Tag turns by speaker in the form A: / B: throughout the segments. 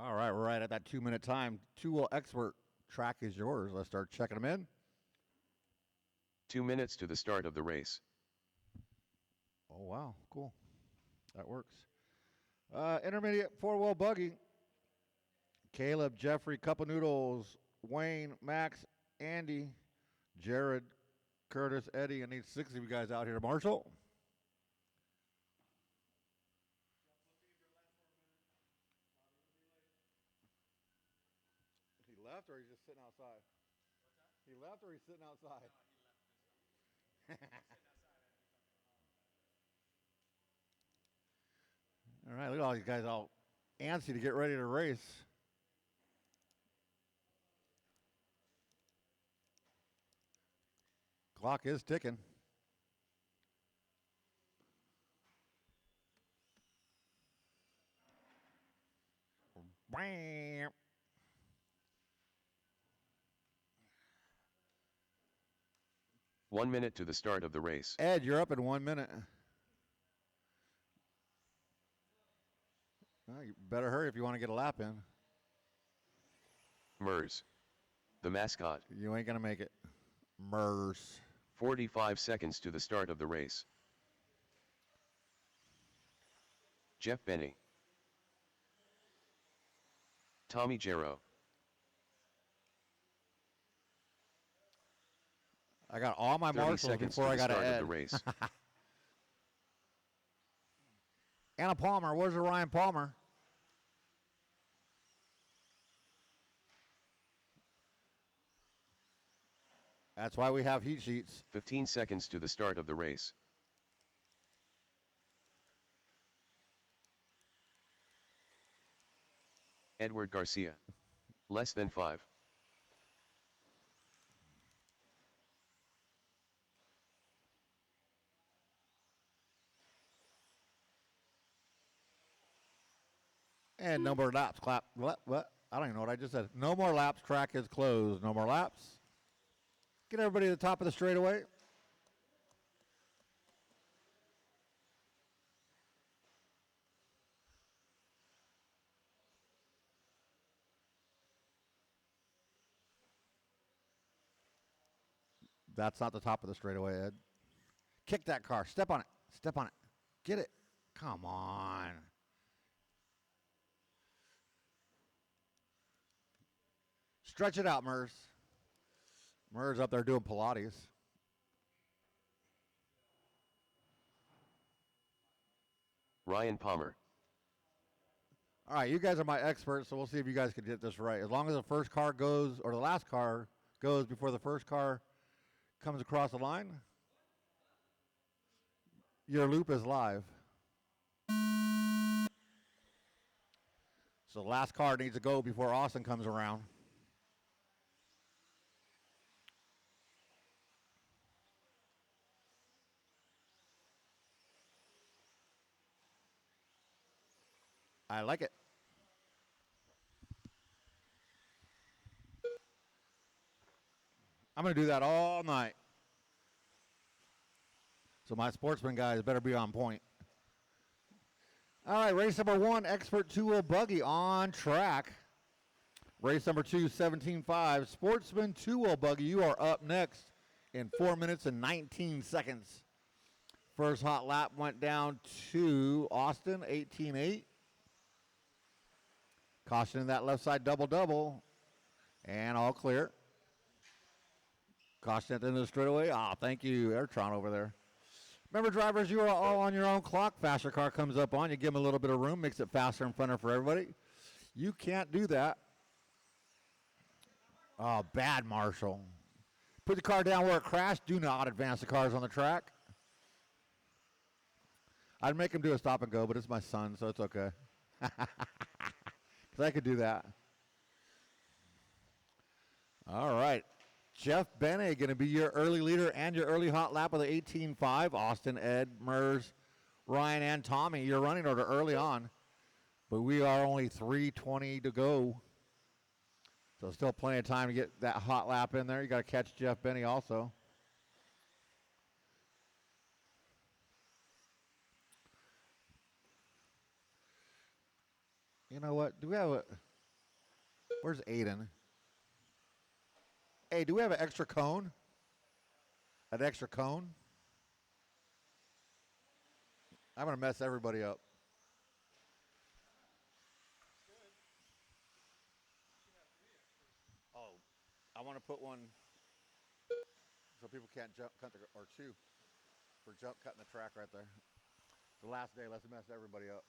A: All right, we're right at that 2-minute time. Two-wheel expert track is yours. Let's start checking them in.
B: 2 minutes to the start of the race.
A: Oh, wow. Cool. That works. Intermediate four-wheel buggy. Caleb, Jeffrey, Cup of Noodles, Wayne, Max, Andy, Jared, Curtis, Eddie. I need 6 of you guys out here. Marshall. He left or he's just sitting outside? What's that? He left or he's sitting outside? No, he left this time. All right, look at all these guys all antsy to get ready to race. Clock is ticking. Bam.
B: One minute to the start of the race.
A: Ed, you're up in 1 minute. Well, you better hurry if you want to get a lap in.
B: MERS. The mascot.
A: You ain't going to make it. MERS.
B: 45 seconds to the start of the race. Jeff Benny. Tommy Jarrow.
A: I got all my
B: 30
A: marshals
B: seconds
A: before
B: to
A: I
B: the
A: got to
B: start
A: Ed.
B: of the race.
A: Anna Palmer. Where's the Ryan Palmer? That's why we have heat sheets.
B: 15 seconds to the start of the race. Edward Garcia. Less than 5.
A: And no more laps. Clap. What? I don't even know what I just said. No more laps. Track is closed. No more laps. Get everybody to the top of the straightaway. That's not the top of the straightaway, Ed. Kick that car. Step on it. Step on it. Get it. Come on. Stretch it out, Mers. Mers up there doing Pilates.
B: Ryan Palmer.
A: All right, you guys are my experts, so we'll see if you guys can get this right. As long as the first car goes, or the last car goes before the first car comes across the line, your loop is live. So the last car needs to go before Austin comes around. I like it. I'm going to do that all night. So my sportsman guys better be on point. All right, race number 1, Expert 2-wheel buggy on track. Race number 2, 17.5, Sportsman 2-wheel buggy. You are up next in 4 minutes and 19 seconds. First hot lap went down to Austin, 18.8. Caution in that left side double-double. And all clear. Caution at the end of the straightaway. Ah, thank you, Airtron over there. Remember, drivers, you are all on your own clock. Faster car comes up on you. Give them a little bit of room. Makes it faster and funner for everybody. You can't do that. Oh, bad Marshall. Put the car down where it crashed. Do not advance the cars on the track. I'd make him do a stop and go, but it's my son, so it's okay. Because I could do that. All right. Jeff Bennett going to be your early leader and your early hot lap of the 18.5. Austin, Ed, Mers, Ryan, and Tommy, your running order early on. But we are only 3:20 to go. So still plenty of time to get that hot lap in there. You got to catch Jeff Bennett also. You know what? Do we have a... Where's Aiden? Hey, do we have an extra cone? An extra cone? I'm going to mess everybody up. Oh, I want to put one so people can't jump, cut the, or chew for jump cutting the track right there. The last day, let's mess everybody up.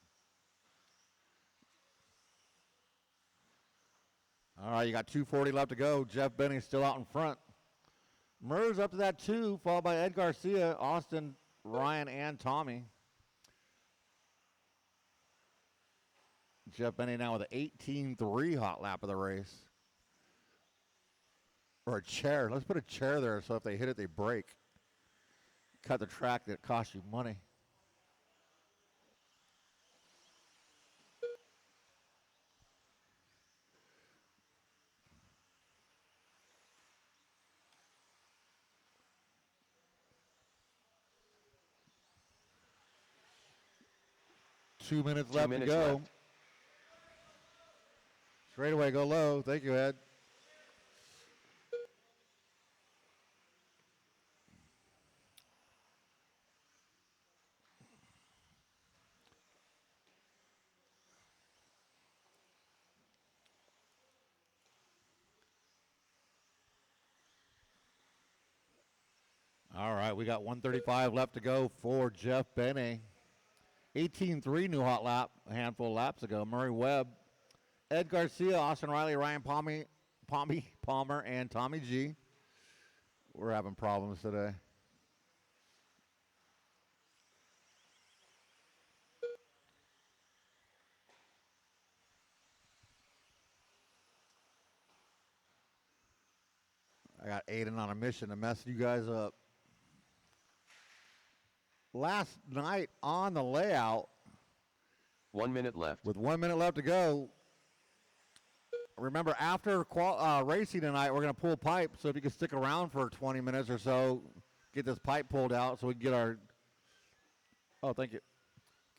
A: All right, you got 2:40 left to go. Jeff Benny still out in front. Murs up to that 2, followed by Ed Garcia, Austin, Ryan, and Tommy. Jeff Benny now with an 18.3 hot lap of the race. Or a chair. Let's put a chair there so if they hit it, they break. Cut the track that costs you money. Two minutes left to go. Straight away, go low. Thank you, Ed. All right, we got 135 left to go for Jeff Benny. 18.3 new hot lap a handful of laps ago. Murray Webb, Ed Garcia, Austin Riley, Ryan Palmer, and Tommy G. We're having problems today. I got Aiden on a mission to mess you guys up. Last night on the layout.
B: 1 minute left.
A: With 1 minute left to go. Remember, after racing tonight, we're going to pull pipe. So if you can stick around for 20 minutes or so, get this pipe pulled out so we can get our, oh, thank you,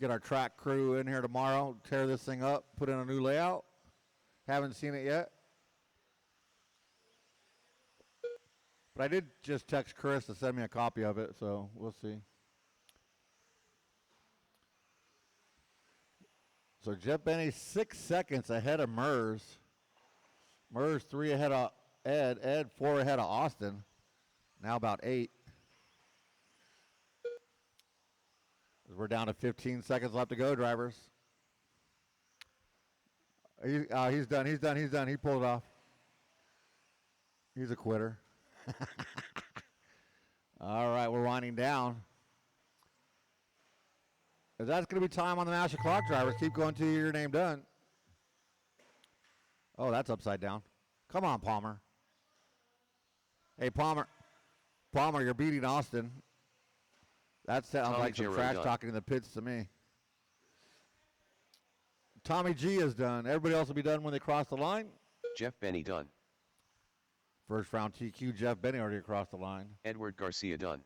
A: get our track crew in here tomorrow, tear this thing up, put in a new layout. Haven't seen it yet. But I did just text Chris to send me a copy of it, so we'll see. So Jeff Benny 6 seconds ahead of Murs. Murs 3 ahead of Ed. Ed 4 ahead of Austin. Now about 8. We're down to 15 seconds left to go, drivers. He's done. He pulled it off. He's a quitter. All right, we're winding down. If that's going to be time on the master clock, drivers, keep going till your name done. Oh, that's upside down. Come on, Palmer. Hey, Palmer, you're beating Austin. That sounds like some trash talking in the pits to me. Tommy G is done. Everybody else will be done when they cross the line.
B: Jeff Benny done.
A: First round TQ, Jeff Benny already across the line.
B: Edward Garcia done.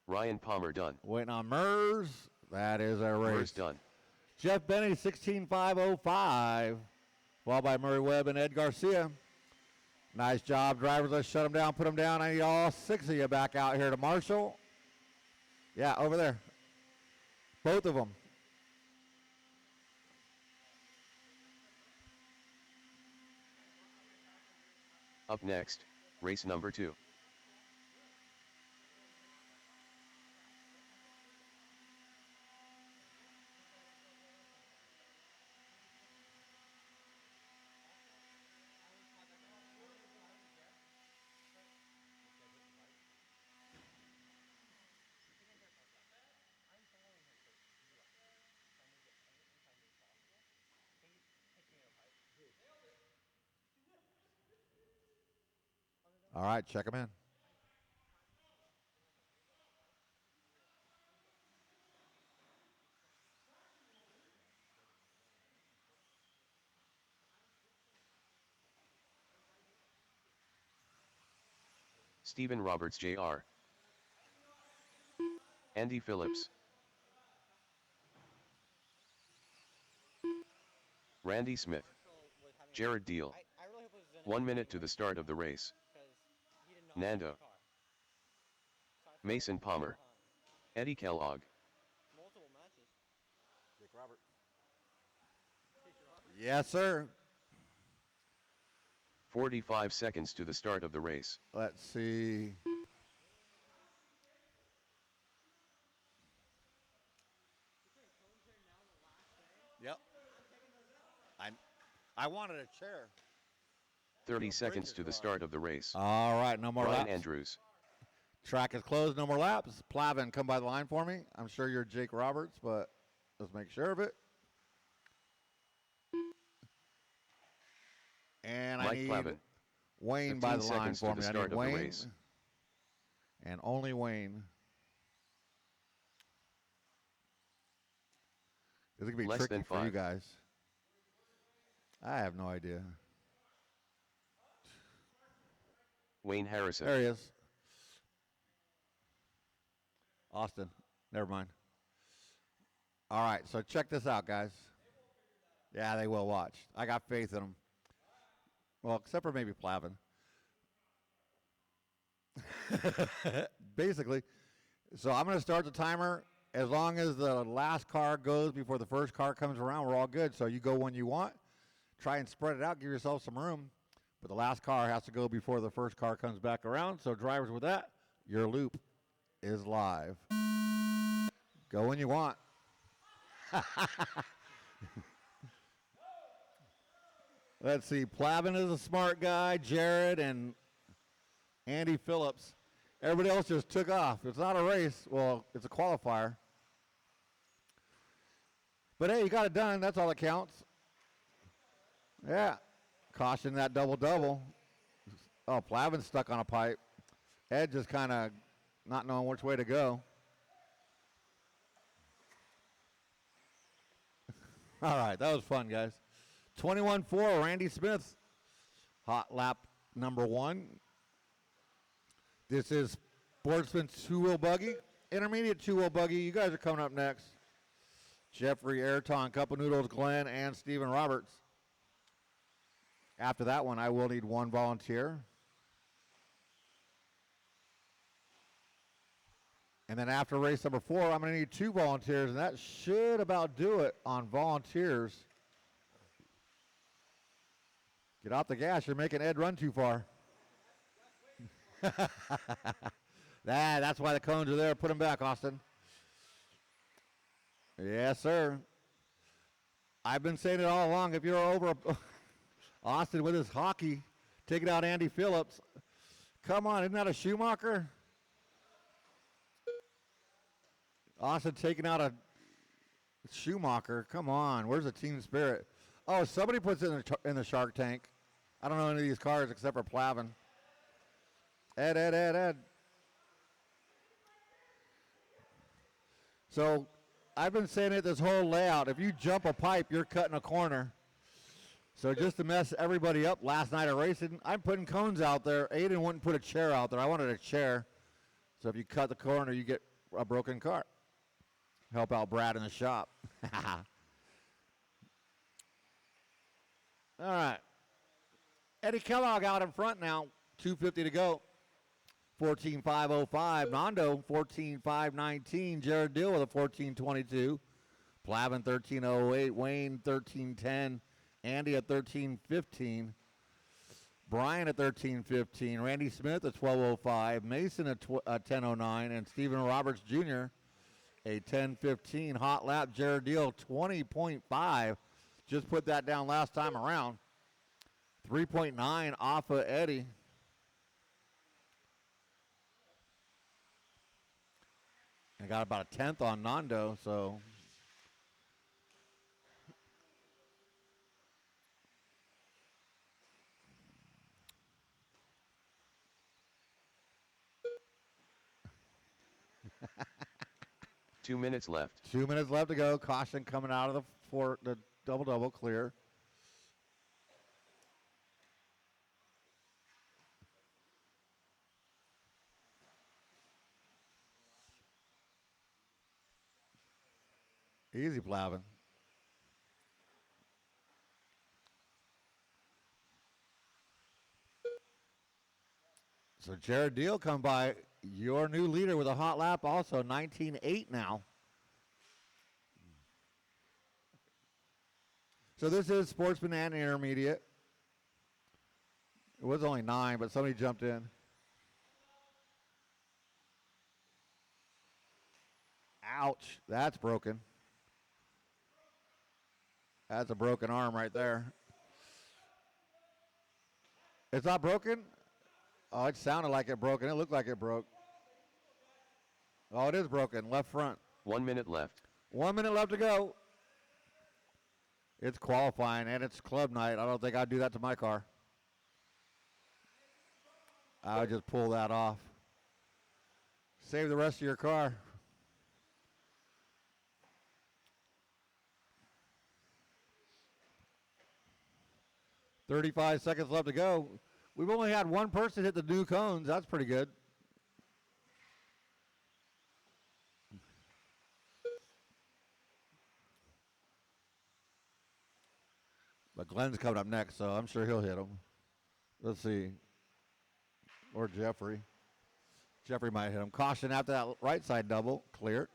B: Ryan Palmer done.
A: Waiting on Murs. That is our race.
B: Murs done.
A: Jeff Benny, 16.505. Followed by Murray Webb and Ed Garcia. Nice job, drivers. Let's shut them down, put them down. I need all 6 of you back out here to Marshall. Yeah, over there. Both of them.
B: Up next, race number 2.
A: All right, check them in.
B: Stephen Roberts Jr. Andy Phillips. Randy Smith. Jared Deal. 1 minute to the start of the race. Nando, Mason Palmer, Eddie Kellogg.
A: Yes, sir.
B: 45 seconds to the start of the race.
A: Let's see. Yep. I wanted a chair.
B: 30 seconds to the start of the race.
A: All right, no more
B: Brian
A: laps.
B: Andrews,
A: Track is closed, no more laps. Plavin, come by the line for me. I'm sure you're Jake Roberts, but let's make sure of it. And
B: Mike
A: I need
B: Plavin.
A: Wayne by the line
B: seconds
A: for
B: to the
A: me. I
B: start
A: need
B: of the
A: Wayne.
B: race.
A: And only Wayne. This is going to be
B: Less
A: tricky
B: than
A: for you
B: 5.
A: guys. I have no idea.
B: Wayne Harrison.
A: There he is. Austin. Never mind. All right, so check this out, guys. Yeah, they will watch. I got faith in them. Well, except for maybe Plavin. Basically. So I'm going to start the timer. As long as the last car goes before the first car comes around, we're all good. So you go when you want. Try and spread it out. Give yourself some room. But the last car has to go before the first car comes back around. So drivers with that, your loop is live. Go when you want. Let's see. Plavin is a smart guy. Jared and Andy Phillips. Everybody else just took off. It's not a race. Well, it's a qualifier. But hey, you got it done. That's all that counts. Yeah. Caution that double-double. Oh, Plavin's stuck on a pipe. Ed just kind of not knowing which way to go. All right, that was fun, guys. 21-4, Randy Smith. Hot lap number 1. This is Sportsman two-wheel buggy. Intermediate two-wheel buggy. You guys are coming up next. Jeffrey, Ayrton, Cup of Noodles, Glenn, and Stephen Roberts. After that one, I will need one volunteer. And then after race number 4, I'm going to need 2 volunteers, and that should about do it on volunteers. Get off the gas. You're making Ed run too far. That's why the cones are there. Put them back, Austin. Yes, sir. I've been saying it all along. If you're over Austin with his hockey, taking out Andy Phillips. Come on, isn't that a Schumacher? Austin taking out a Schumacher. Come on, where's the team spirit? Oh, somebody puts it in the Shark Tank. I don't know any of these cars except for Plavin. Ed. So I've been saying it this whole layout. If you jump a pipe, you're cutting a corner. So just to mess everybody up last night at racing, I'm putting cones out there. Aiden wouldn't put a chair out there. I wanted a chair. So if you cut the corner, you get a broken car. Help out Brad in the shop. All right. Eddie Kellogg out in front now. 2:50 to go. 14.505. Nando, 14.519. Jared Dill with a 14.22. Plavin, 13.08. Wayne, 13.10. Andy at 13.15. Brian at 13.15. Randy Smith at 12.05. Mason at 10.09. And Stephen Roberts Jr. a 10.15. Hot lap. Jared Deal 20.5. Just put that down last time around. 3.9 off of Eddie. I got about a 10th on Nando, so.
B: Two minutes left.
A: 2 minutes left to go. Caution coming out of the double-double clear. Easy, Plavin. So Jared Deal come by, your new leader with a hot lap, also 19.8 now. So this is Sportsman and Intermediate. It was only 9, but somebody jumped in. Ouch, that's broken. That's a broken arm right there. It's not broken? Oh, it sounded like it broke, and it looked like it broke. Oh, it is broken, left front.
B: 1 minute left.
A: 1 minute left to go. It's qualifying, and it's club night. I don't think I'd do that to my car. I would just pull that off. Save the rest of your car. "35 seconds left to go." We've only had one person hit the new cones. That's pretty good. But Glenn's coming up next, so I'm sure he'll hit them. Let's see. Or Jeffrey. Jeffrey might hit him. Caution after that right side double. Clear.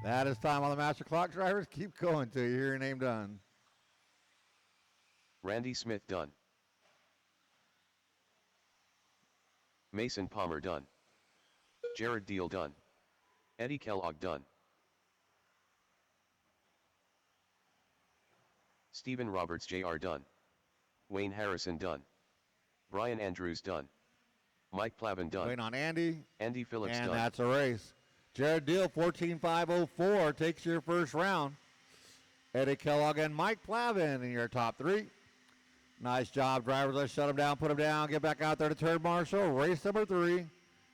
A: That is time on the master clock, drivers. Keep going till you hear your name done.
B: Randy Smith done. Mason Palmer done. Jared Deal done. Eddie Kellogg done. Stephen Roberts Jr. done. Wayne Harrison done. Brian Andrews done. Mike Plavin done.
A: Waiting on Andy.
B: Andy Phillips
A: and
B: done.
A: And that's a race. Jared Deal, 14.504, takes your first round. Eddie Kellogg and Mike Plavin in your top 3. Nice job, drivers. Let's shut them down, put them down, get back out there to turn marshal. Race number 3,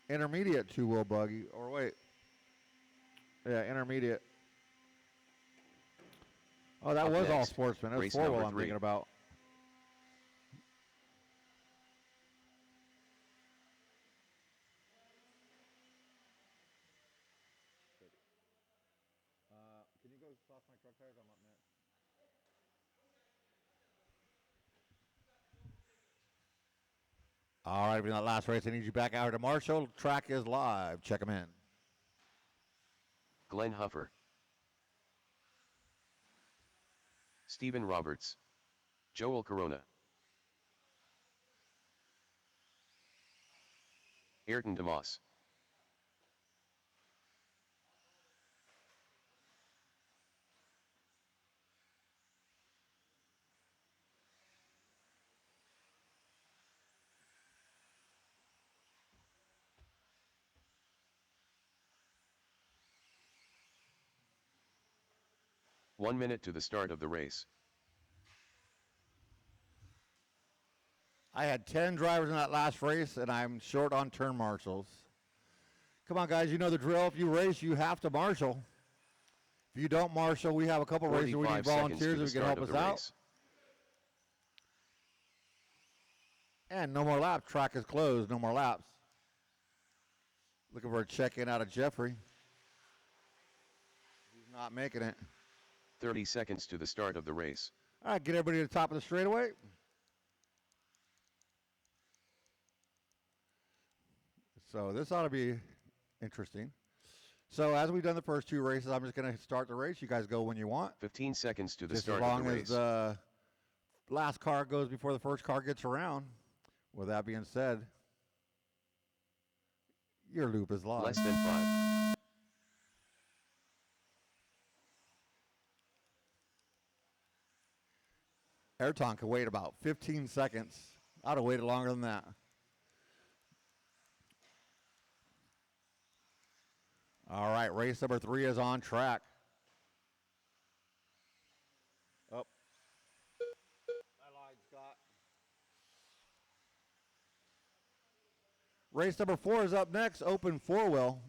A: intermediate two-wheel buggy. Or wait. Yeah, intermediate. Oh, that
B: Up
A: was
B: next,
A: all sportsman. That was
B: race
A: four-wheel
B: number
A: I'm
B: 3.
A: thinking about. Can you go soft my truck tires? I'm up next. All right, in that last race, I need you back out here to Marshall. Track is live. Check them in.
B: Glenn Huffer. Stephen Roberts. Joel Corona. Ayrton DeMoss. One minute to the start of the race.
A: I had 10 drivers in that last race, and I'm short on turn marshals. Come on, guys, you know the drill. If you race, you have to marshal. If you don't marshal, we have a couple races where we need volunteers who can help us out. And no more laps. Track is closed. No more laps. Looking for a check-in out of Jeffrey. He's not making it.
B: 30 seconds to the start of the race.
A: All right, get everybody to the top of the straightaway. So this ought to be interesting. So as we've done the first 2 races, I'm just going to start the race. You guys go when you want.
B: 15 seconds to the
A: Just
B: start
A: as
B: of the
A: long
B: race.
A: as the last car goes before the first car gets around. With that being said, your loop is live.
B: Less than 5.
A: Ayrton can wait about 15 seconds. I'd have waited longer than that. All right, race number 3 is on track. Oh. I lied, Scott. Race number 4 is up next, open 4-wheel.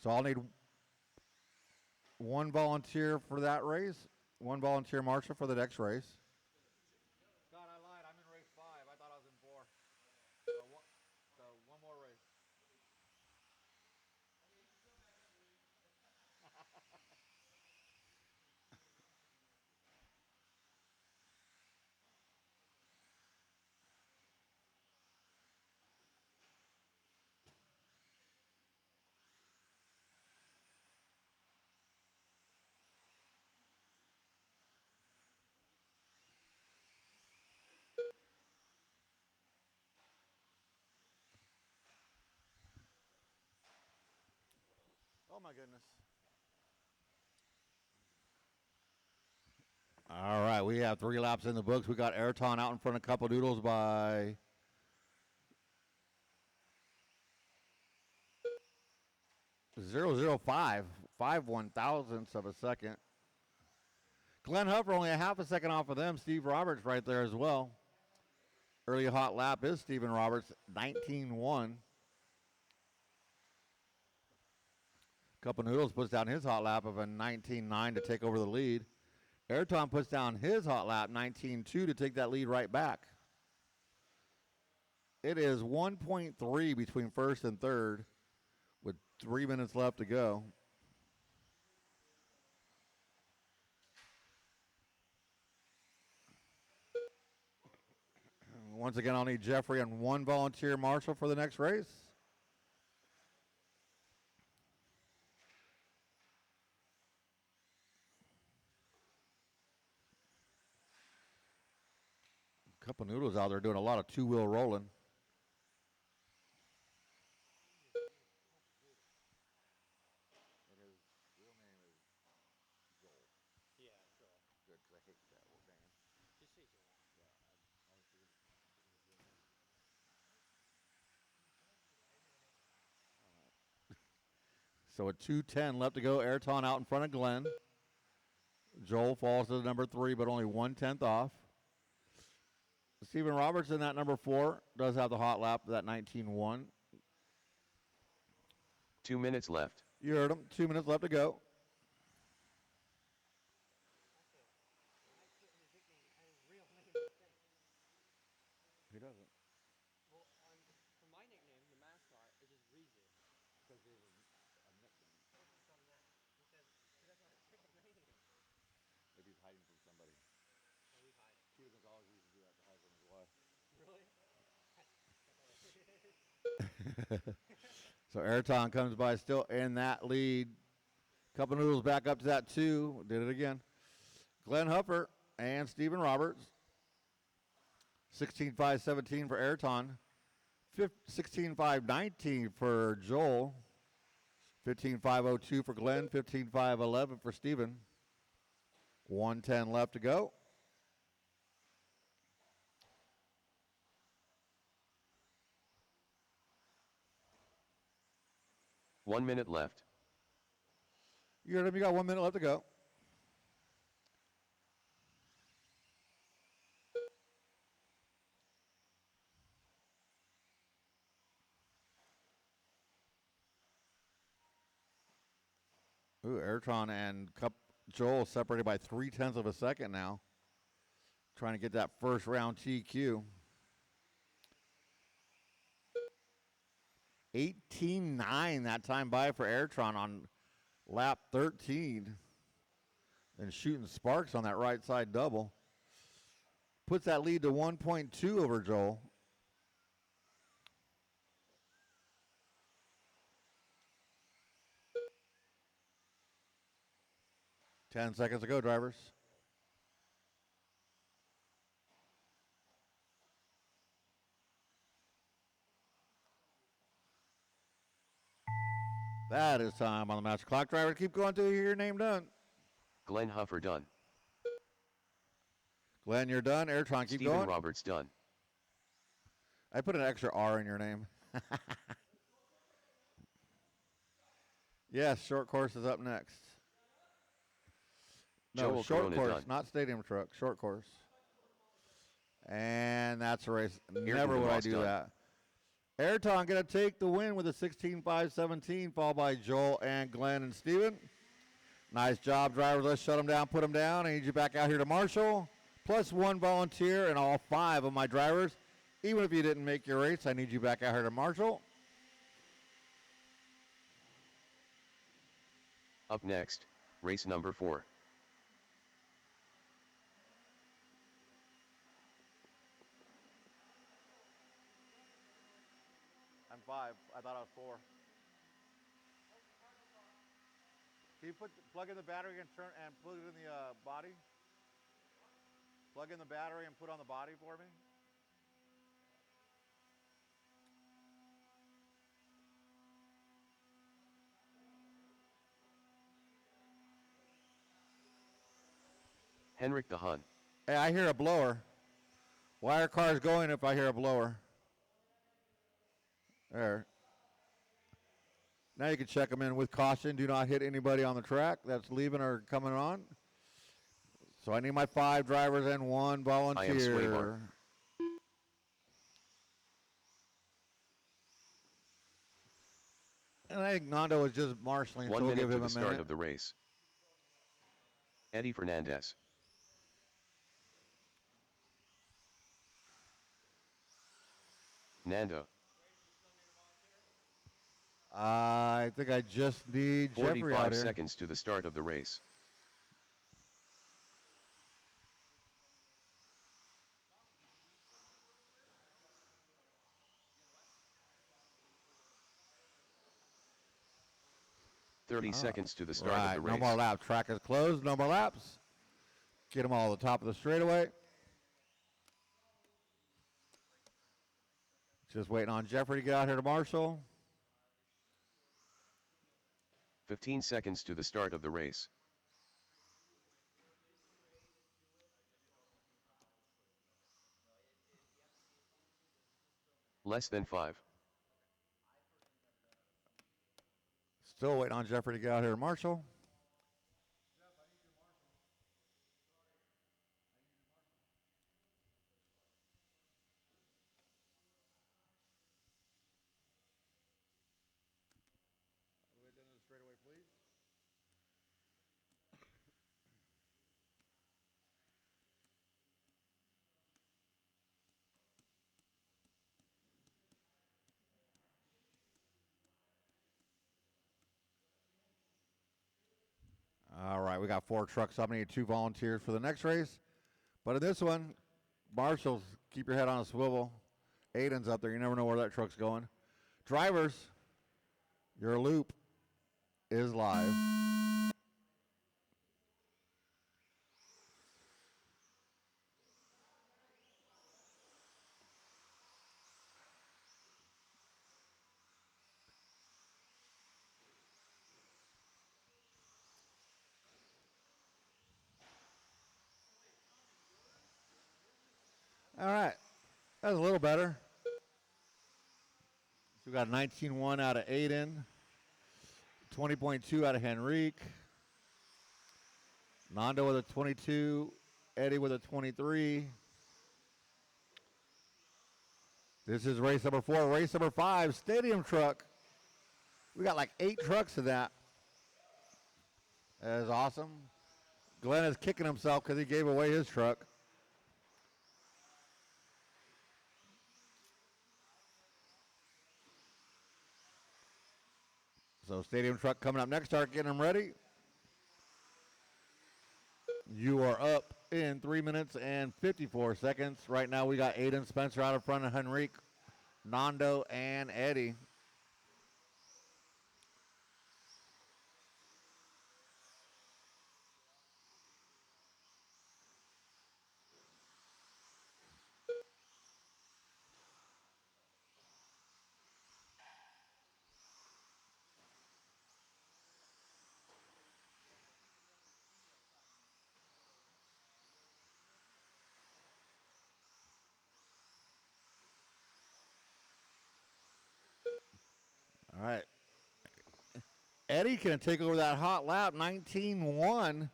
A: So I'll need 1 volunteer for that race, 1 volunteer marshal for the next race. Scott, I lied. I'm in race 5. I thought I was in 4. So Oh, my goodness. All right, we have 3 laps in the books. We got Ayrton out in front of Couple Noodles by 0.005, 5/1000ths of a second. Glenn Huffer only a half a second off of them. Steve Roberts right there as well. Early hot lap is Stephen Roberts, 19.1. Couple Noodles puts down his hot lap of a 19.9 to take over the lead. Ayrton puts down his hot lap, 19.2, to take that lead right back. It is 1.3 between first and third with 3 minutes left to go. Once again, I'll need Jeffrey and 1 volunteer marshal for the next race. Couple Noodles out there doing a lot of 2-wheel rolling. So with 2:10 left to go, Ayrton out in front of Glenn. Joel falls to the number 3, but only 1/10 off. Stephen Roberts in that number 4 does have the hot lap of that 19.1.
B: 2 minutes left.
A: You heard him. 2 minutes left to go. He doesn't.
C: Well, for my nickname, the mascot, is just Reezy.
A: Because there's a nickname.
C: Focus on that. Because that's not a freaking name.
A: Maybe he's hiding from somebody.
C: Oh, he's hiding.
A: Cuba Gonzalez used to do that to hide from his wife.
C: Really?
A: So Ayrton comes by still in that lead. Couple Noodles back up to that 2. Did it again. Glenn Huffer and Stephen Roberts. 16.517 for Ayrton. 16.519 for Joel. 15.502 for Glenn. 15.511 for Stephen. 1:10 left to go.
B: One minute left.
A: You heard him. You got 1 minute left to go. Ooh, Ayrton and Joel separated by 0.3 of a second now. Trying to get that first round TQ. 18.9 that time by for Ayrton on lap 13. And shooting sparks on that right side double. Puts that lead to 1.2 over Joel. Ten seconds to go, drivers. That is time on the master clock. Driver, keep going until you hear your name done.
B: Glenn Huffer done.
A: Glenn, you're done. Ayrton, keep
B: Stephen
A: going.
B: Roberts done.
A: I put an extra R in your name. Yes, short course is up next. No,
B: Joel
A: short
B: Corona
A: course,
B: done.
A: not stadium truck. Short course. And that's a race.
B: Ayrton
A: Never would I
B: DeVos
A: do
B: done.
A: that. Ayrton going to take the win with a 16.517, followed by Joel and Glenn and Steven. Nice job, drivers. Let's shut them down, put them down. I need you back out here to marshal. Plus 1 volunteer and all 5 of my drivers. Even if you didn't make your race, I need you back out here to marshal.
B: Up next, race number 4.
A: I'm 5. I thought I was 4. Can you plug in the battery and put it in the body? Plug in the battery and put on the body for me.
B: Henrik the Hun.
A: Hey, I hear a blower. Why are cars going if I hear a blower? There. Now you can check them in with caution. Do not hit anybody on the track that's leaving or coming on. So I need my 5 drivers and 1 volunteer.
B: I am Swaybar.
A: And I think Nando is just marshalling,
B: 1
A: so we'll
B: minute
A: give
B: to
A: him
B: the
A: a
B: start
A: minute.
B: of the race. Eddie Fernandez. Nando.
A: I think I just need Jeffrey out
B: 45
A: here.
B: seconds to the start of the race. Thirty seconds to the start of the race.
A: No more laps. Track is closed. No more laps. Get them all to the top of the straightaway. Just waiting on Jeffrey to get out here to marshal.
B: 15 seconds to the start of the race. Less than 5.
A: Still waiting on Jeffrey to get out here to marshal. All right, we got 4 trucks up. I need 2 volunteers for the next race. But in this one, marshals, keep your head on a swivel. Aiden's up there. You never know where that truck's going. Drivers, your loop is live. All right, that's a little better. So we got a 19.1 out of Aiden, 20.2 out of Henrique, Nando with a 22, Eddie with a 23. This is race number 4. Race number 5, stadium truck. We got like 8 trucks in that. That is awesome. Glenn is kicking himself because he gave away his truck. So stadium truck coming up next. Start getting them ready. You are up in 3 minutes and 54 seconds. Right now we got Aiden Spencer out in front of Henrique, Nando, and Eddie. All right. Eddie can take over that hot lap, 19.1.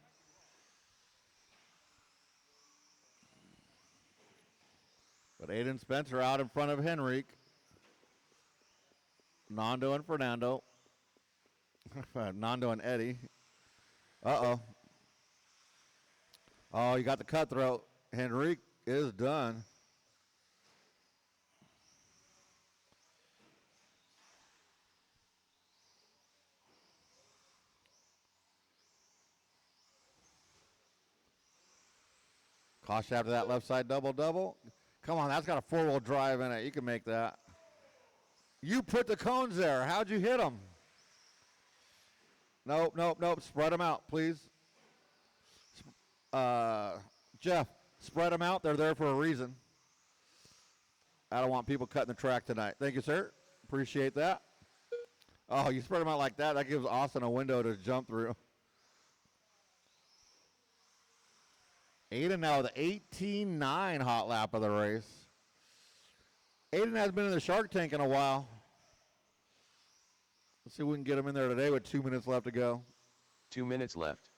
A: But Aiden Spencer out in front of Henrique, Nando and Fernando. Nando and Eddie. Uh-oh. Oh, you got the cutthroat. Henrique is done. Caution after that left side double-double. Come on, that's got a 4-wheel drive in it. You can make that. You put the cones there. How'd you hit them? Nope, nope, nope. Spread them out, please. Jeff, spread them out. They're there for a reason. I don't want people cutting the track tonight. Thank you, sir. Appreciate that. Oh, you spread them out like that. That gives Austin a window to jump through. Aiden now with the 18.9 hot lap of the race. Aiden has been in the Shark Tank in a while. Let's see if we can get him in there today with 2 minutes left to go.
B: 2 minutes left.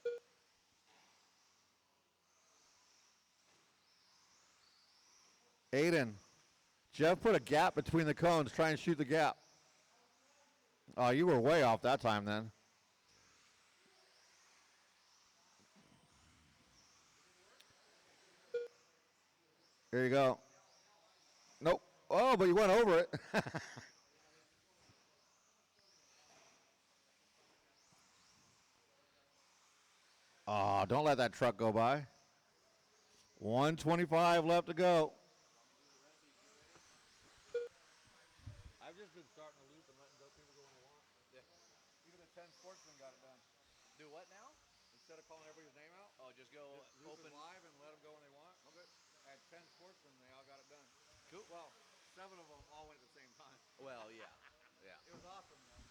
A: Aiden. Jeff put a gap between the cones. Try and shoot the gap. Oh, you were way off that time then. Here you go. Nope. Oh, but you went over it. Oh, don't let that truck go by. 125 left to go.
C: I've just been starting to loop and letting go people go when they want.
A: Yeah. Even the 10 sportsmen got it done.
D: Do what now?
A: Instead of calling everybody's name out,
D: Oh, just go
A: just loop
D: open.
A: it live and let them go when they want. Okay. I had 10 sportsmen, they all got it done.
D: Cool.
A: Well, 7 of them all went at the same time.
D: Well, yeah. Yeah.
A: It was awesome, though.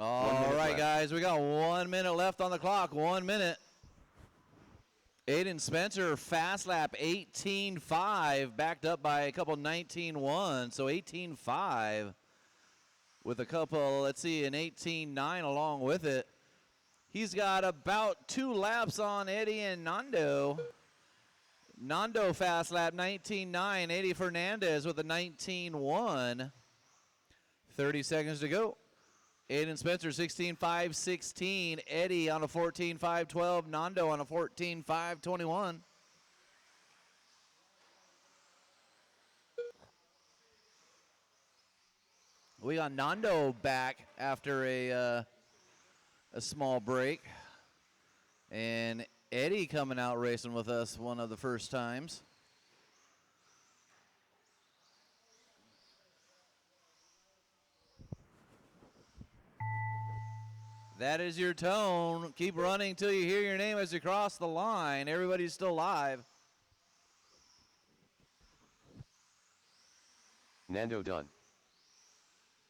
E: All right,
B: left.
E: guys, we got 1 minute left on the clock. 1 minute. Aiden Spencer, fast lap 18.5, backed up by a couple 19.1, so 18.5 with a couple, let's see, an 18.9 along with it. He's got about 2 laps on Eddie and Nando. Nando fast lap 19.9, Eddie Fernandez with a 19.1. 30 seconds to go. Aiden Spencer, 16.5.16. Eddie on a 14.5.12. Nando on a 14.5.21. We got Nando back after a small break. And Eddie coming out racing with us one of the first times. That is your tone. Keep running till you hear your name as you cross the line. Everybody's still live.
B: Nando done.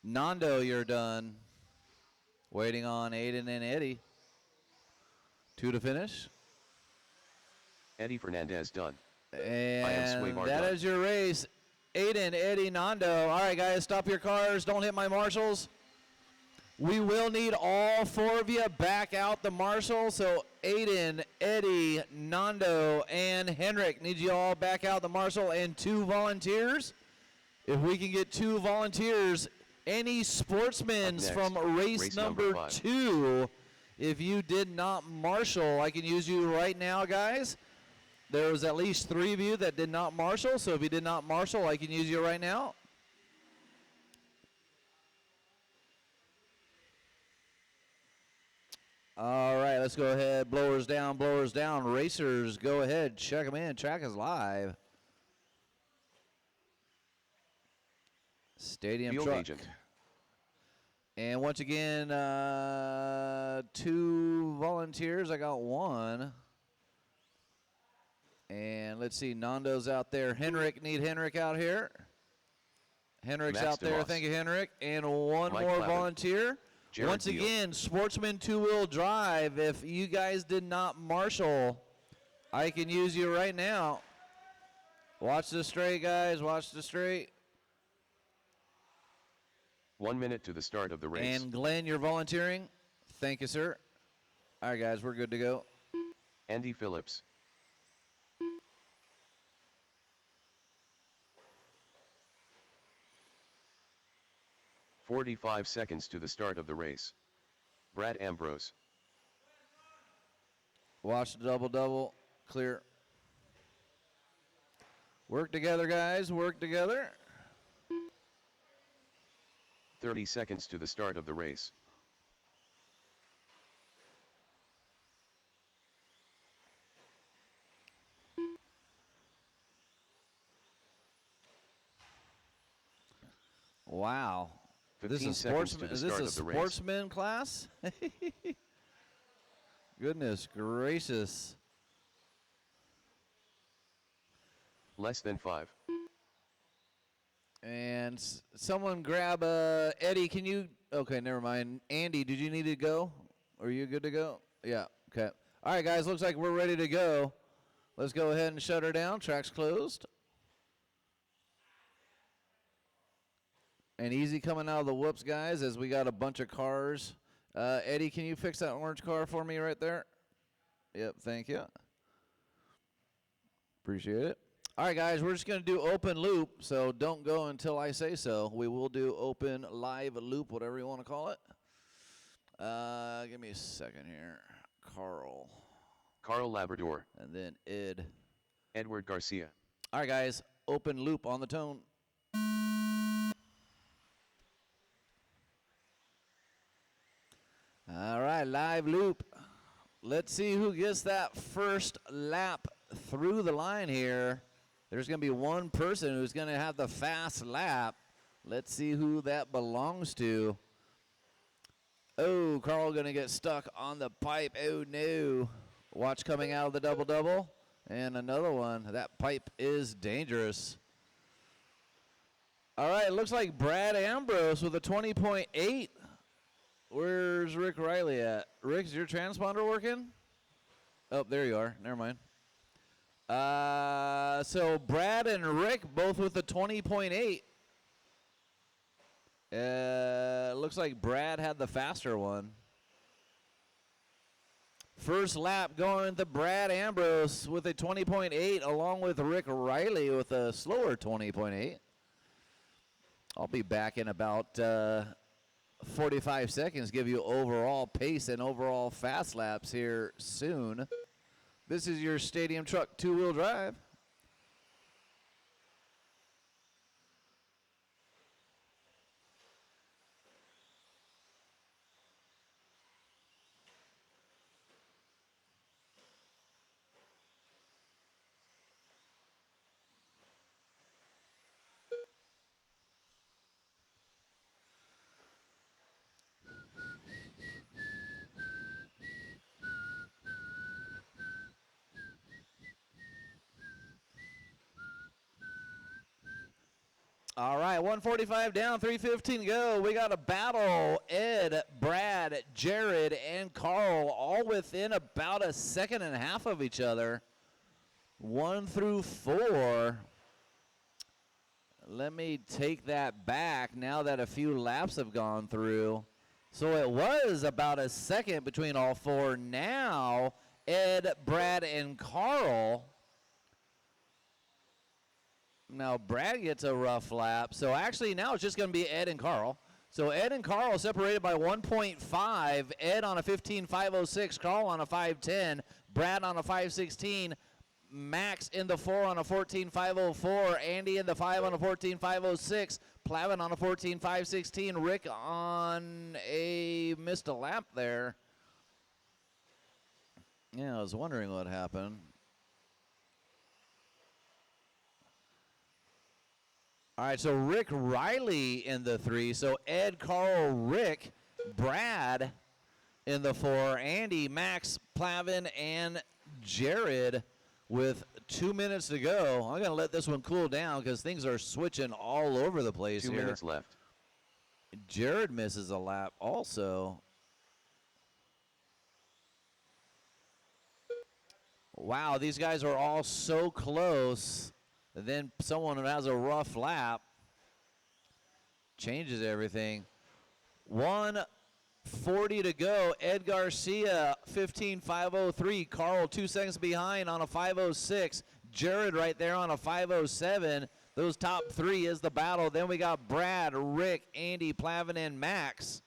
E: Nando, you're done. Waiting on Aiden and Eddie. 2 to finish.
B: Eddie Fernandez done.
E: And
B: Swaybar
E: that
B: done.
E: is your race. Aiden, Eddie, Nando. All right, guys, stop your cars. Don't hit my marshals. We will need all 4 of you back out the marshal. So Aiden, Eddie, Nando, and Henrik need you all back out the marshal, and 2 volunteers. If we can get 2 volunteers, any sportsmen
B: Up next,
E: from race number
B: 5.
E: 2, if you did not marshal, I can use you right now, guys. There was at least 3 of you that did not marshal, so if you did not marshal, I can use you right now. All right, let's go ahead. Blowers down, blowers down. Racers, go ahead. Check them in. Track is live. Stadium
B: Field
E: truck.
B: agent.
E: And once again, 2 volunteers. I got 1. And let's see, Nando's out there. Henrik, need Henrik out here. Henrik's
B: Max
E: out there.
B: DeMoss.
E: Thank you, Henrik. And 1
B: Mike
E: more
B: Clavin.
E: volunteer.
B: Jared
E: Once
B: Deal.
E: again, Sportsman 2-wheel drive. If you guys did not marshal, I can use you right now. Watch the straight, guys. Watch the straight.
B: 1 minute to the start of the race.
E: And Glenn, you're volunteering. Thank you, sir. All right, guys, we're good to go.
B: Andy Phillips. "45 seconds to the start of the race. Brad Ambrose.
E: Watch the double-double. Clear. Work together, guys. Work together.
B: 30 seconds to the start of the race.
E: Wow.
B: 15
E: This is
B: seconds to
E: sportsman.
B: the
E: Is this
B: start
E: a
B: of the race.
E: sportsman class? Goodness gracious.
B: Less than 5.
E: And someone grab Eddie. Can you? Okay, never mind. Andy, did you need to go? Are you good to go? Yeah. Okay. All right, guys, looks like we're ready to go. Let's go ahead and shut her down. Track's closed. And easy coming out of the whoops, guys, as we got a bunch of cars. Eddie, can you fix that orange car for me right there? Yep, thank you. Appreciate it. All right, guys, we're just going to do open loop, so don't go until I say so. We will do open live loop, whatever you want to call it. Give me a second here. Carl.
B: Carl Labrador.
E: And then Ed.
B: Edward Garcia.
E: All right, guys, open loop on the tone. All right, live loop. Let's see who gets that first lap through the line here. There's going to be one person who's going to have the fast lap. Let's see who that belongs to. Oh, Carl going to get stuck on the pipe. Oh, no. Watch coming out of the double-double. And another one. That pipe is dangerous. All right, it looks like Brad Ambrose with a 20.8. Where's Rick Riley at? Rick, is your transponder working? Oh, there you are. Never mind. So Brad and Rick both with a 20.8. Looks like Brad had the faster one. First lap going to Brad Ambrose with a 20.8, along with Rick Riley with a slower 20.8. I'll be back in about 45 seconds, give you overall pace and overall fast laps here soon. This is your Stadium Truck two-wheel drive. All right, 145 down, 3:15 to go. We got a battle. Ed, Brad, Jared, and Carl all within about a second and a half of each other. 1 through 4. Let me take that back now that a few laps have gone through. So it was about a second between all four. Now, Ed, Brad, and Carl. Now, Brad gets a rough lap. So, actually, now it's just going to be Ed and Carl. So, Ed and Carl separated by 1.5. Ed on a 15.506. Carl on a 5.10. Brad on a 5.16. Max in the 4 on a 14.504. Andy in the 5 on a 14.506. Plavin on a 14.516. Rick on a missed a lap there. Yeah, I was wondering what happened. All right, so Rick Riley in the 3. So Ed, Carl, Rick, Brad in the 4. Andy, Max, Plavin, and Jared with 2 minutes to go. I'm going to let this one cool down because things are switching all over the place
B: 2
E: here.
B: 2 minutes left.
E: Jared misses a lap also. Wow, these guys are all so close. And then someone who has a rough lap changes everything. 1:40 to go. Ed Garcia, 15.503. Carl 2 seconds behind on a 5.06. Jared right there on a 5.07. Those top 3 is the battle. Then we got Brad, Rick, Andy, Plavin, and Max.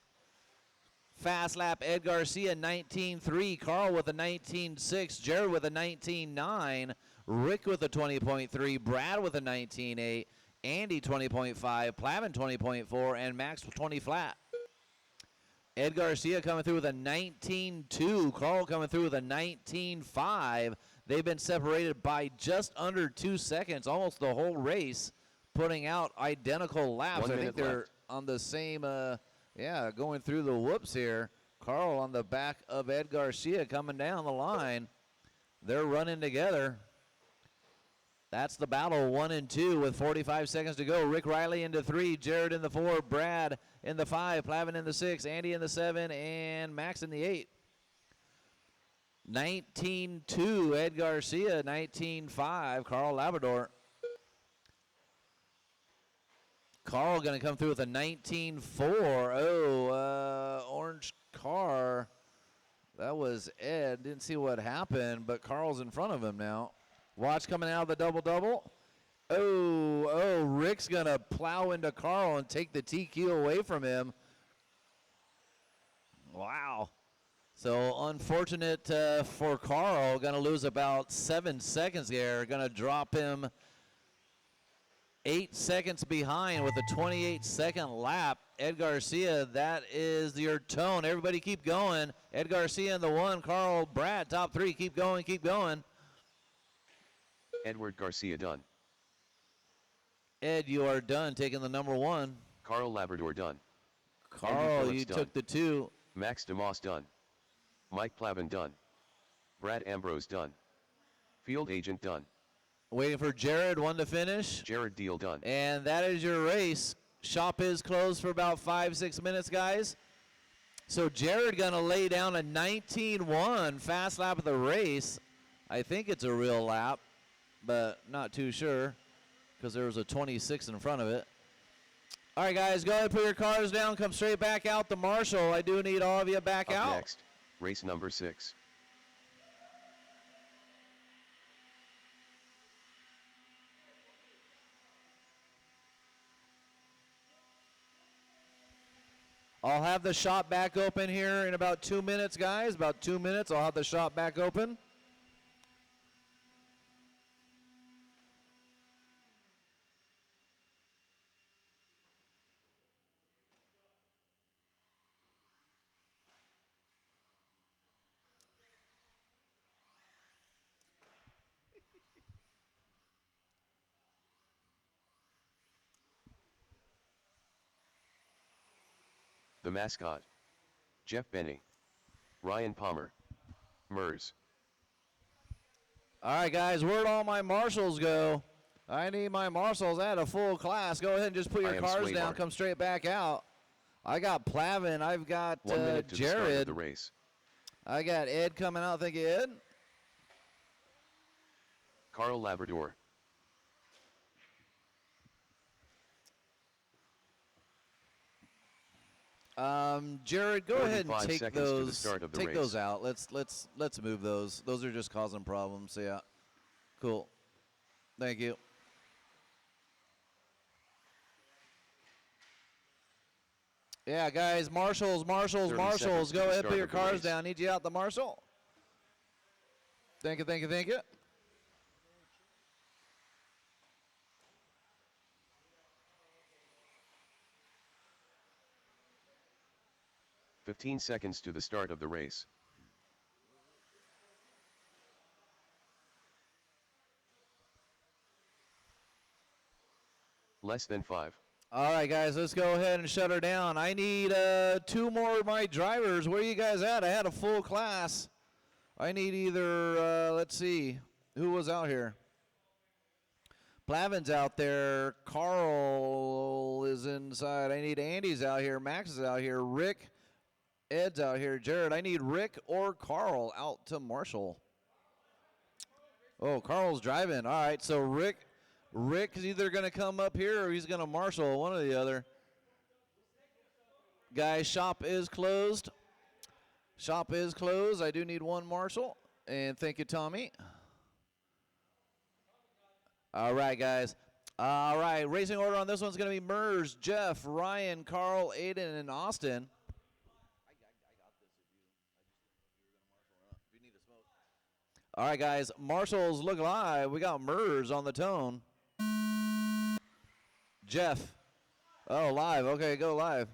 E: Fast lap, Ed Garcia, 19.3. Carl with a 19.6. Jared with a 19.9. Rick with a 20.3. Brad with a 19.8. Andy 20.5. Plavin 20.4. And Max 20 flat. Ed Garcia coming through with a 19.2. Carl coming through with a 19.5. They've been separated by just under 2 seconds, almost the whole race, putting out identical laps.
B: 1
E: I think
B: minute
E: they're
B: left.
E: on the same, going through the whoops here. Carl on the back of Ed Garcia coming down the line. They're running together. That's the battle, 1 and 2 with 45 seconds to go. Rick Riley into 3, Jared in the 4, Brad in the 5, Plavin in the 6, Andy in the 7, and Max in the 8. 19-2, Ed Garcia. 19-5, Carl Labrador. Carl going to come through with a 19-4. Oh, orange car. That was Ed. Didn't see what happened, but Carl's in front of him now. Watch coming out of the double-double. Oh, Rick's going to plow into Carl and take the TQ away from him. Wow. So unfortunate for Carl. Going to lose about 7 seconds there. Going to drop him 8 seconds behind with a 28-second lap. Ed Garcia, that is your tone. Everybody keep going. Ed Garcia in the 1. Carl Brad, top 3. Keep going, keep going.
B: Edward Garcia done.
E: Ed, you are done taking the number 1.
B: Carl Labrador done.
E: Carl,
B: Phillips
E: you
B: done.
E: took the 2.
B: Max DeMoss done. Mike Plavin done. Brad Ambrose done. Field Agent done.
E: Waiting for Jared, 1 to finish.
B: Jared Deal done.
E: And that is your race. Shop is closed for about 5-6 minutes, guys. So Jared going to lay down a 19-1 fast lap of the race. I think it's a real lap, but not too sure because there was a 26 in front of it. All right, guys, go ahead and put your cars down. Come straight back out to Marshall. I do need all of you back
B: Up
E: out.
B: next, race number 6.
E: I'll have the shop back open here in about 2 minutes, guys. About 2 minutes, I'll have the shop back open.
B: The mascot. Jeff Benny. Ryan Palmer. Mers.
E: All right, guys, where'd all my marshals go? I need my marshals. I had a full class. Go ahead and just put
B: I
E: your
B: am
E: cars down.
B: Swaybar.
E: Come straight back out. I got Plavin. I've got
B: 1 minute to the start of
E: Jared.
B: the race.
E: I got Ed coming out. Thank you, Ed.
B: Carl Labrador.
E: Jared, go ahead and
B: 45
E: take
B: seconds to the
E: those.
B: start of the
E: Take
B: race.
E: those out. Let's move those. Those are just causing problems. So yeah, cool. Thank you. Yeah, guys, marshals.
B: 30 seconds
E: Go
B: to the
E: ahead,
B: start
E: put your
B: of the
E: cars
B: race.
E: down. Need you out the marshal. Thank you.
B: 15 seconds to the start of the race. Less than 5.
E: All right, guys, let's go ahead and shut her down. I need 2 more of my drivers. Where are you guys at? I had a full class. I need either, let's see, who was out here? Plavin's out there. Carl is inside. I need Andy's out here. Max is out here. Rick, Ed's out here. Jared, I need Rick or Carl out to Marshall. Oh, Carl's driving. All right, so Rick is either going to come up here or he's going to Marshall, one or the other. Guys, shop is closed. Shop is closed. I do need 1 Marshall. And thank you, Tommy. All right, guys. All right, racing order on this one's going to be Mers, Jeff, Ryan, Carl, Aiden, and Austin. All right, guys. Marshall's look live. We got Mers on the tone. Jeff. Oh, live. Okay, go live.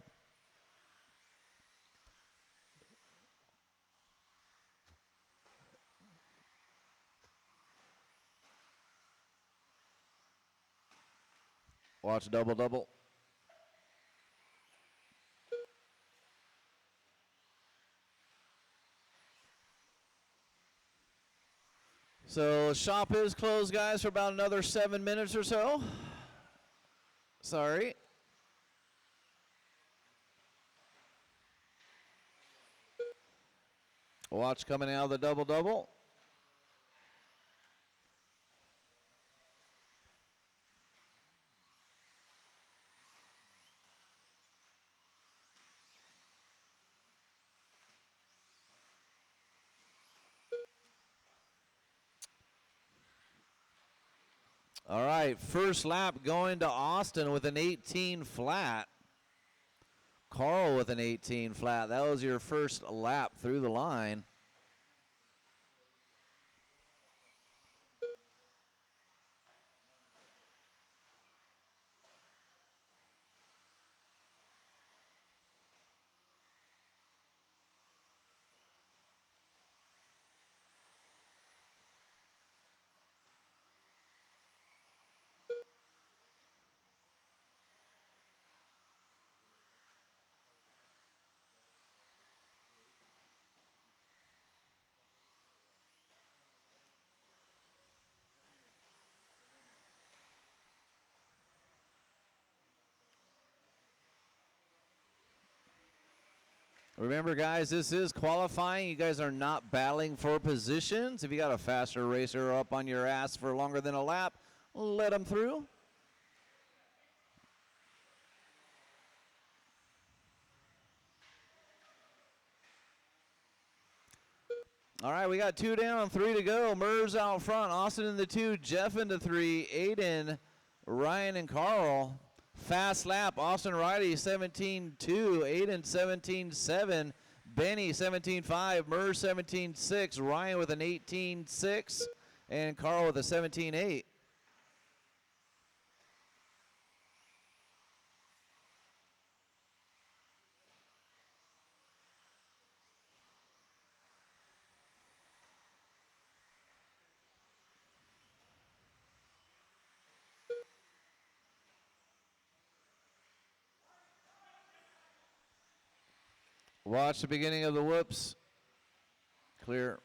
E: Watch double. So shop is closed, guys, for about another 7 minutes or so. Sorry. Watch coming out of the double-double. All right, first lap going to Austin with an 18 flat. Carl with an 18 flat. That was your first lap through the line. Remember, guys, this is qualifying. You guys are not battling for positions. If you got a faster racer up on your ass for longer than a lap, let them through. All right, we got 2 down, 3 to go. Mers out front, Austin in the 2, Jeff in the 3, Aiden, Ryan, and Carl. Fast lap, Austin Riley 17-2, Aiden 17-7, Benny 17-5, Mers 17-6, Ryan with an 18-6, and Carl with a 17-8. Watch the beginning of the whoops. Clear.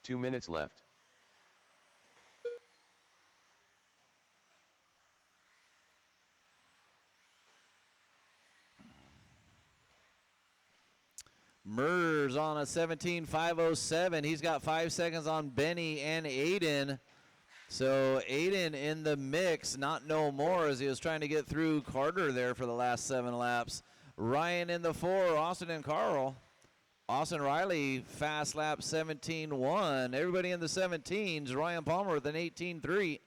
B: Two minutes left.
E: Mers on a 17.507. He's got 5 seconds on Benny and Aiden. So Aiden in the mix, not no more, as he was trying to get through Carter there for the last 7 laps. Ryan in the 4, Austin and Carl. Austin Riley, fast lap 17.1. Everybody in the 17s. Ryan Palmer with an 18.3.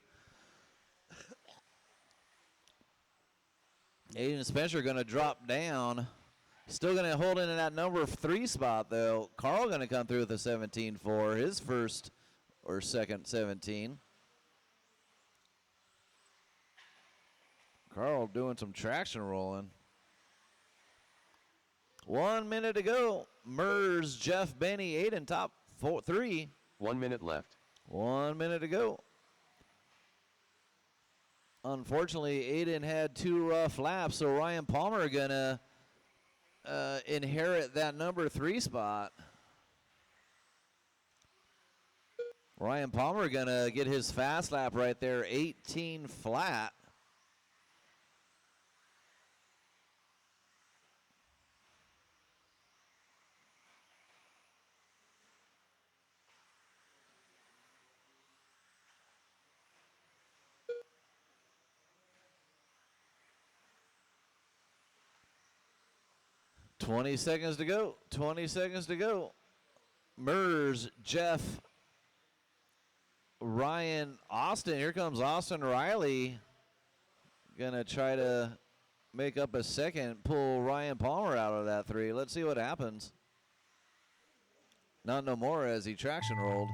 E: Aiden Spencer going to drop down. Still going to hold in that number 3 spot, though. Carl going to come through with a 17.4, his first or second 17. Carl doing some traction rolling. 1 minute to go. Mers, Jeff, Benny, Aiden, top 3.
B: 1 minute left.
E: 1 minute to go. Unfortunately, Aiden had 2 rough laps, so Ryan Palmer gonna inherit that number 3 spot. Ryan Palmer gonna get his fast lap right there, 18 flat. Twenty seconds to go. 20 seconds to go. Mers, Jeff, Ryan, Austin. Here comes Austin Riley. Gonna try to make up a second, pull Ryan Palmer out of that 3. Let's see what happens. Not no more as he traction rolled.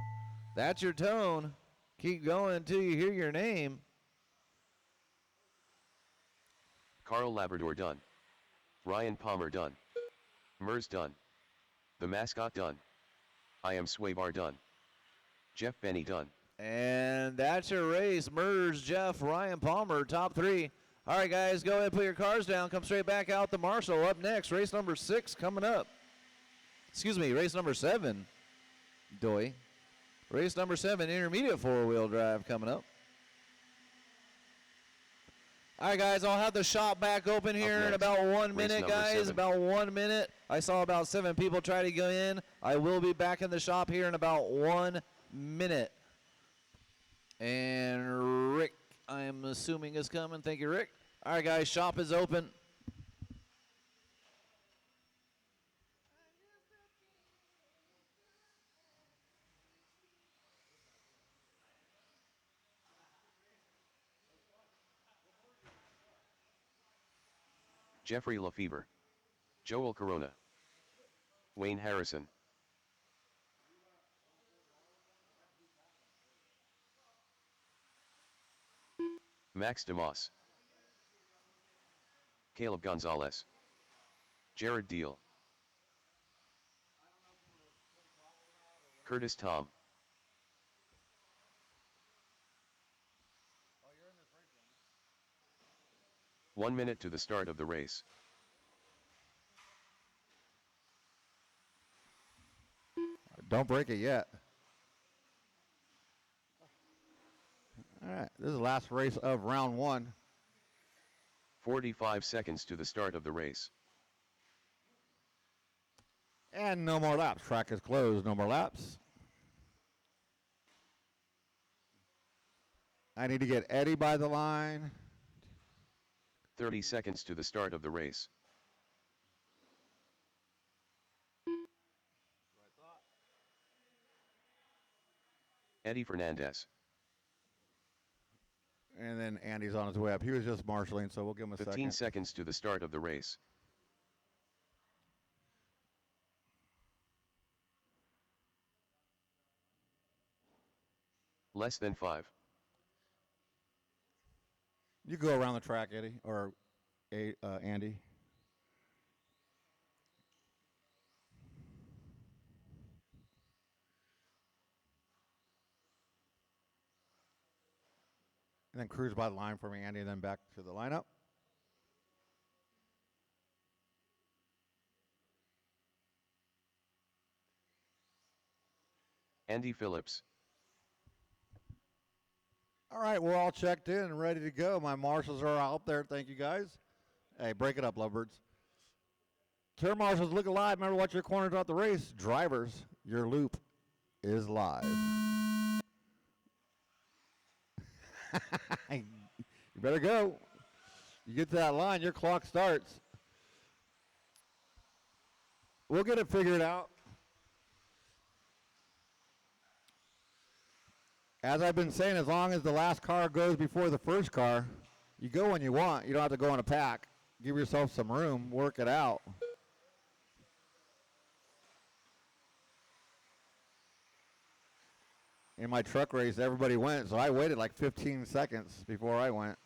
E: That's your tone. Keep going until you hear your name.
B: Carl Labrador done. Ryan Palmer done. Mers done. The mascot done. I am Swabar done. Jeff Benny done.
E: And that's your race. Mers, Jeff, Ryan Palmer, top 3. All right, guys, go ahead and put your cars down. Come straight back out to Marshall. Up next, race number 6 coming up. Excuse me, race number 7. Doy. Race number 7, intermediate 4-wheel drive coming up. All right, guys, I'll have the shop back open here in
B: next,
E: about 1
B: race
E: minute,
B: number
E: guys.
B: 7.
E: About 1 minute. I saw about 7 people try to go in. I will be back in the shop here in about 1 minute. And Rick, I'm assuming, is coming. Thank you, Rick. All right, guys, shop is open.
B: Jeffrey Lefevre. Joel Corona. Wayne Harrison. Max DeMoss. Caleb Gonzalez. Jared Deal. Curtis Tom.
C: Oh, you're in this race one.
B: 1 minute to the start of the race.
A: Don't break it yet. All right, this is the last race of round 1.
B: 45 seconds to the start of the race.
A: And no more laps. Track is closed. No more laps. I need to get Eddie by the line.
B: 30 seconds to the start of the race. Eddie Fernandez.
A: And then Andy's on his way up. He was just marshaling, so we'll give him a
B: 15
A: second.
B: seconds to the start of the race. Less than 5.
A: You go around the track, Eddie, or Andy. And then cruise by the line for me, Andy, and then back to the lineup.
B: Andy Phillips.
A: All right, we're all checked in and ready to go. My marshals are out there. Thank you, guys. Hey, break it up, lovebirds. Turn marshals, look alive. Remember, watch your corners throughout the race. Drivers, your loop is live. You better go. You get to that line, your clock starts. We'll get it figured out. As I've been saying, as long as the last car goes before the first car, you go when you want. You don't have to go in a pack. Give yourself some room. Work it out. In my truck race, everybody went, so I waited like 15 seconds before I went.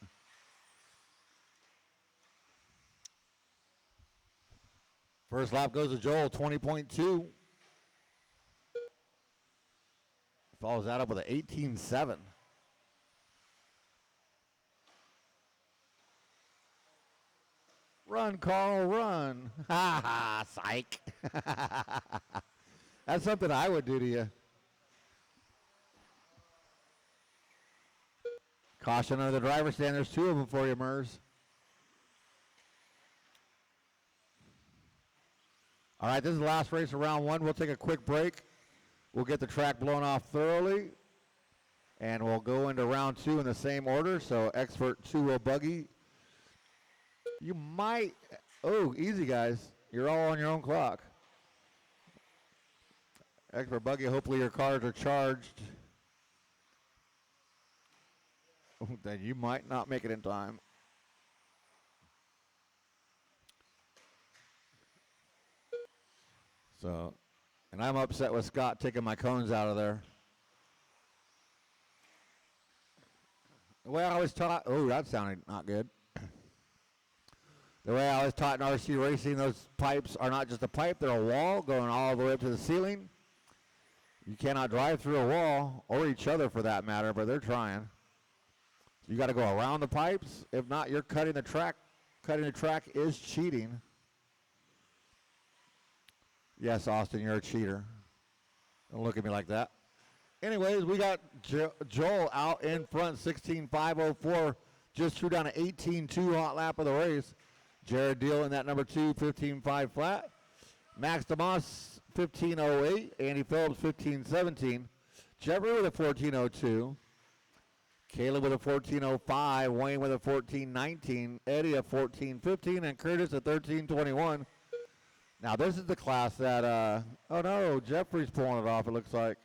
A: First lap goes to Joel, 20.2. Follows that up with an 18.7. Run, Carl, run. Ha ha, psych. That's something I would do to you. Caution under the driver's stand. There's 2 of them for you, Mers. All right, this is the last race of round 1. We'll take a quick break. We'll get the track blown off thoroughly, and we'll go into round 2 in the same order. So Expert 2-wheel buggy. You might, oh, easy guys. You're all on your own clock. Expert buggy, hopefully your cars are charged. Then you might not make it in time. So, and I'm upset with Scott taking my cones out of there. The way I was taught, oh, that sounded not good. The way I was taught in RC racing, those pipes are not just a pipe, they're a wall going all the way up to the ceiling. You cannot drive through a wall, or each other for that matter, but they're trying. You got to go around the pipes. If not, you're cutting the track. Cutting the track is cheating. Yes, Austin, you're a cheater. Don't look at me like that. Anyways, we got Joel out in front, 16.504. Just threw down an 18-2 hot lap of the race. Jared Deal in that number 2, 15.5 flat. Max DeMoss, 15.08. Andy Phillips, 15.17. Jeffrey with a 14.02. Caleb with a 14.05. Wayne with a 14.19. Eddie a 14.15. And Curtis a 13.21. Now, this is the class that, oh no, Jeffrey's pulling it off, it looks like.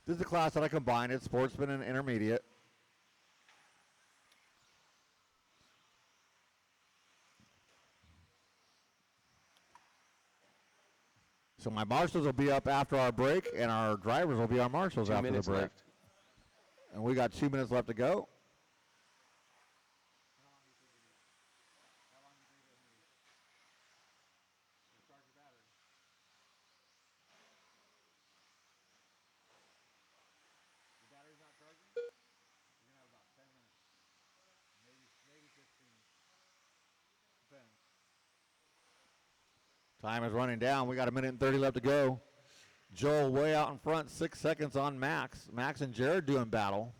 A: This is the class that I combined. It's sportsman and intermediate. So my marshals will be up after our break, and our drivers will be our marshals
B: 2
A: after the
B: minutes
A: break.
B: left.
A: And we got 2 minutes left to go. Time is running down. We got 1 minute and 30 left to go. Joel way out in front, 6 seconds on Max. Max and Jared doing battle.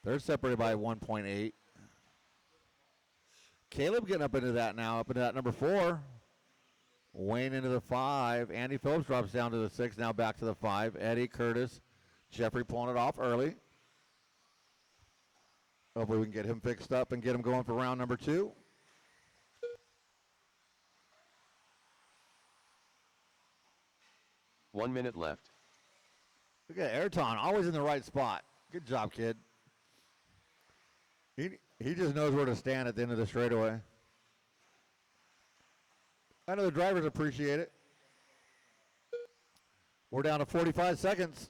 A: They're separated by 1.8. Caleb getting up into that now, up into that number 4. Wayne into the 5. Andy Phillips drops down to the 6, now back to the 5. Eddie, Curtis, Jeffrey pulling it off early. Hopefully we can get him fixed up and get him going for round number 2.
B: One minute left.
A: Look at Ayrton, always in the right spot. Good job, kid. He just knows where to stand at the end of the straightaway. I know the drivers appreciate it. We're down to 45 seconds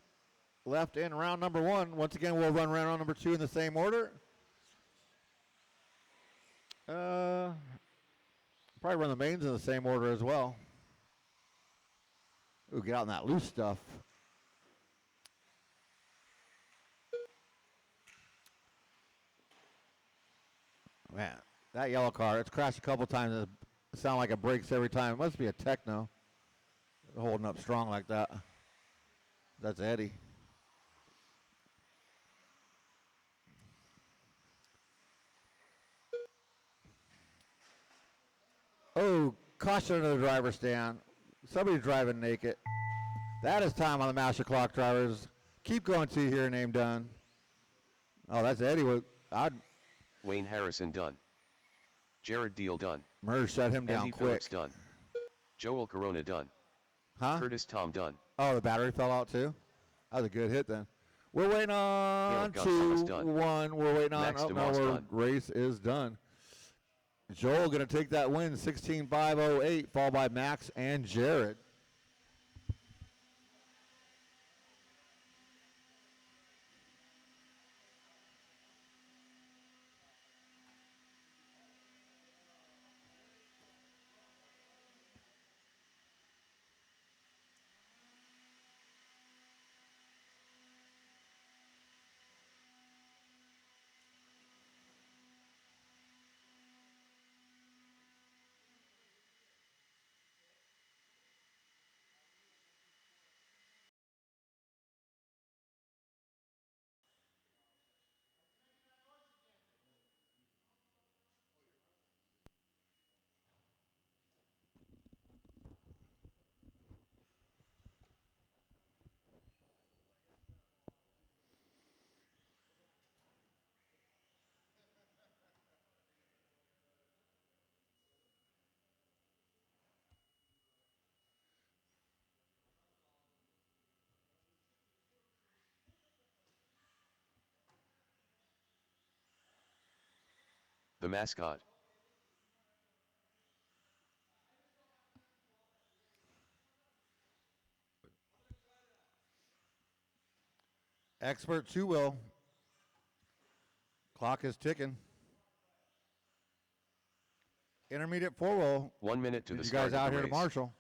A: left in round number 1. Once again, we'll run round number 2 in the same order. Probably run the mains in the same order as well. Ooh, get out on that loose stuff. Man, that yellow car, it's crashed a couple times. It sounds like it breaks every time. It must be a Techno holding up strong like that. That's Eddie. Oh, caution to the driver's stand. Somebody's driving naked. That is time on the master clock, drivers. Keep going to your name done. Oh, that's Eddie.
B: Wayne Harrison done. Jared Deal done.
A: Merge shut him down
B: Andy
A: quick.
B: Phillips done. Joel Corona done.
A: Huh?
B: Curtis Tom done.
A: Oh, the battery fell out too? That was a good hit then. We're waiting on
B: Caleb Gonzalez
A: 2-1. We're waiting on,
B: Max
A: oh, no,
B: DeMoss
A: our
B: done.
A: race is done. Joel going to take that win, 16.508, followed by Max and Jared.
B: The mascot.
A: Expert 2-wheel. Clock is ticking. Intermediate 4-wheel.
B: 1 minute to the
A: You
B: start
A: guys
B: of
A: out
B: the
A: here to
B: race.
A: marshal.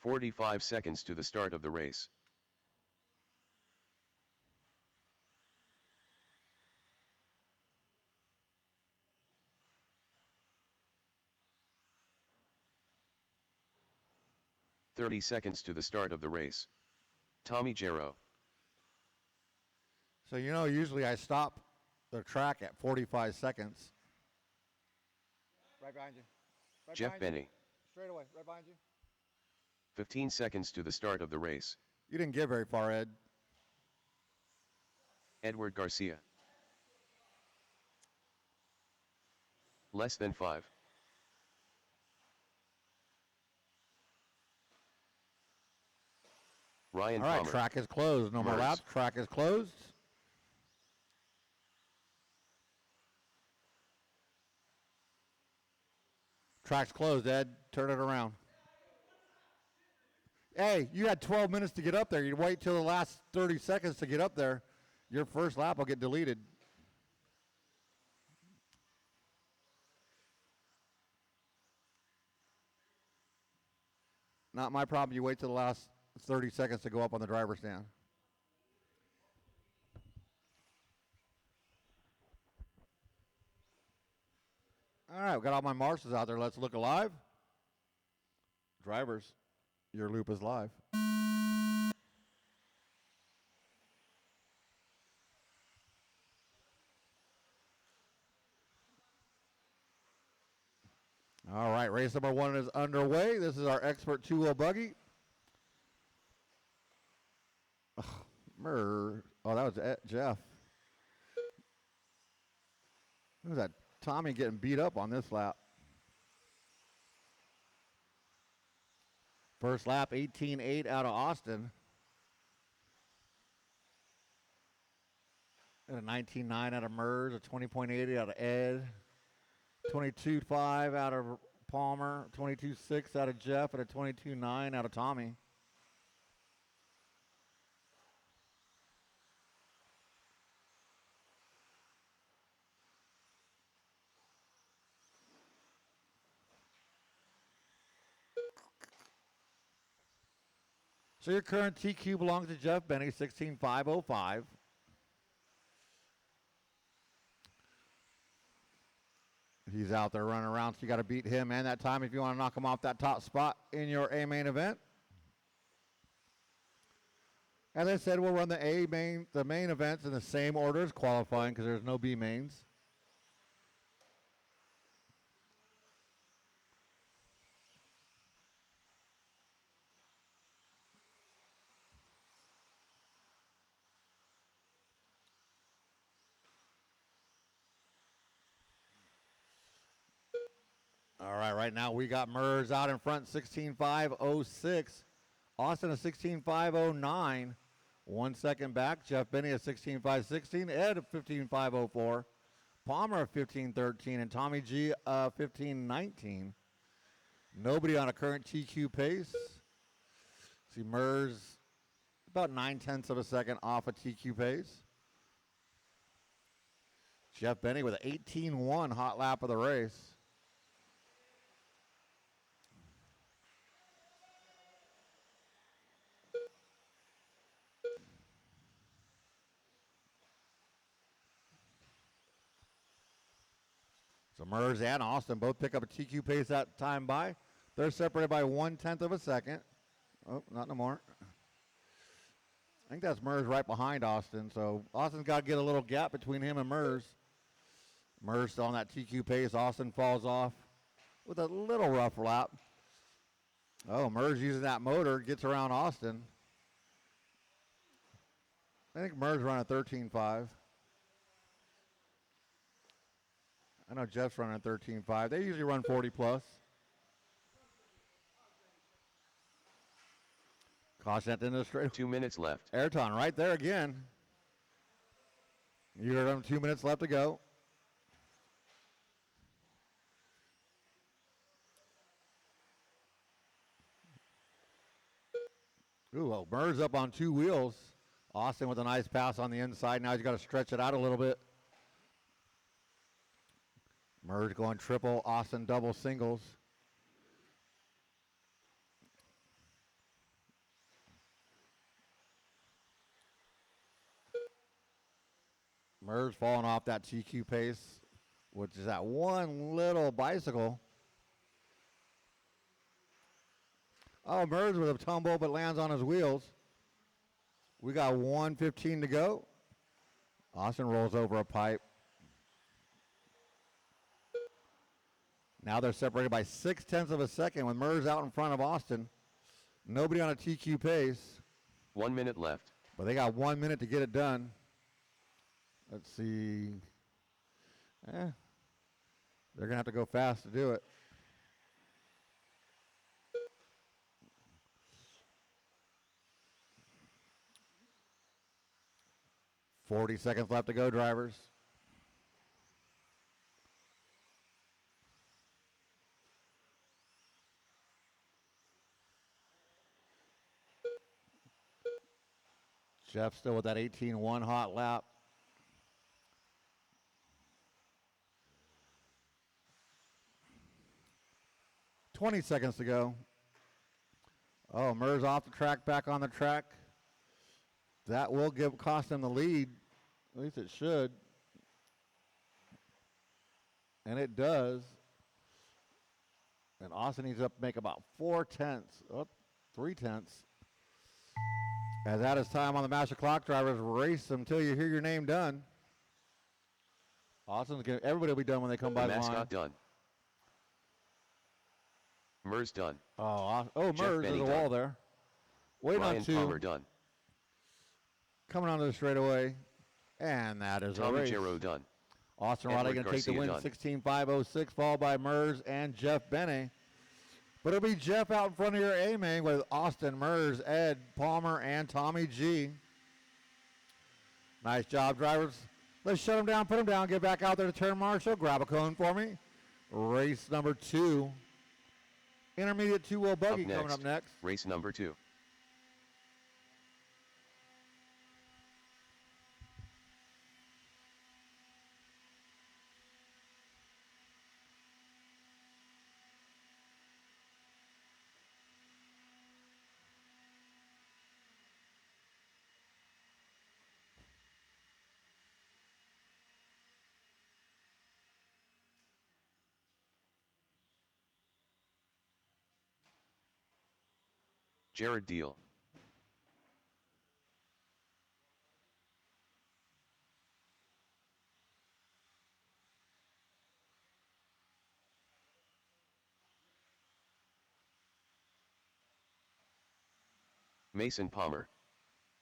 B: "45 seconds to the start of the race. 30 seconds to the start of the race. Tommy Jarrow.
A: So, you know, usually I stop the track at 45 seconds. Right behind you. Right
B: Jeff
A: behind you.
B: Benny.
A: Straight away, right behind you.
B: 15 seconds to the start of the race.
A: You didn't get very far, Ed.
B: Edward Garcia. Less than 5. Ryan
A: All right,
B: Palmer.
A: track is closed. No more
B: Mers.
A: laps. Track is closed. Track's closed, Ed. Turn it around. Hey, you had 12 minutes to get up there. You wait till the last 30 seconds to get up there. Your first lap will get deleted. Not my problem. You wait till the last 30 seconds to go up on the driver's stand. All right, we got all my marshals out there. Let's look alive. Drivers, your loop is live. All right, race number 1 is underway. This is our Expert 2-wheel buggy. Oh, that was Jeff. Who's that? Tommy getting beat up on this lap. First lap, 18.8 out of Austin. And a 19.9 out of Mers, a 20.80 out of Ed, 22.5 out of Palmer, 22.6 out of Jeff, and a 22.9 out of Tommy. So your current TQ belongs to Jeff Benny, 16.505. He's out there running around, so you got to beat him and that time if you want to knock him off that top spot in your A main event. As I said, we'll run the main events in the same order as qualifying because there's no B mains. All right, right now we got Mers out in front, 16.506. Austin a 16.509. 1 second back. Jeff Benny a 16.516. Ed a 15.504. Palmer a 15.13. And Tommy G a 15.19. Nobody on a current TQ pace. See Mers about 9/10 of a second off a TQ pace. Jeff Benny with an 18.1 hot lap of the race. So Mers and Austin both pick up a TQ pace that time by. They're separated by 1/10 of a second. Oh, not no more. I think that's Mers right behind Austin. So Austin's got to get a little gap between him and Mers. Mers still on that TQ pace. Austin falls off with a little rough lap. Oh, Mers using that motor, gets around Austin. I think Mers running 13.5. I know Jeff's running 13.5. They usually run 40 plus. Caution at the end of the straight.
B: 2 minutes left.
A: Ayrton right there again. You heard him, 2 minutes left to go. Ooh, well, Mers up on 2 wheels. Austin with a nice pass on the inside. Now he's got to stretch it out a little bit. Mers going triple, Austin double singles. Mers falling off that TQ pace, which is that one little bicycle. Oh, Mers with a tumble but lands on his wheels. We got 1:15 to go. Austin rolls over a pipe. Now they're separated by 0.6 of a second with Mers out in front of Austin. Nobody on a TQ pace.
B: 1 minute left.
A: But they got 1 minute to get it done. Let's see. They're going to have to go fast to do it. $40 seconds left to go, drivers. Jeff still with that 18-1 hot lap. $20 seconds to go. Oh, Mers off the track, back on the track. That will cost them the lead. At least it should. And it does. And Austin needs to make about 0.4, 0.3. As that is time on the master clock, drivers race until you hear your name done. Everybody will be done when they come by the line.
B: Mascot done. Mers done.
A: Mers,
B: Jeff
A: there's
B: Benny
A: a
B: done.
A: wall there. Waiting
B: Ryan
A: on two.
B: Palmer done.
A: Coming onto the straightaway. And that is a
B: Tommy
A: race.
B: Gero done.
A: Austin
B: Edward
A: Roddy going to take the win,
B: Garcia
A: 16.506, followed by Mers and Jeff Benney. But it'll be Jeff out in front of your A-main with Austin, Mers, Ed, Palmer, and Tommy G. Nice job, drivers. Let's shut them down, put them down, get back out there to turn marshal. Grab a cone for me. Race number 2. Intermediate 2-wheel buggy coming up next.
B: Race number 2. Jared Deal. Mason Palmer.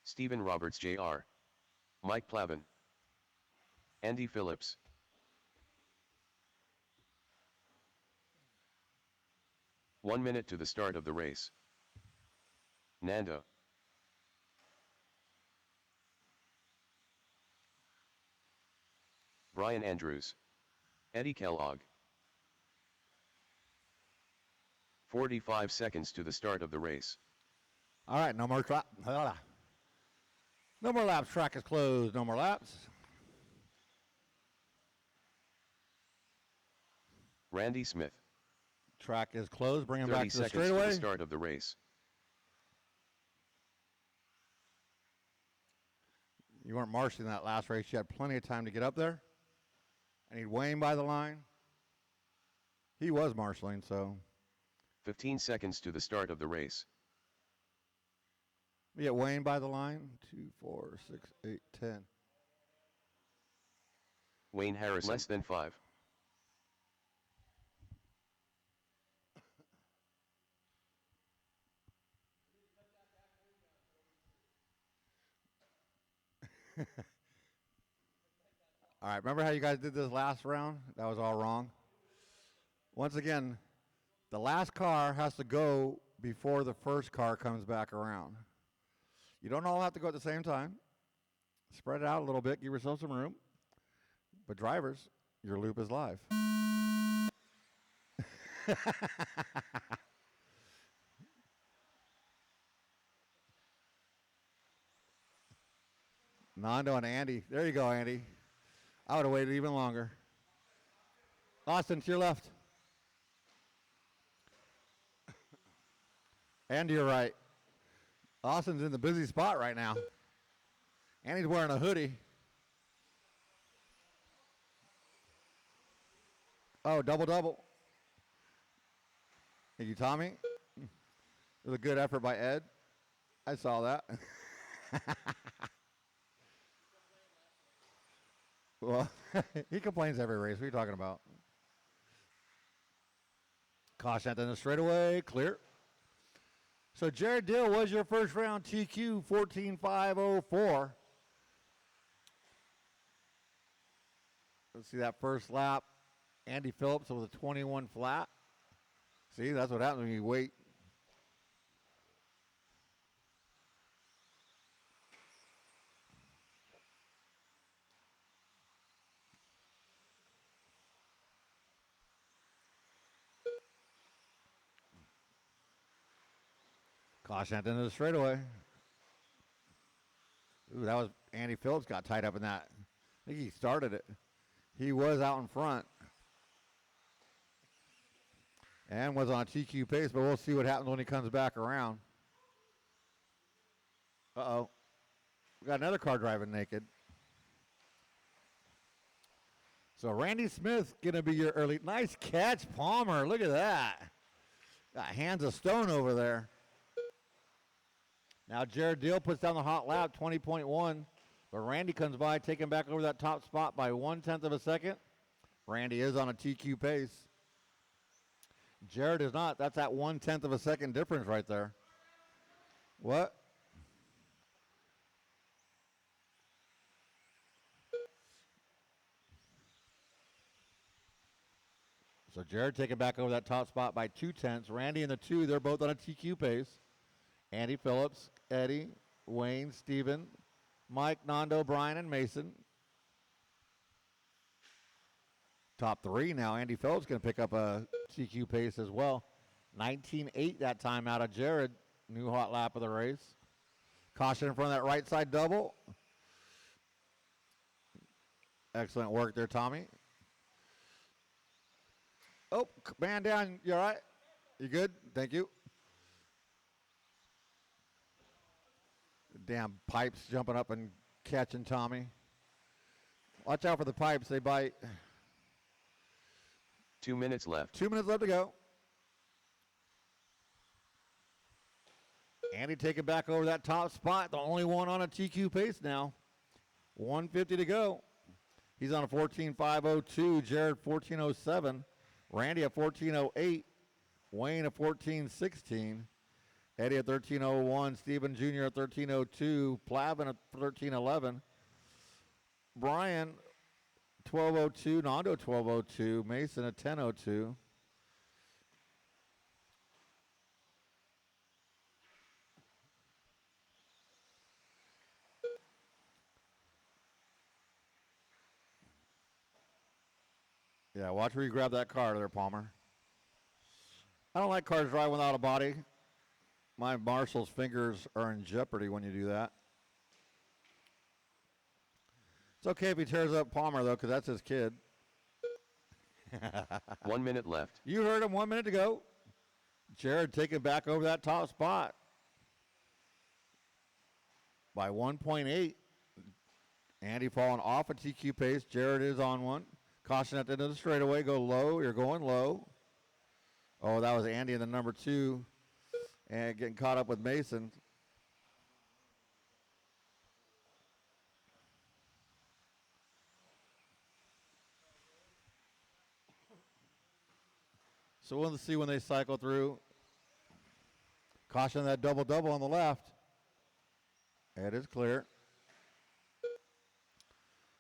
B: Stephen Roberts Jr. Mike Plavin. Andy Phillips. One minute to the start of the race. Nando. Brian Andrews. Eddie Kellogg. 45 seconds to the start of the race.
A: All right, no more no more laps. Track is closed. No more laps.
B: Randy Smith.
A: Track is closed. Bring him
B: 30
A: back to the
B: seconds to
A: straightaway.
B: the start of the race.
A: You weren't marshalling that last race. You had plenty of time to get up there. I need Wayne by the line. He was marshaling, so.
B: 15 seconds to the start of the race.
A: We get Wayne by the line. 2, 4, 6, 8, 10.
B: Wayne Harrison. Less than 5.
A: All right, remember how you guys did this last round? That was all wrong. Once again, the last car has to go before the first car comes back around. You don't all have to go at the same time. Spread it out a little bit, give yourself some room. But drivers, your loop is live. Nando and Andy. There you go, Andy. I would have waited even longer. Austin, to your left. And to your right. Austin's in the busy spot right now. Andy's wearing a hoodie. Oh, double. Thank you, Tommy. It was a good effort by Ed. I saw that. Well, he complains every race. What are you talking about? Caution at the end of the straightaway. Clear. So Jared Dill was your first round TQ 14.504. Let's see that first lap. Andy Phillips with a 21 flat. See, that's what happens when you wait. Caution at the end of the straightaway. Ooh, that was Andy Phillips got tied up in that. I think he started it. He was out in front. And was on a TQ pace, but we'll see what happens when he comes back around. Uh-oh. We got another car driving naked. So Randy Smith going to be your early. Nice catch, Palmer. Look at that. Got hands of stone over there. Now Jared Deal puts down the hot lap, 20.1. But Randy comes by, taking back over that top spot by 1/10 of a second. Randy is on a TQ pace. Jared is not. That's that 1/10 of a second difference right there. What? So Jared taking back over that top spot by 2/10. Randy and the 2, they're both on a TQ pace. Andy Phillips, Eddie, Wayne, Steven, Mike, Nando, Brian, and Mason. Top 3 now. Andy Phillips going to pick up a TQ pace as well. 19.8 that time out of Jared. New hot lap of the race. Caution in front of that right side double. Excellent work there, Tommy. Oh, man down. You all right? You good? Thank you. Damn pipes jumping up and catching Tommy. Watch out for the pipes. They bite.
B: 2 minutes left.
A: 2 minutes left to go. Andy taking back over that top spot. The only one on a TQ pace now. 150 to go. He's on a 14.502. Jared 14.07. Randy at 14.08. Wayne at 14.16. Eddie at 13.01. Stephen Jr. at 13.02. Plavin at 13.11. Brian 12.02. Nando 12.02. Mason at 10.02. Yeah, watch where you grab that car there, Palmer. I don't like cars driving without a body. My marshal's fingers are in jeopardy when you do that. It's okay if he tears up Palmer, though, because that's his kid.
B: 1 minute left.
A: You heard him, 1 minute to go. Jared taking back over that top spot by 1.8. Andy falling off a TQ pace. Jared is on one. Caution at the end of the straightaway. Go low. You're going low. Oh, that was Andy in the number 2. And getting caught up with Mason. So we'll see when they cycle through. Caution that double-double on the left. It is clear.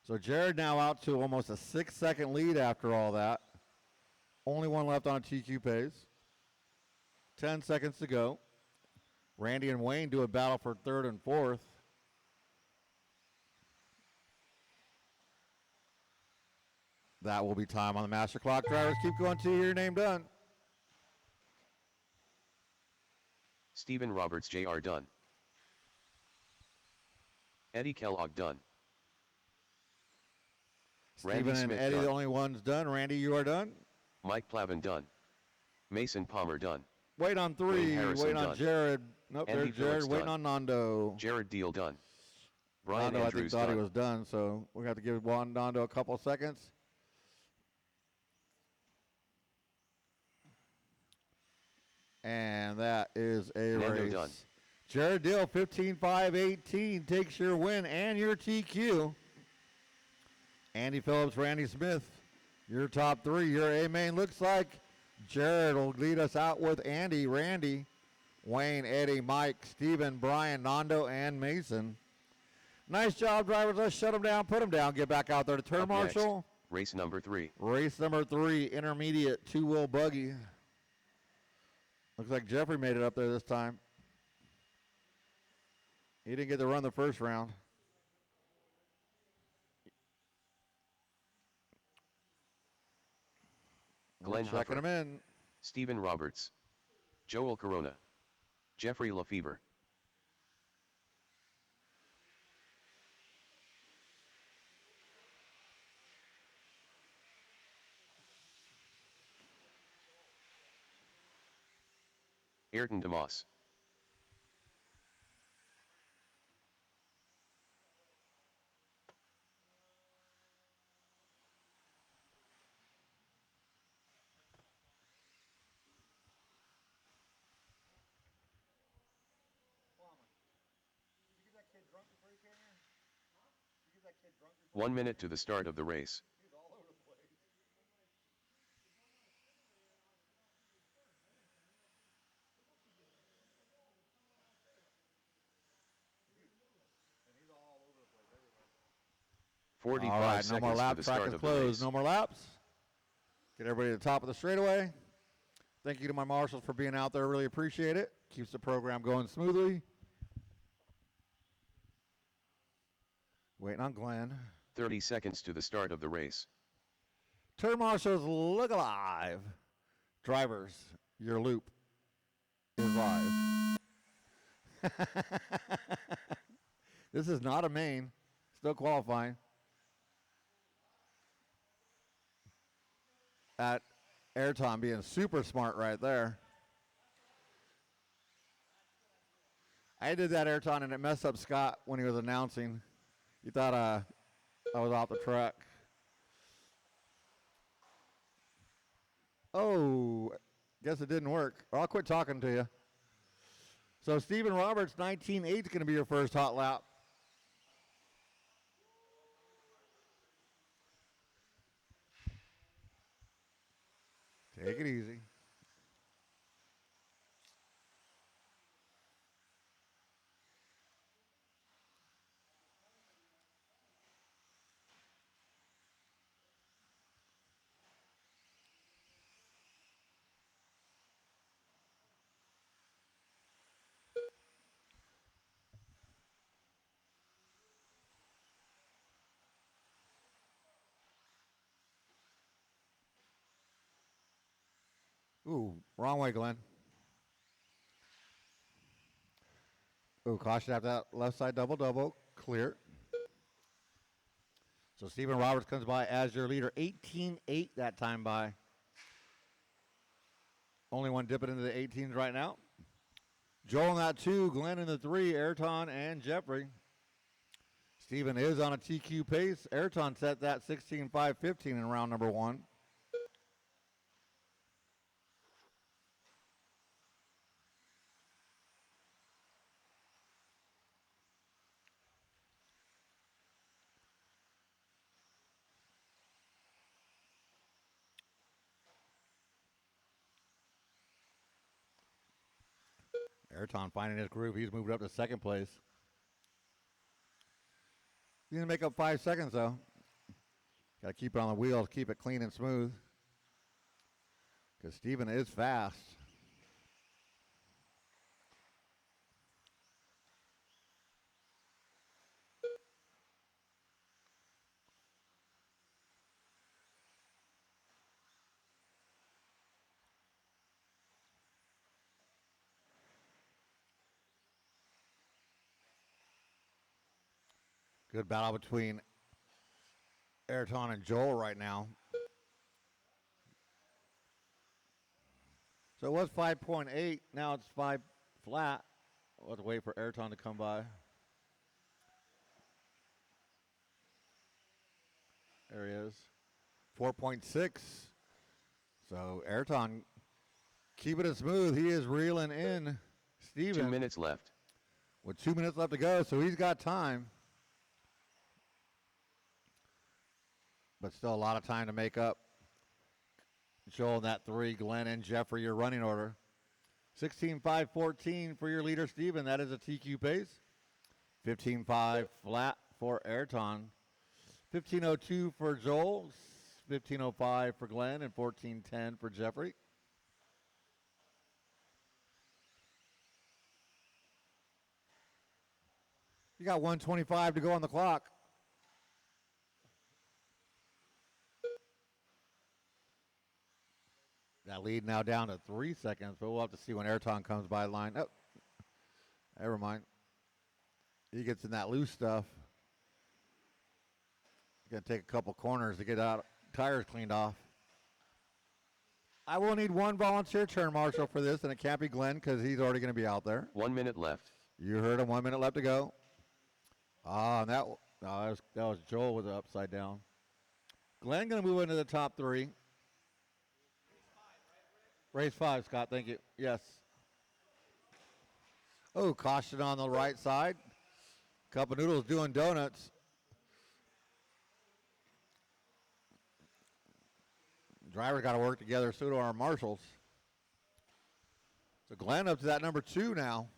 A: So Jared now out to almost a 6-second lead after all that. Only one left on a TQ pace. 10 seconds to go. Randy and Wayne do a battle for 3rd and 4th. That will be time on the master clock. Drivers keep going till your name done.
B: Stephen Roberts Jr. done. Eddie Kellogg done.
A: Stephen
B: Randy
A: and
B: Smith
A: Eddie,
B: done.
A: the only ones done. Randy, you are done.
B: Mike Plavin done. Mason Palmer done.
A: Wait on 3.
B: Wayne Harrison
A: Waiting on
B: done.
A: Jared. Nope,
B: Andy
A: there's Jared.
B: Phillips
A: Waiting
B: done.
A: on Nando.
B: Jared Deal done. Brian
A: Nando, I think,
B: Andrews
A: thought he
B: done.
A: was done, so we have to give Juan Nando a couple seconds. And that is a
B: Nando
A: race.
B: done.
A: Jared Dill, 15-5-18, takes your win and your TQ. Andy Phillips, Randy Smith, your top three. Your A main looks like Jared will lead us out with Andy, Randy, Wayne, Eddie, Mike, Steven, Brian, Nando, and Mason. Nice job, drivers. Let's shut them down, put them down, get back out there to turn
B: Up next,
A: marshal.
B: race number 3.
A: Race number 3, intermediate two-wheel buggy. Looks like Jeffrey made it up there this time. He didn't get to run the first round.
B: Glenn
A: Checking
B: Huffer.
A: him in.
B: Stephen Roberts. Joel Corona. Jeffrey Lefevre. Ayrton DeMoss.
A: Did you get that kid drunk before he came here? Did you get that kid drunk before?
B: 1 minute to the start of the race.
A: He's all over the place. And he's all over the place everywhere.
B: 45
A: All right, no
B: seconds
A: more
B: to
A: laps.
B: the
A: Track
B: start
A: is
B: of the
A: closed.
B: race.
A: No more laps. Get everybody to the top of the straightaway. Thank you to my marshals for being out there. Really appreciate it. Keeps the program going smoothly. Waiting on Glenn.
B: 30 seconds to the start of the race.
A: Turn marshals, look alive. Drivers, your loop is live. This is not a main. Still qualifying. At Ayrton being super smart right there. I did that Ayrton and it messed up Scott when he was announcing. He thought I was off the track. Oh, guess it didn't work. Or I'll quit talking to you. So Stephen Roberts, 19.8 is going to be your first hot lap. Take it easy. Ooh, wrong way, Glenn. Ooh, caution after that left side double. Clear. So Stephen Roberts comes by as your leader. 18.8 that time by. Only one dipping into the 18s right now. Joel in that 2, Glenn in the 3, Ayrton and Jeffrey. Stephen is on a TQ pace. Ayrton set that 16.5.15 in round number 1. Ayrton finding his groove. He's moved up to second place. He's going to make up 5 seconds, though. Got to keep it on the wheels, keep it clean and smooth. Because Steven is fast. Good battle between Ayrton and Joel right now. So it was 5.8. Now it's 5 flat. We'll have to wait for Ayrton to come by. There he is. 4.6. So Ayrton Keeping it smooth. He is reeling in
B: 2
A: Steven
B: minutes left.
A: with 2 minutes left to go, so he's got time. But still a lot of time to make up. Joel in that 3, Glenn and Jeffrey, your running order. 16-5-14 for your leader, Steven. That is a TQ pace. 15-5 flat for Ayrton. 15-02 for Joel. 15-05 for Glenn and 14-10 for Jeffrey. You got 1:25 to go on the clock. That lead now down to 3 seconds, but we'll have to see when Ayrton comes by the line. Oh, never mind. He gets in that loose stuff. Going to take a couple corners to get out tires cleaned off. I will need one volunteer turn marshal for this, and it can't be Glenn because he's already going to be out there.
B: 1 minute left.
A: You heard him. 1 minute left to go. And that was Joel with the upside down. Glenn going to move into the top 3. Race 5, Scott. Thank you. Yes. Oh, caution on the right side. Cup of Noodles doing donuts. Drivers got to work together, so do our marshals. So Glenn up to that number 2 now.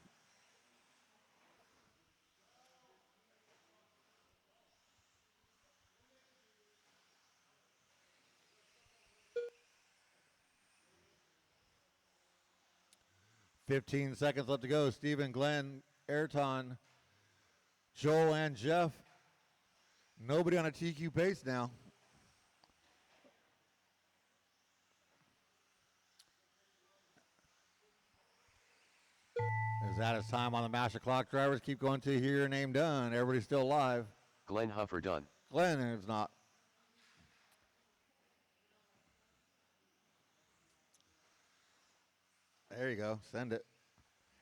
A: $15 seconds left to go. Stephen, Glenn, Ayrton, Joel, and Jeff. Nobody on a TQ pace now. As that is time on the master clock. Drivers keep going to hear your name done. Everybody's still alive.
B: Glenn Huffer done.
A: Glenn is not. There you go. Send it.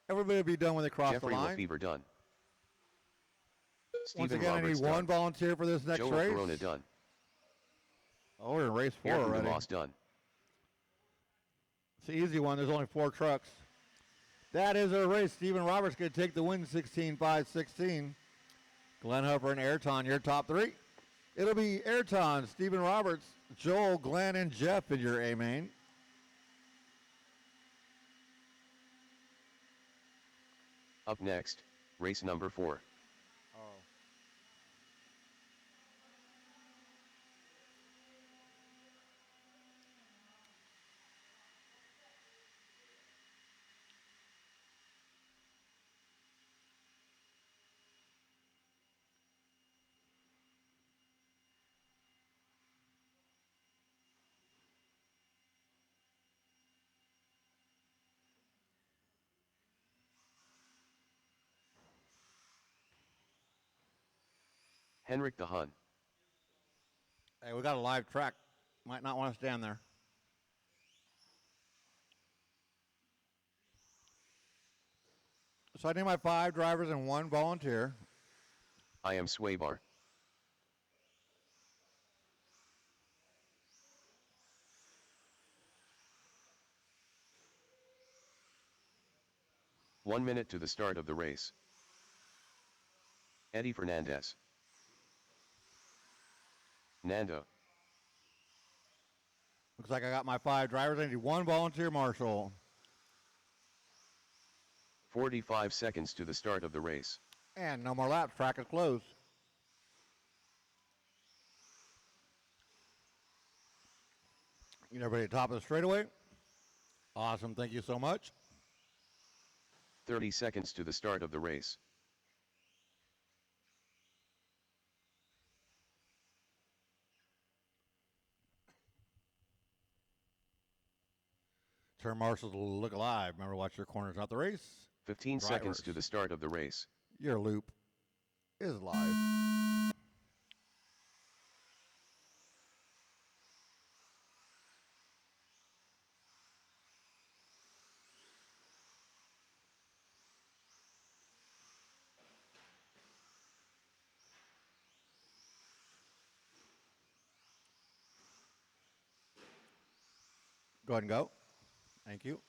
A: Everybody will be done when they cross
B: Jeffrey
A: the line.
B: Lefevre done.
A: Once
B: Stephen
A: again,
B: Roberts
A: I need one
B: done.
A: volunteer for this next
B: Joel
A: race.
B: Corona done.
A: Oh, we're in race 4
B: Ayrton
A: already.
B: DeMoss done.
A: It's an easy one. There's only 4 trucks. That is our race. Stephen Roberts going to take the win 16-5-16. Glenn Huffer and Ayrton, your top 3. It'll be Ayrton, Stephen Roberts, Joel, Glenn, and Jeff in your A main.
B: Up next, race number 4. Henrik the Hun.
A: Hey, we got a live track. Might not want to stand there. So I need my 5 drivers and 1 volunteer.
B: I am Swaybar. One minute to the start of the race. Eddie Fernandez. Nando.
A: Looks like I got my 5 drivers. I need 1 volunteer marshal.
B: 45 seconds to the start of the race.
A: And no more laps. Track is closed. Everybody at the top of the straightaway. Awesome. Thank you so much.
B: 30 seconds to the start of the race.
A: Turn marshals will look alive. Remember, watch your corners, not the race.
B: 15
A: Drivers.
B: seconds to the start of the race.
A: Your loop is live. Go ahead and go. Thank you.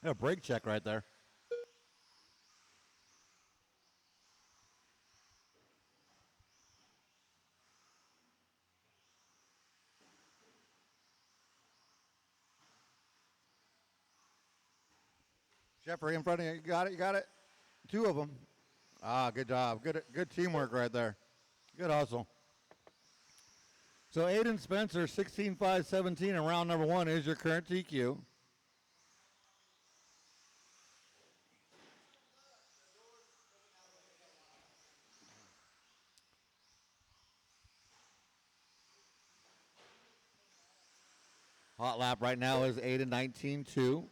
A: A brake check right there. Jeffrey in front of you. You got it. You got it. Two of them. Ah, good job. Good teamwork right there. Good hustle. So Aiden Spencer, 16-5-17 in round number 1 is your current TQ. Hot lap right now is Aiden 19-2.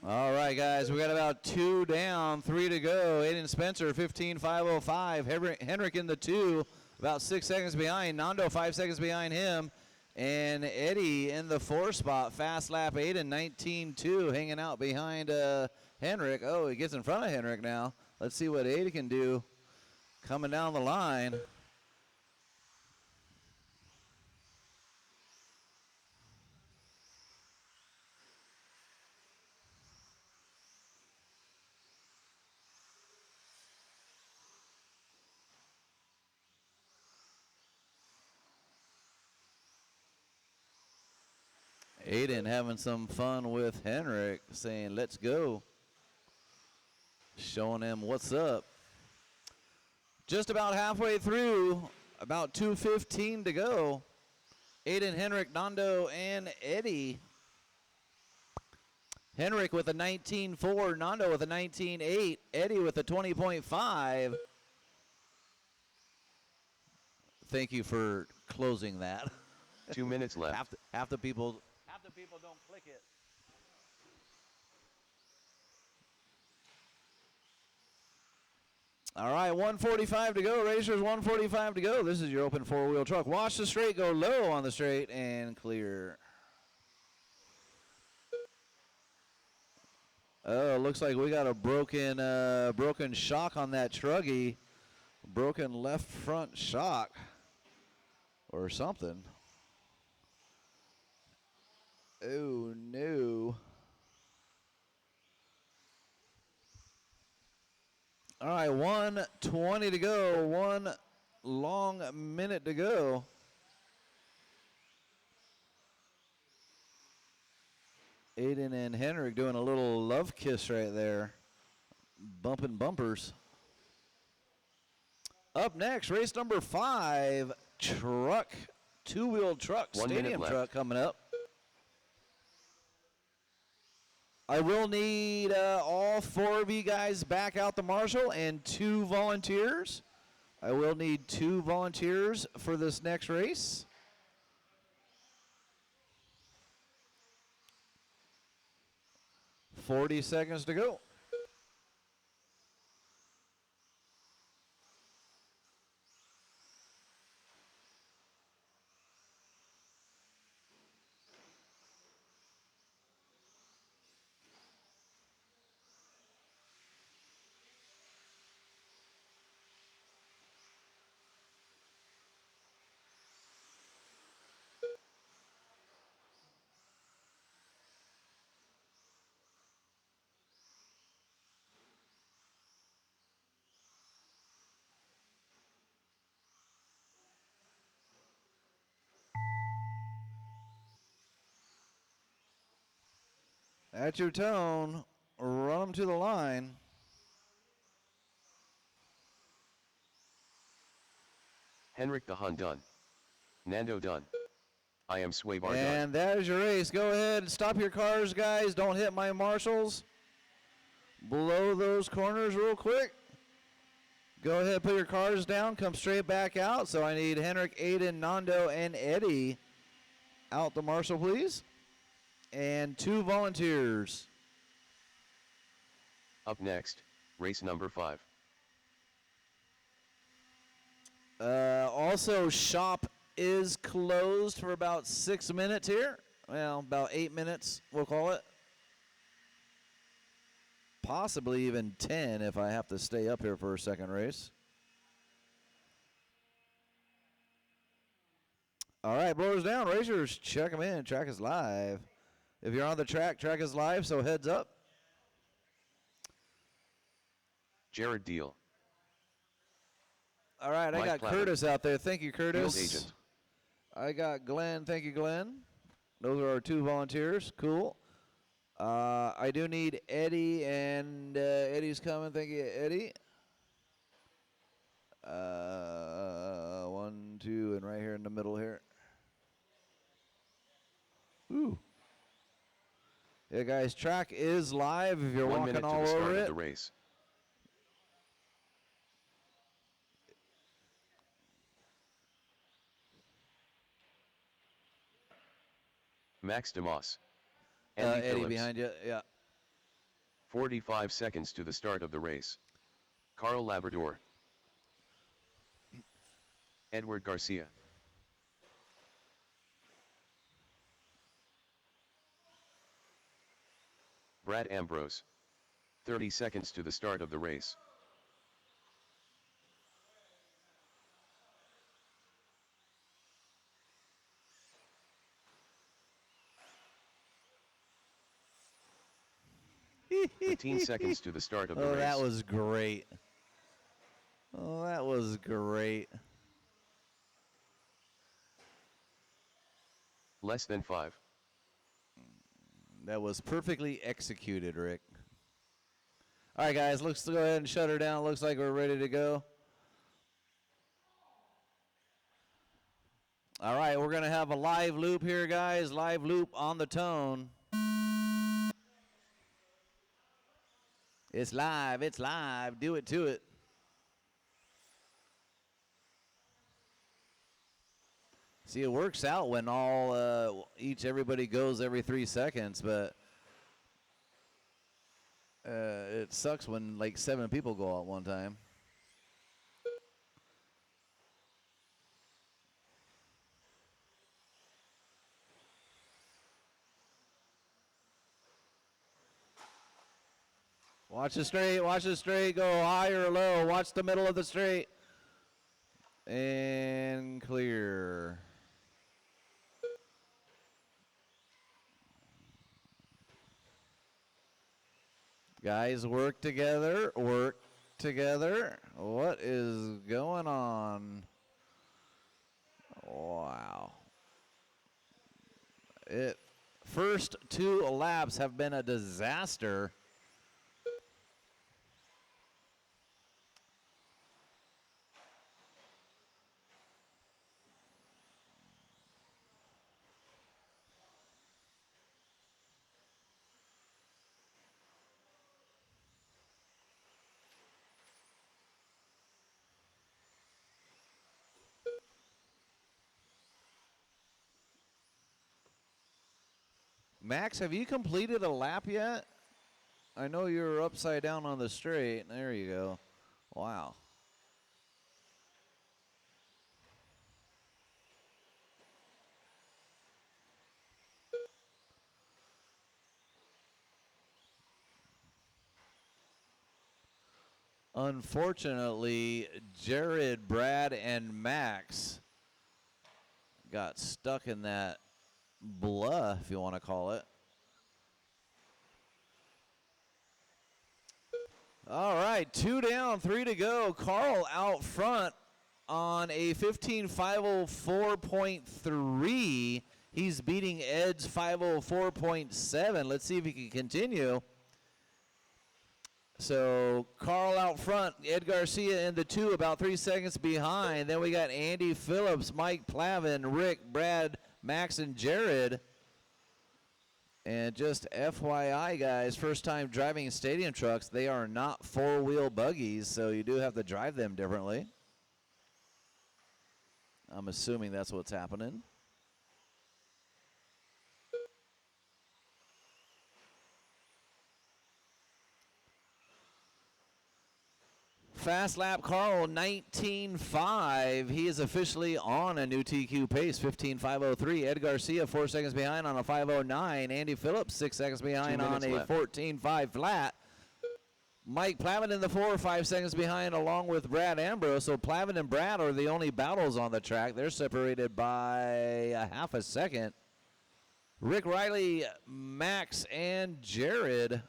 E: All right, guys, we got about 2 down, 3 to go. Aiden Spencer, 15-5-05. Henrik in the 2, about 6 seconds behind. Nando, 5 seconds behind him. And Eddie in the 4 spot. Fast lap Aiden, 19-2, hanging out behind Henrik. Oh, he gets in front of Henrik now. Let's see what Aiden can do coming down the line. Aiden having some fun with Henrik, saying, let's go. Showing him what's up. Just about halfway through, about 2:15 to go. Aiden, Henrik, Nando, and Eddie. Henrik with a 19.4, Nando with a 19.8, Eddie with a 20.5. Thank you for closing that.
B: 2 minutes left.
E: Half the people don't click it. All right, 145 to go. Racers, 145 to go. This is your open 4-wheel truck. Watch the straight, go low on the straight, and clear. Oh, looks like we got a broken shock on that truggy. Broken left front shock or something. Oh, no. All right, 1:20 to go. 1 long minute to go. Aiden and Henrik doing a little love kiss right there. Bumping bumpers. Up next, race number 5, truck, 2-wheel truck,
B: 1 minute
E: stadium
B: left.
E: truck coming up. I will need all 4 of you guys back out the marshal and 2 volunteers. I will need 2 volunteers for this next race. $40 seconds to go. At your tone, run them to the line.
B: Henrik the Hun done. Nando done. I am Swabar done.
E: And that is your race. Go ahead, stop your cars, guys. Don't hit my marshals. Blow those corners real quick. Go ahead, put your cars down, come straight back out. So I need Henrik, Aiden, Nando, and Eddie out the marshal, please. And 2 volunteers.
B: Up next, race number 5.
E: Also, shop is closed for about 6 minutes here. Well, about 8 minutes, we'll call it. Possibly even 10 if I have to stay up here for a second race. All right, blowers down, racers, check them in. Track is live. If you're on the track, track is live, so heads up.
B: Jared Deal.
E: All right,
B: Mike
E: I got
B: Plavin.
E: Curtis out there. Thank you, Curtis.
B: Field agent.
E: I got Glenn. Thank you, Glenn. Those are our 2 volunteers. Cool. I do need Eddie, and Eddie's coming. Thank you, Eddie. 1, 2, and right here in the middle here. Ooh. Yeah, guys, track is live if you're
B: 1
E: walking
B: minute to
E: all
B: the start
E: over
B: of
E: it.
B: the race. Max DeMoss. Andy
E: Eddie
B: Phillips.
E: behind you. Yeah.
B: 45 seconds to the start of the race. Carl Labrador. Edward Garcia. Brad Ambrose. 30 seconds to the start of the race. Fifteen seconds to the start of the
E: Oh,
B: race.
E: that was great. Oh, that was great.
B: Less than 5.
E: That was perfectly executed, Rick. All right, guys, let's go ahead and shut her down. Looks like we're ready to go. All right, we're going to have a live loop here, guys. Live loop on the tone. It's live. It's live. Do it to it. See, it works out when everybody goes every 3 seconds, but it sucks when like 7 people go out one time. Watch the straight, go high or low. Watch the middle of the straight. And clear. Guys, work together, work together. What is going on? Wow. First 2 laps have been a disaster. Max, have you completed a lap yet? I know you're upside down on the straight. There you go. Wow. Unfortunately, Jared, Brad, and Max got stuck in that blah, if you want to call it. All right, 2 down, 3 to go. Carl out front on a 15:504.3. He's beating Ed's 504.7. Let's see if he can continue. So Carl out front, Ed Garcia in the 2, about 3 seconds behind. Then we got Andy Phillips, Mike Plavin, Rick, Brad, Max, and Jared. And just FYI, guys, first time driving stadium trucks, they are not four-wheel buggies, so you do have to drive them differently. I'm assuming that's what's happening. Fast lap, Carl, 19.5. He is officially on a new TQ pace, 15.503. Ed Garcia, 4 seconds behind on a 5.09. Andy Phillips, 6 seconds behind on a 14.5 flat. Mike Plavin in the 4, 5 seconds behind along with Brad Ambrose. So Plavin and Brad are the only battles on the track. They're separated by a half a second. Rick Riley, Max, and Jared.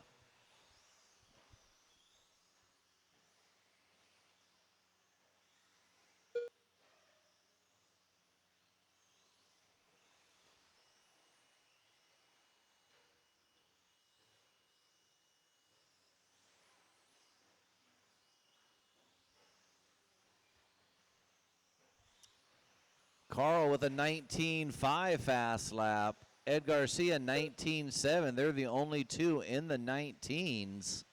E: Carl with a 19.5 fast lap. Ed Garcia, 19.7. They're the only two in the 19s.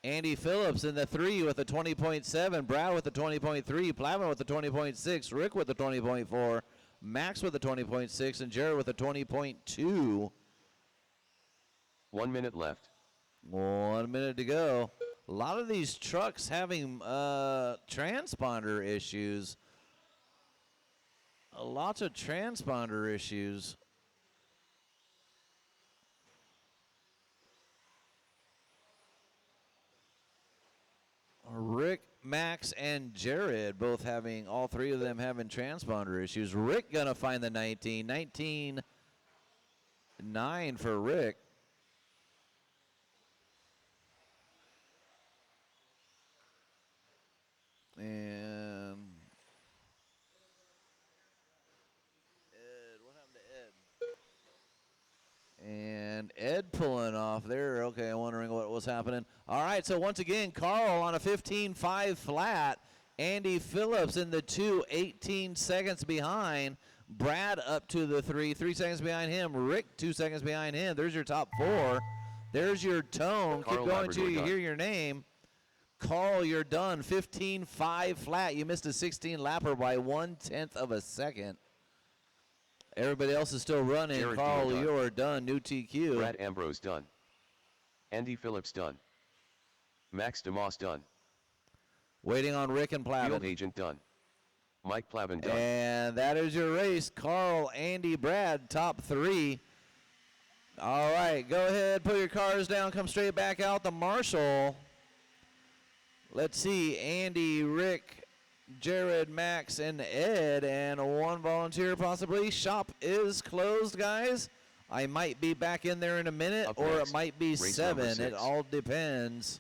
E: Andy Phillips in the 3 with a 20.7. Brad with a 20.3. Plavin with a 20.6. Rick with a 20.4. Max with a 20.6. And Jared with a 20.2.
B: 1 minute left.
E: 1 minute to go. A lot of these trucks having transponder issues. Lots of transponder issues. Rick, Max, and Jared both having, all three of them having transponder issues. Rick gonna find the 19. 19.9 for Rick. And Ed, what happened to Ed? And Ed pulling off there. Okay, I'm wondering what was happening. All right, so once again, Carl on a 15.5 flat. Andy Phillips in the 2, 18 seconds behind. Brad up to the 3, 3 seconds behind him. Rick, 2 seconds behind him. There's your top 4. There's your tone.
B: Carl
E: Keep going till you
B: done.
E: hear your name. Carl, you're done. 15.5 flat. You missed a 16 lapper by 1/10 of a second. Everybody else is still running.
B: Jared
E: Carl,
B: done.
E: you're done. New TQ.
B: Brad Ambrose done. Andy Phillips done. Max DeMoss done.
E: Waiting on Rick and
B: Field
E: Plavin.
B: agent done. Mike Plavin done.
E: And that is your race. Carl, Andy, Brad, top 3. All right, go ahead, put your cars down, come straight back out to Marshall. Let's see, Andy, Rick, Jared, Max, and Ed, and 1 volunteer possibly. Shop is closed, guys. I might be back in there in a minute,
B: Up
E: or
B: next,
E: it might be
B: race
E: 7.
B: number 6.
E: It all depends.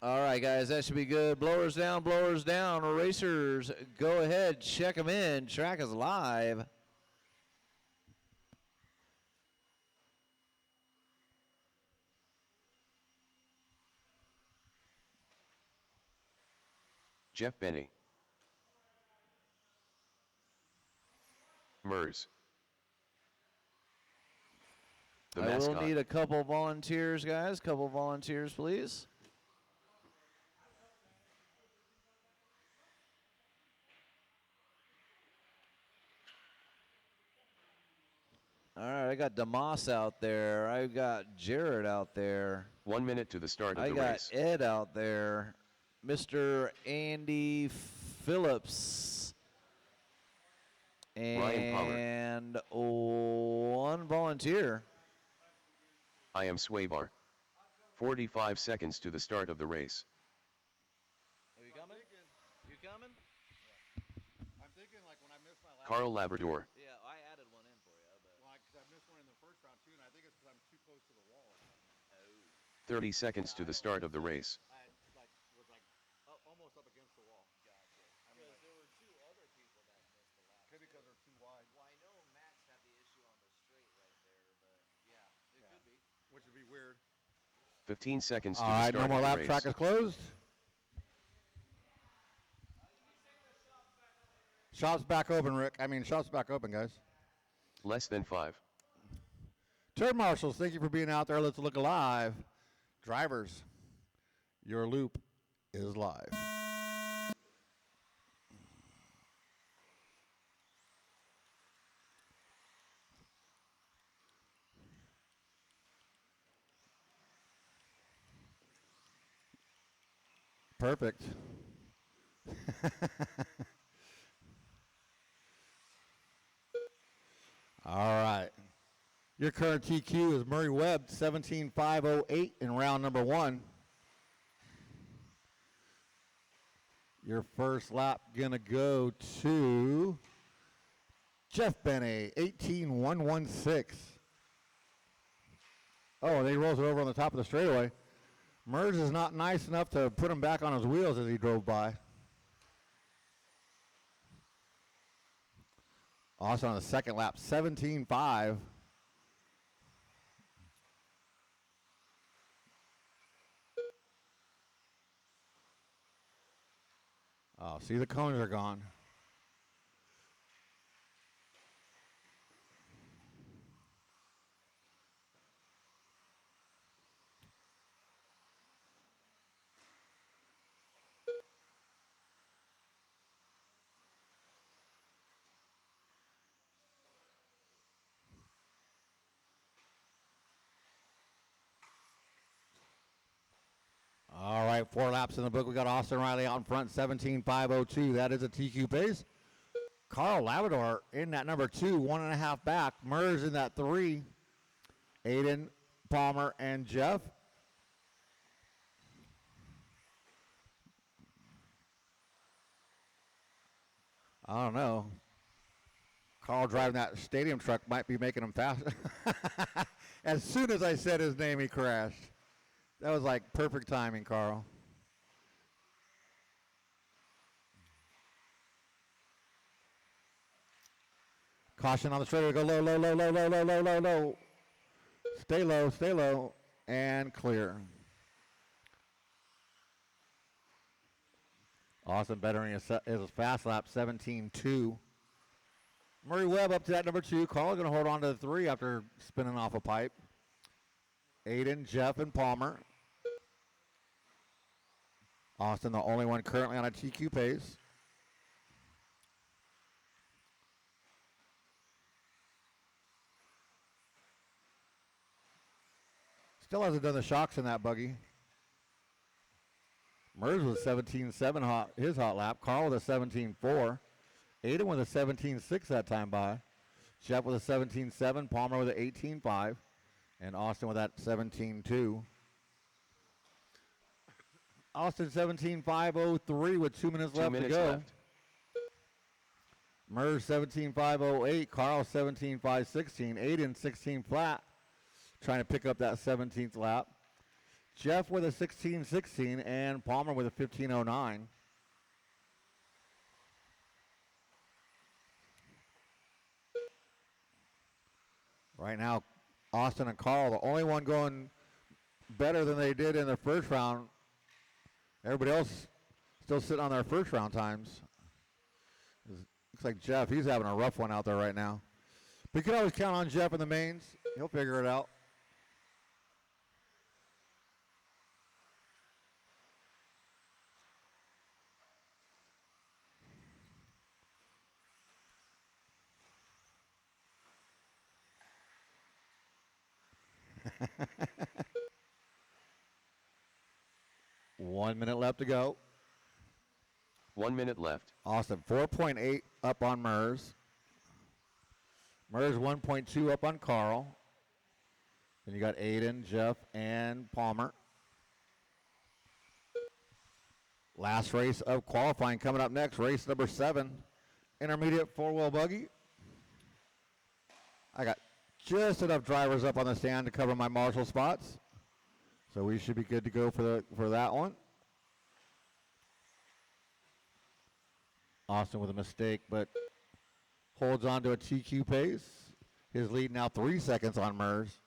E: All right, guys, that should be good. Blowers down, blowers down. Racers, go ahead, check them in. Track is live.
B: Jeff Benny. MERS. The
E: I
B: mascot.
E: will need a couple volunteers, guys. Couple volunteers, please. All right, I got DeMoss out there. I got Jared out there.
B: 1 minute to the start of
E: I
B: the
E: got
B: race.
E: Ed out there. Mr. Andy Phillips.
B: Ryan Palmer.
E: And 1 volunteer.
B: I am Swabar. 45 seconds to the start of the race.
E: Are you coming? You coming?
C: I'm thinking like when I missed my last
B: Carl Labrador.
E: Yeah, I added one in for you.
C: well, because I missed one in the first round too, and I think it's because I'm too close to the wall.
B: 30 seconds to the start of the race.
C: I was almost up against the wall.
D: Gotcha. Because there were 2 other people that missed the lap.
C: Maybe because they're too wide,
D: Well, I know Max had the issue on the straight right there, but yeah, it could be.
C: which would be weird.
B: 15 seconds to
A: All
B: the
A: right,
B: start
A: no more
B: of the
A: lap.
B: race.
A: Track is closed. Shop's back open, Rick. Shop's back open, guys.
B: Less than 5.
A: Turn marshals, thank you for being out there. Let's look alive. Drivers, your loop is live. Perfect. All right. Your current TQ is Murray Webb, 17.508 in round number 1. Your first lap gonna go to Jeff Bennett, 18.116. Oh, and he rolls it over on the top of the straightaway. Mers is not nice enough to put him back on his wheels as he drove by. Also on the second lap, 17.5. Oh, see, the cones are gone. All right, 4 laps in the book. We got Austin Riley out in front, 17.502. That is a TQ pace. Carl Labrador in that number 2, 1.5 back. Mers in that 3. Aiden, Palmer, and Jeff. I don't know. Carl driving that stadium truck might be making him fast. As soon as I said his name, he crashed. That was like perfect timing, Carl. Caution on the straightaway. Go low, low, low, low, low, low, low, low, low. Stay low, and clear. Austin bettering his fast lap, 17.2. Murray Webb up to that number 2. Carl going to hold on to the 3 after spinning off a pipe. Aiden, Jeff, and Palmer. Austin, the only one currently on a TQ pace. Still hasn't done the shocks in that buggy. Mers with 17.7 his hot lap. Carl with a 17.4. Aiden with a 17.6 that time by. Jeff with a 17.7. Palmer with an 18.5. And Austin with that 17.2. Austin 17.503 with 2 minutes left to go.
B: Left.
A: Mers 17.508. Carl 17.516. Aiden 16 flat. Trying to pick up that 17th lap. Jeff with a 16.16 and Palmer with a 15.09. Right now, Austin and Carl, the only one going better than they did in the first round. Everybody else still sitting on their first round times. Looks like Jeff, he's having a rough one out there right now. But you can always count on Jeff in the mains. He'll figure it out. One minute left to go.
B: 1 minute left.
A: Austin 4.8 up on Mers. Mers 1.2 up on Carl. Then you got Aiden, Jeff, and Palmer. Last race of qualifying coming up next. Race number 7. Intermediate 4-wheel buggy. I got just enough drivers up on the stand to cover my marshal spots. So we should be good to go for that one. Austin with a mistake, but holds on to a TQ pace. His lead now 3 seconds on Mers.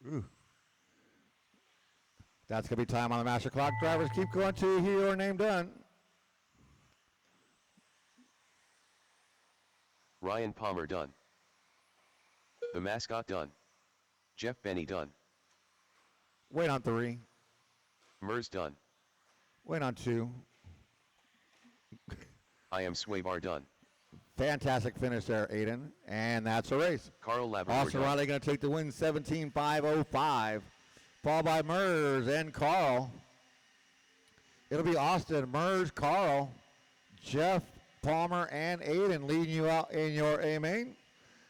A: Ooh. That's going to be time on the master clock. Drivers keep going to your name done.
B: Ryan Palmer done. The mascot done. Jeff Benny done.
A: Wait on 3.
B: Mers done.
A: Wait on 2.
B: I am Swabar done.
A: Fantastic finish there, Aiden. And that's a race.
B: Carl Labrador
A: Austin
B: done.
A: Riley going to take the win 17.505. Followed by Mers and Carl. It'll be Austin, Mers, Carl, Jeff, Palmer, and Aiden leading you out in your A main.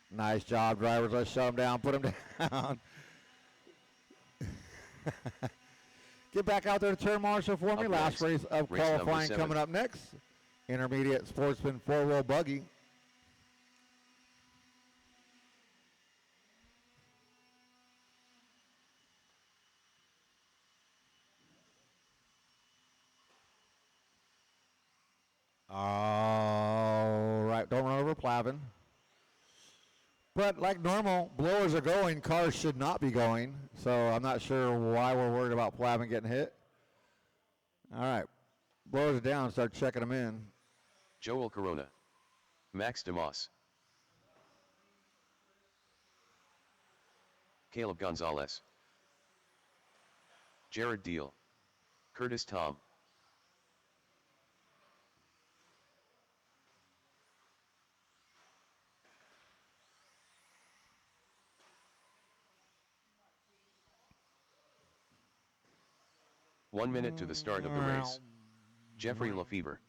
A: Nice job, drivers. Let's shut them down. Put them down. Get back out there to turn marshal for me.
B: Up
A: Last
B: next,
A: race of
B: race number
A: qualifying
B: 7.
A: coming up next. Intermediate Sportsman 4-wheel buggy. All right, don't run over Plavin. But like normal, blowers are going, cars should not be going. So I'm not sure why we're worried about Plavin getting hit. All right, blowers are down, start checking them in.
B: Joel Corona. Max DeMoss. Caleb Gonzalez. Jared Deal. Curtis Tom. One minute to the start of the race. Jeffrey Lefevre.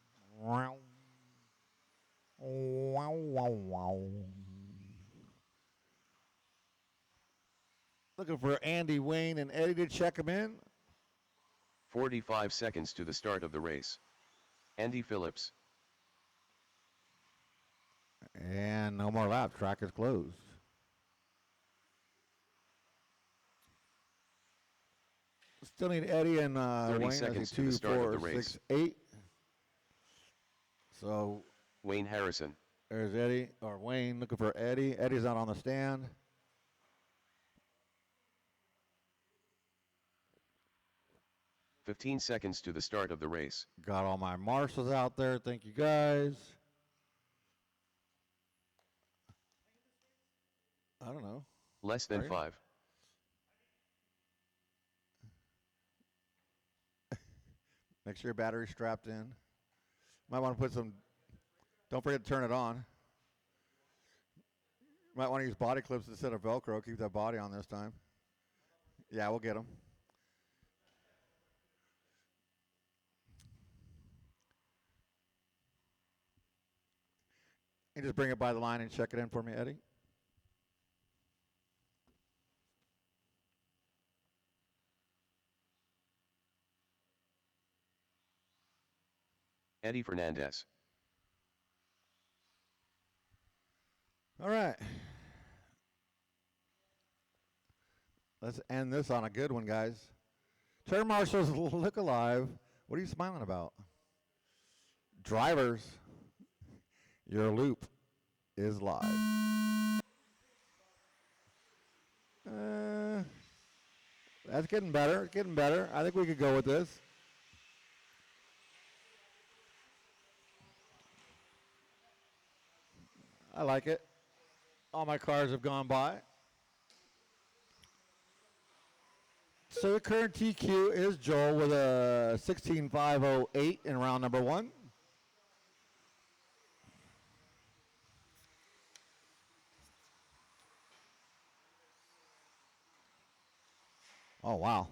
A: Looking for Andy, Wayne, and Eddie to check them in.
B: 45 seconds to the start of the race. Andy Phillips.
A: And no more laps. Track is closed. Still need Eddie and
B: 30
A: Wayne.
B: seconds to
A: 2,
B: the start
A: 4,
B: of the race.
A: 6, 8. So
B: Wayne Harrison.
A: there's Eddie, or Wayne looking for Eddie. Eddie's not on the stand.
B: "15 seconds to the start of the race.
A: Got all my marshals out there. Thank you guys. I don't know.
B: Less than
A: Are you?
B: 5.
A: Make sure your battery's strapped in. Might want to put some, don't forget to turn it on. Might want to use body clips instead of Velcro. Keep that body on this time. Yeah, we'll get them. And just bring it by the line and check it in for me, Eddie.
B: Eddie Fernandez.
A: All right. Let's end this on a good one, guys. Turn marshals look alive. What are you smiling about? Drivers, your loop is live. That's getting better. It's getting better. I think we could go with this. I like it. All my cars have gone by. So the current TQ is Joel with a 16.508 in round number 1. Oh, wow.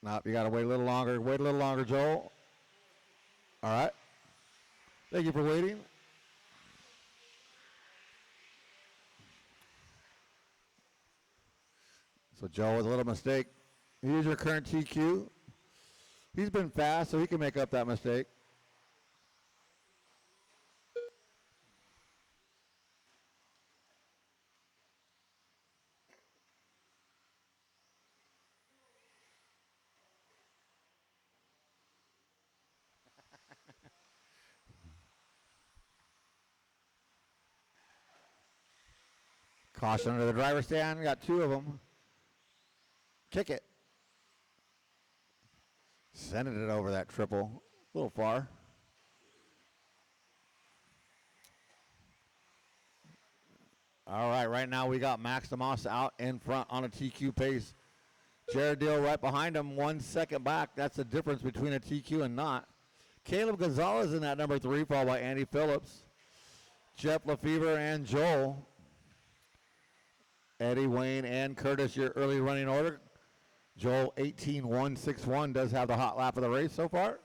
A: Nope, you got to wait a little longer. Wait a little longer, Joel. All right. Thank you for waiting. So Joe with a little mistake. Here's your current TQ. He's been fast, so he can make up that mistake. Caution under the driver's stand. We got 2 of them. Kick it. Sending it over that triple. A little far. All right, right now we got Max DeMoss out in front on a TQ pace. Jared Deal right behind him, 1 second back. That's the difference between a TQ and not. Caleb Gonzalez in that number 3, followed by Andy Phillips, Jeff Lefevre, and Joel. Eddie, Wayne, and Curtis, your early running order. Joel 18-161 does have the hot lap of the race so far.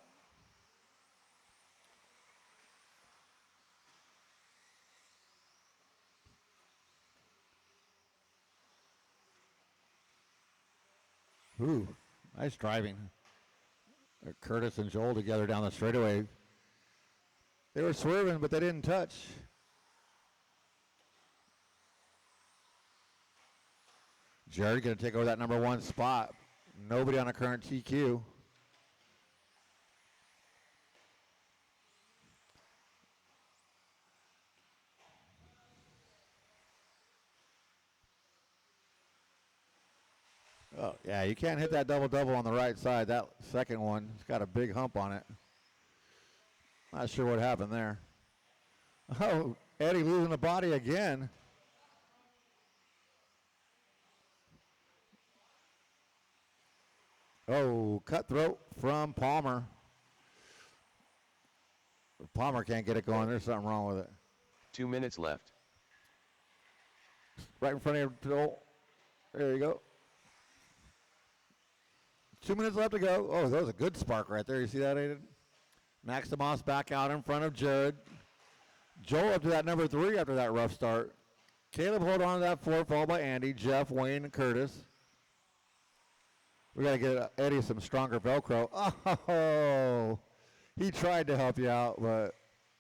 A: Ooh, nice driving. Curtis and Joel together down the straightaway. They were swerving, but they didn't touch. Jared going to take over that number 1 spot. Nobody on a current TQ. Oh, yeah, you can't hit that double-double on the right side. That second one, it's got a big hump on it. Not sure what happened there. Oh, Eddie losing the body again. Oh, cutthroat from Palmer. Palmer can't get it going. There's something wrong with it.
B: 2 minutes left.
A: Right in front of you. There you go. 2 minutes left to go. Oh, that was a good spark right there. You see that, Aiden? Max DeMoss back out in front of Jared. Joel up to that number 3 after that rough start. Caleb hold on to that 4, followed by Andy, Jeff, Wayne, and Curtis. We got to get Eddie some stronger Velcro. Oh, he tried to help you out, but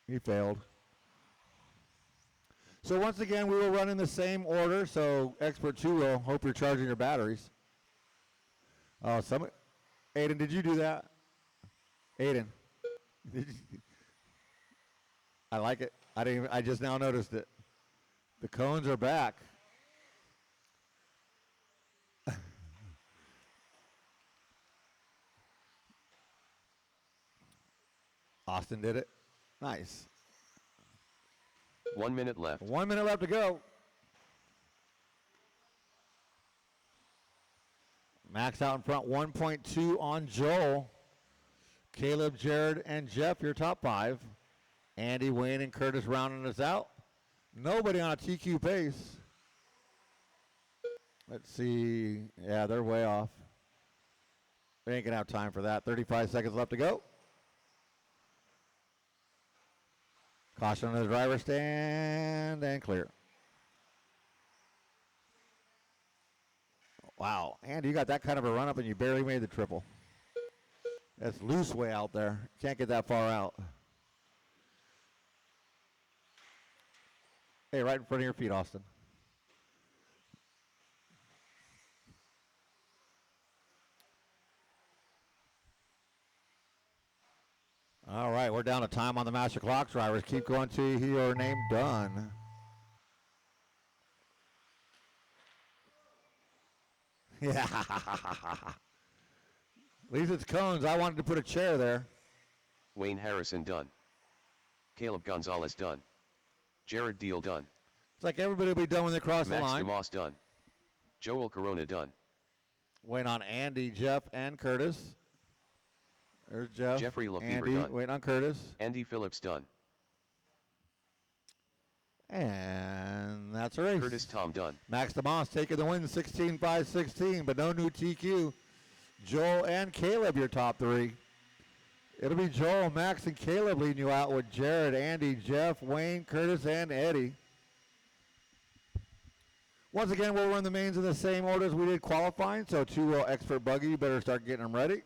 A: he failed. So once again, we will run in the same order. So Expert 2 will hope you're charging your batteries. Oh, Aiden, did you do that? Aiden. I like it. I just now noticed it. The cones are back. Austin did it. Nice.
B: 1 minute left.
A: 1 minute left to go. Max out in front, 1.2 on Joel. Caleb, Jared, and Jeff, your top 5. Andy, Wayne, and Curtis rounding us out. Nobody on a TQ pace. Let's see. Yeah, they're way off. They ain't going to have time for that. 35 seconds left to go. Caution on the driver's stand and clear. Wow, Andy, you got that kind of a run up and you barely made the triple. That's loose way out there. Can't get that far out. Hey, right in front of your feet, Austin. All right, we're down to time on the master clock. Drivers keep going till you hear your name done. Yeah. At least it's cones. I wanted to put a chair there.
B: Wayne Harrison done. Caleb Gonzalez done. Jared Deal done.
A: It's like everybody will be done when they cross
B: Max
A: the line.
B: DeMoss done. Joel Corona done.
A: Waiting on Andy, Jeff, and Curtis. There's Jeff.
B: Jeffrey Lefevre
A: Andy,
B: done.
A: waiting on Curtis.
B: Andy Phillips done.
A: And that's a race.
B: Curtis Tom done.
A: Max DeMoss taking the win, 16-5-16, but no new TQ. Joel and Caleb, your top 3. It'll be Joel, Max, and Caleb leading you out with Jared, Andy, Jeff, Wayne, Curtis, and Eddie. Once again, we'll run the mains in the same order as we did qualifying, so 2-wheel expert buggy, you better start getting them ready.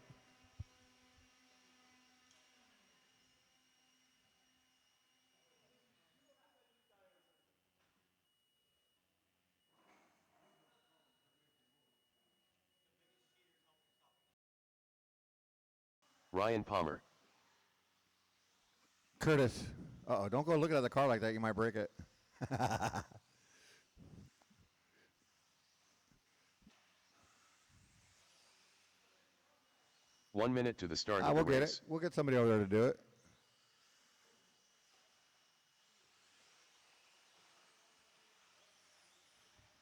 B: Ryan Palmer.
A: Curtis. Uh-oh, don't go looking at the car like that. You might break it.
B: 1 minute to the start of
A: We'll
B: the
A: get
B: race.
A: it. We'll get somebody over there to do it.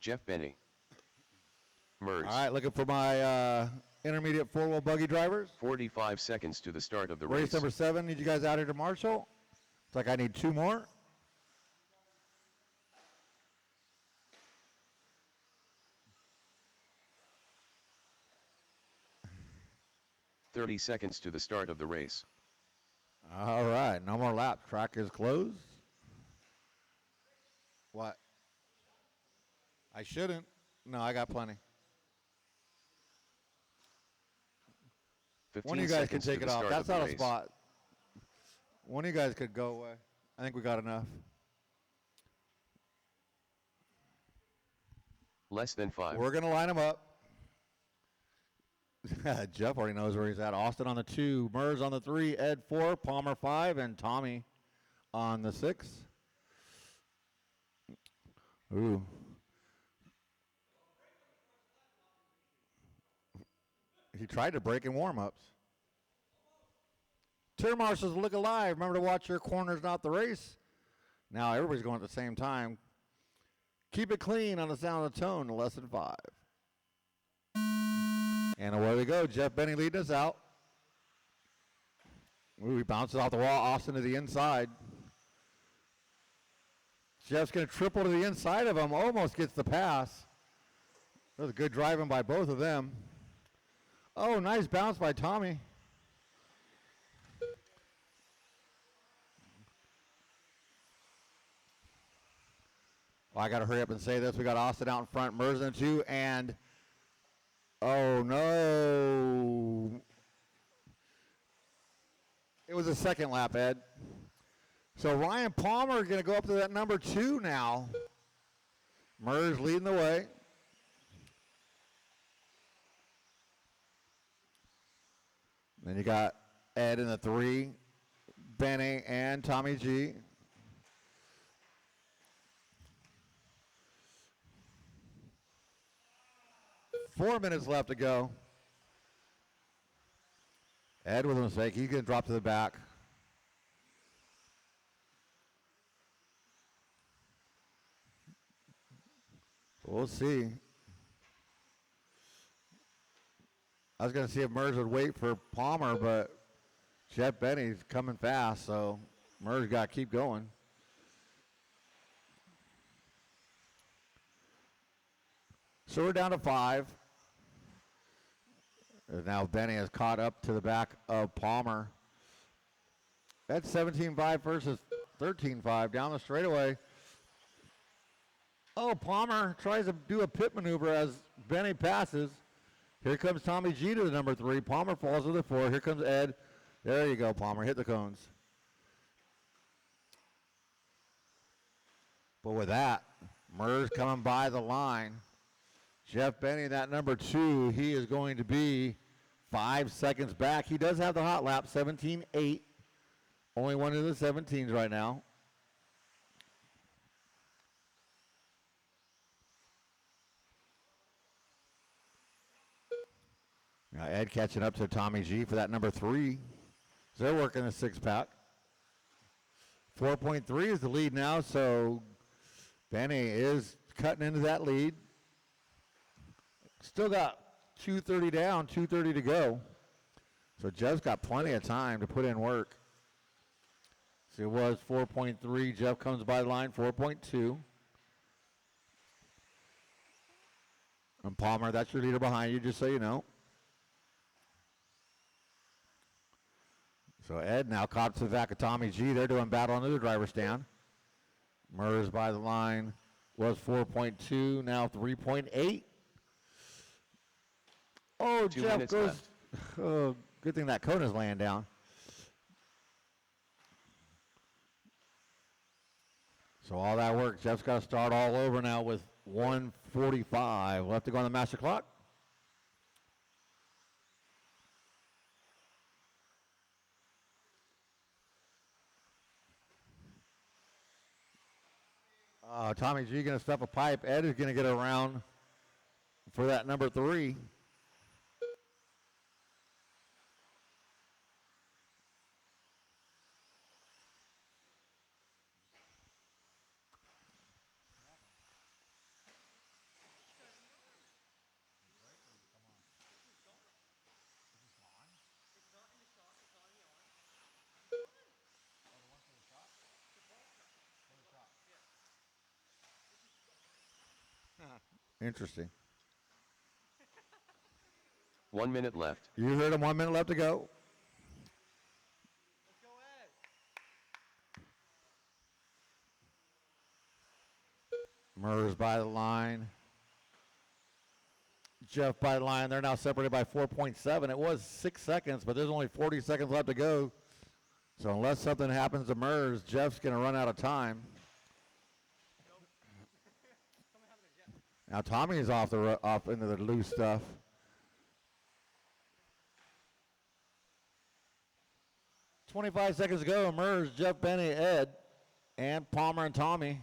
B: Jeff Benny. Mers.
A: All right, looking for my intermediate four-wheel buggy drivers.
B: 45 seconds to the start of the
A: Race
B: race.
A: number 7. Need you guys out here to Marshall. It's like I need 2 more.
B: .30 seconds to the start of the race.
A: All right, no more laps. Track is closed. What? I shouldn't. No, I got plenty.
B: 15
A: One of you guys can
B: seconds to
A: take
B: the
A: it off.
B: start
A: That's
B: of the
A: not a
B: race.
A: spot. One of you guys could go away. I think we got enough.
B: Less than 5.
A: We're going to line them up. Jeff already knows where he's at. Austin on the 2, Mers on the 3, Ed 4, Palmer 5, and Tommy on the 6. Ooh. He tried to break in warm-ups. Tier marshals look alive. Remember to watch your corners, not the race. Now everybody's going at the same time. Keep it clean on the sound of the tone to less than 5. And away we go. Jeff Benny leading us out. Ooh, he bounces off the wall. Austin to the inside. Jeff's going to triple to the inside of him. Almost gets the pass. That was good driving by both of them. Oh, nice bounce by Tommy. Well, I got to hurry up and say this. We got Austin out in front, Mers in 2, and oh no. It was a second lap, Ed. So Ryan Palmer going to go up to that number 2 now. Mers leading the way. Then you got Ed in the 3, Benny and Tommy G. Four minutes left to go. Ed with a mistake. He's going to drop to the back. We'll see. I was going to see if Mers would wait for Palmer, but Jeff Benny's coming fast, so Mers got to keep going. So we're down to 5. And now Benny has caught up to the back of Palmer. That's 17.5 versus 13.5 down the straightaway. Oh, Palmer tries to do a pit maneuver as Benny passes. Here comes Tommy G to the number 3. Palmer falls to the 4. Here comes Ed. There you go, Palmer. Hit the cones. But with that, Mers coming by the line. Jeff Benny, that number 2, he is going to be 5 seconds back. He does have the hot lap, 17.8. Only one of the 17s right now. Now Ed catching up to Tommy G for that number 3. They're working a 6-pack. 4.3 is the lead now, so Benny is cutting into that lead. Still got 2:30 down, 2:30 to go. So Jeff's got plenty of time to put in work. So it was 4.3. Jeff comes by the line, 4.2. And Palmer, that's your leader behind you, just so you know. So Ed now caught to the back of Tommy G. They're doing battle under the driver's stand. Mers by the line was 4.2, now 3.8. Oh,
B: 2
A: Jeff
B: minutes
A: goes.
B: left.
A: Oh, good thing that cone is laying down. So all that work, Jeff's got to start all over now with 1:45 left to go on the master clock. Tommy G going to stuff a pipe. Ed is going to get around for that number 3. Interesting.
B: 1 minute left.
A: You heard him. 1 minute left to go.
D: Let's go, Ed.
A: Murs by the line. Jeff by the line. They're now separated by 4.7. It was 6 seconds, but there's only 40 seconds left to go. So unless something happens to Murs, Jeff's going to run out of time. Now Tommy's off into the loose stuff. "25 seconds to go. Murs, Jeff, Benny, Ed, and Palmer and Tommy.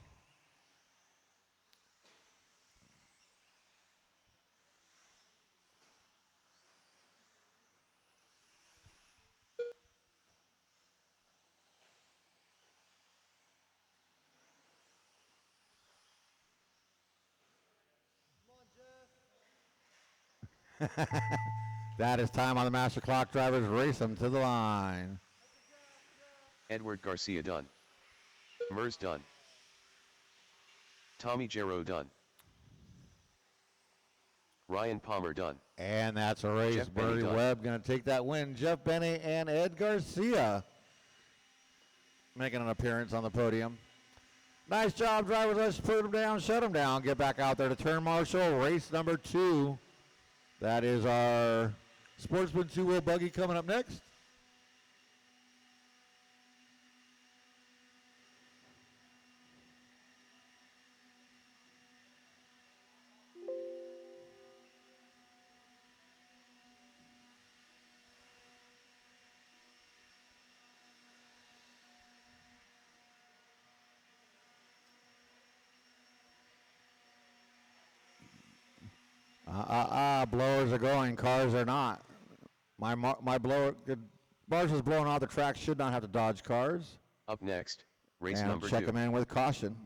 A: That is time on the master clock. Drivers race them to the line.
B: Edward Garcia done. Mers done. Tommy Jarrow done. Ryan Palmer done.
A: And that's a race.
B: Jeff Benny
A: Birdie
B: done.
A: Webb going to take that win. Jeff Benny and Ed Garcia making an appearance on the podium. Nice job, drivers. Let's put them down, shut them down. Get back out there to turn marshal. Race number 2. That is our Sportsman 2-wheel buggy coming up next. Blowers are going, cars are not. My blower, Marshal's blowing off the track, should not have to dodge cars.
B: Up next, race
A: And
B: number
A: check
B: 2.
A: them in with caution.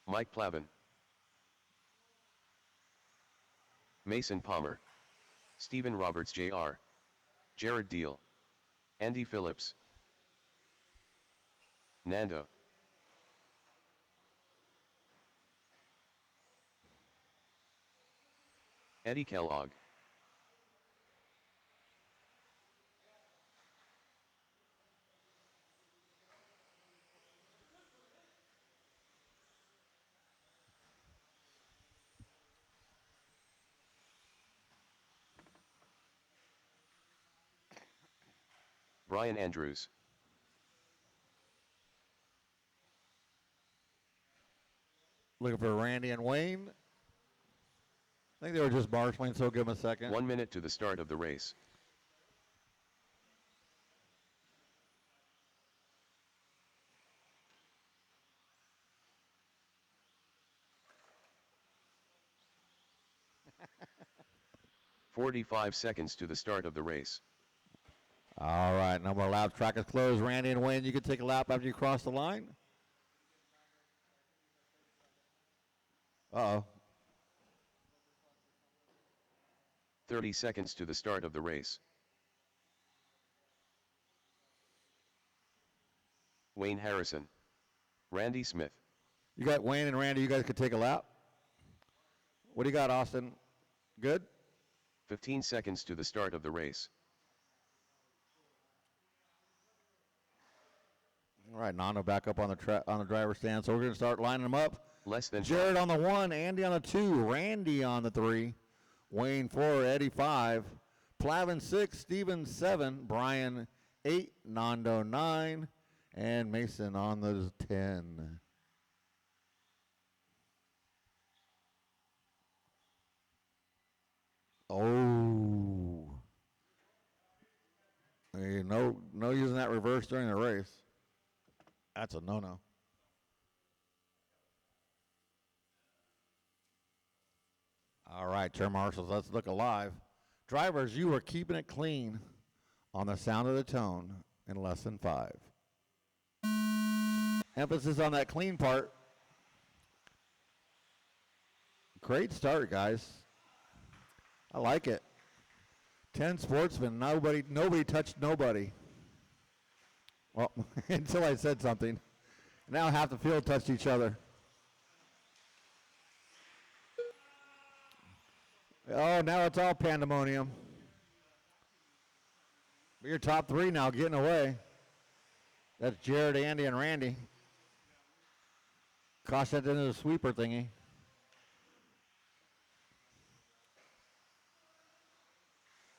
B: Mike Plavin. Mason Palmer. Stephen Roberts Jr. Jared Deal. Andy Phillips. Nando. Eddie Kellogg. Brian Andrews.
A: Looking for Randy and Wayne. I think they were just marshaling, so give them a second.
B: 1 minute to the start of the race. "45 seconds to the start of the race.
A: All right, no more laps. Track is closed. Randy and Wayne, you can take a lap after you cross the line. Uh-oh.
B: 30 seconds to the start of the race. Wayne Harrison. Randy Smith.
A: You got Wayne and Randy. You guys could take a lap. What do you got, Austin? Good?
B: 15 seconds to the start of the race.
A: All right, Nando back up on the driver's stand. So we're going to start lining them up.
B: Less than
A: Jared on the 1, Andy on the 2, Randy on the 3, Wayne 4, Eddie 5, Plavin 6, Steven 7, Brian 8, Nando 9, and Mason on the 10. Oh. Hey, no using that reverse during the race. That's a no-no. All right, turn marshals, let's look alive. Drivers, you are keeping it clean on the sound of the tone in less than 5. Emphasis on that clean part. Great start, guys. I like it. 10 sportsmen, nobody touched nobody. Well, until I said something. Now half the field touched each other. Oh, now it's all pandemonium. But your top three now getting away. That's Jared, Andy, and Randy. Cost that into the sweeper thingy.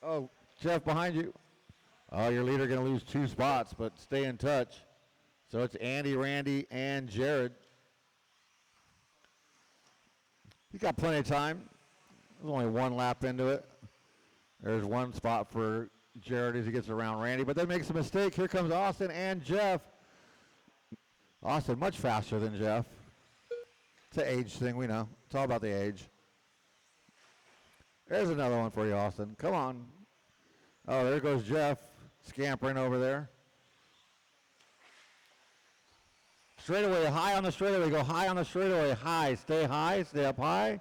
A: Oh, Jeff behind you. Oh, your leader going to lose 2 spots, but stay in touch. So it's Andy, Randy, and Jared. You got plenty of time. There's only 1 lap into it. There's 1 spot for Jared as he gets around Randy, but then makes a mistake. Here comes Austin and Jeff. Austin much faster than Jeff. It's an age thing, we know. It's all about the age. There's another one for you, Austin. Come on. Oh, there goes Jeff scampering over there. Straightaway, high on the straightaway. Go high on the straightaway. High. Stay up high,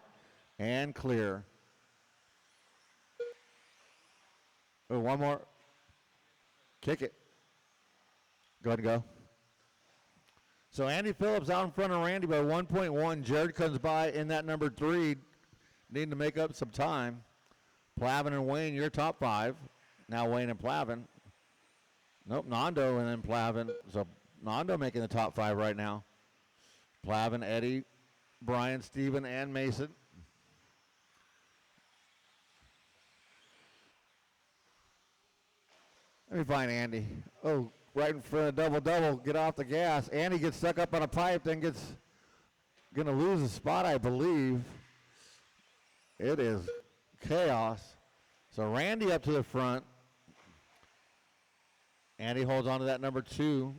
A: and clear. Oh, one more. Kick it. Go ahead and go. So Andy Phillips out in front of Randy by 1.1. Jared comes by in that number 3, needing to make up some time. Plavin and Wayne, your top 5. Now Wayne and Plavin. Nope, Nando and then Plavin. So Nando making the top 5 right now. Plavin, Eddie, Brian, Steven, and Mason. Let me find Andy. Oh, right in front of double-double. Get off the gas. Andy gets stuck up on a pipe, then gets going to lose a spot, I believe. It is chaos. So Randy up to the front. Andy holds on to that number 2.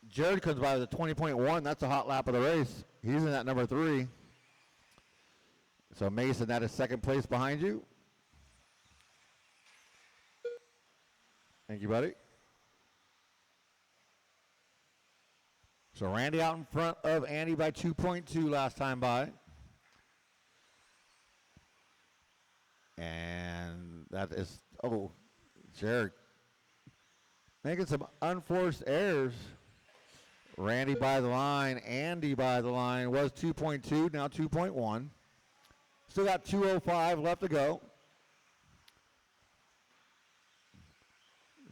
A: Jared comes by with a 20.1. That's a hot lap of the race. He's in that number 3. So Mason, that is second place behind you. Thank you, buddy. So Randy out in front of Andy by 2.2 last time by. And that is, oh, Jared making some unforced errors. Randy by the line, Andy by the line, was 2.2, now 2.1. Still got 2:05 left to go.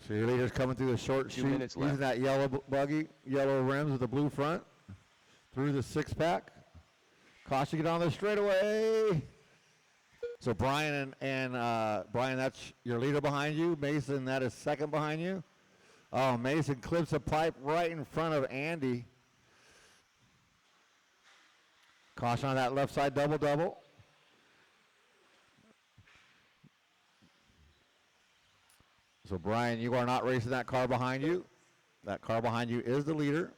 A: So your leader's coming through the short
B: 2
A: chute,
B: minutes
A: using
B: left.
A: that yellow buggy, yellow rims with the blue front, through the 6-pack. Caution, get on the straightaway. So Brian and Brian, that's your leader behind you. Mason, that is second behind you. Oh, Mason clips a pipe right in front of Andy. Caution on that left side double-double. So Brian, you are not racing that car behind you. That car behind you is the leader.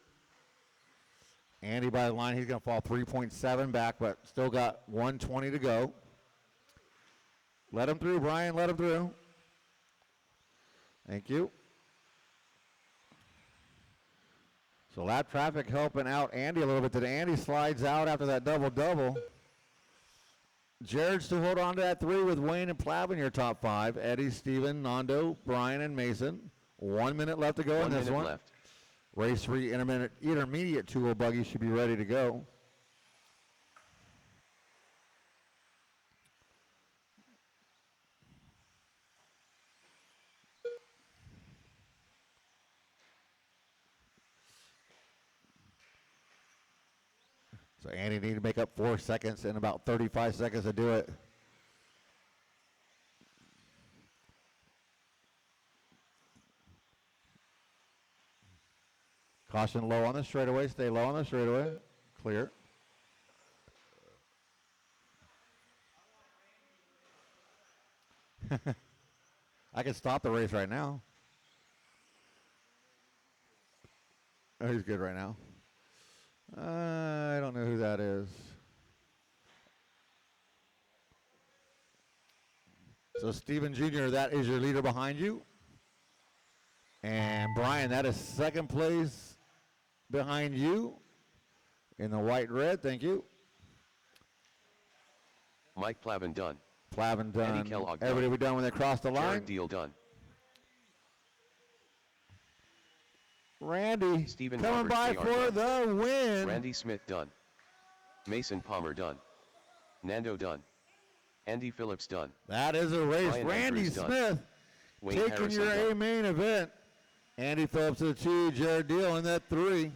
A: Andy by the line, he's going to fall 3.7 back, but still got 120 to go. Let him through, Brian, let him through. Thank you. So lap traffic helping out Andy a little bit. Then Andy slides out after that double-double. Jared still hold on to that 3 with Wayne and Plavin, your top 5. Eddie, Steven, Nando, Brian, and Mason. 1 minute left to go in this one.
B: Left.
A: Race 3 intermediate 2-wheel buggy should be ready to go. So Andy needed to make up 4 seconds in about 35 seconds to do it. Caution low on the straightaway. Stay low on the straightaway. Clear. I can stop the race right now. Oh, he's good right now. I don't know who that is. So Steven Jr., that is your leader behind you. And Brian, that is second place behind you in the white and red. Thank you.
B: Mike Plavin done.
A: Plavin done.
B: Eddie Kellogg
A: Everybody
B: done.
A: be done when they cross the line.
B: Jared Deal done.
A: Randy
B: Stephen
A: coming
B: Roberts
A: by
B: Jr.
A: for
B: done.
A: the win.
B: Randy Smith done. Mason Palmer done. Nando done. Andy Phillips done.
A: That is a race.
B: Ryan
A: Randy
B: Andrews done.
A: Smith
B: Wayne
A: taking
B: Harrison
A: your
B: done.
A: A main event. Andy Phillips to the 2, Jared Deal in that 3.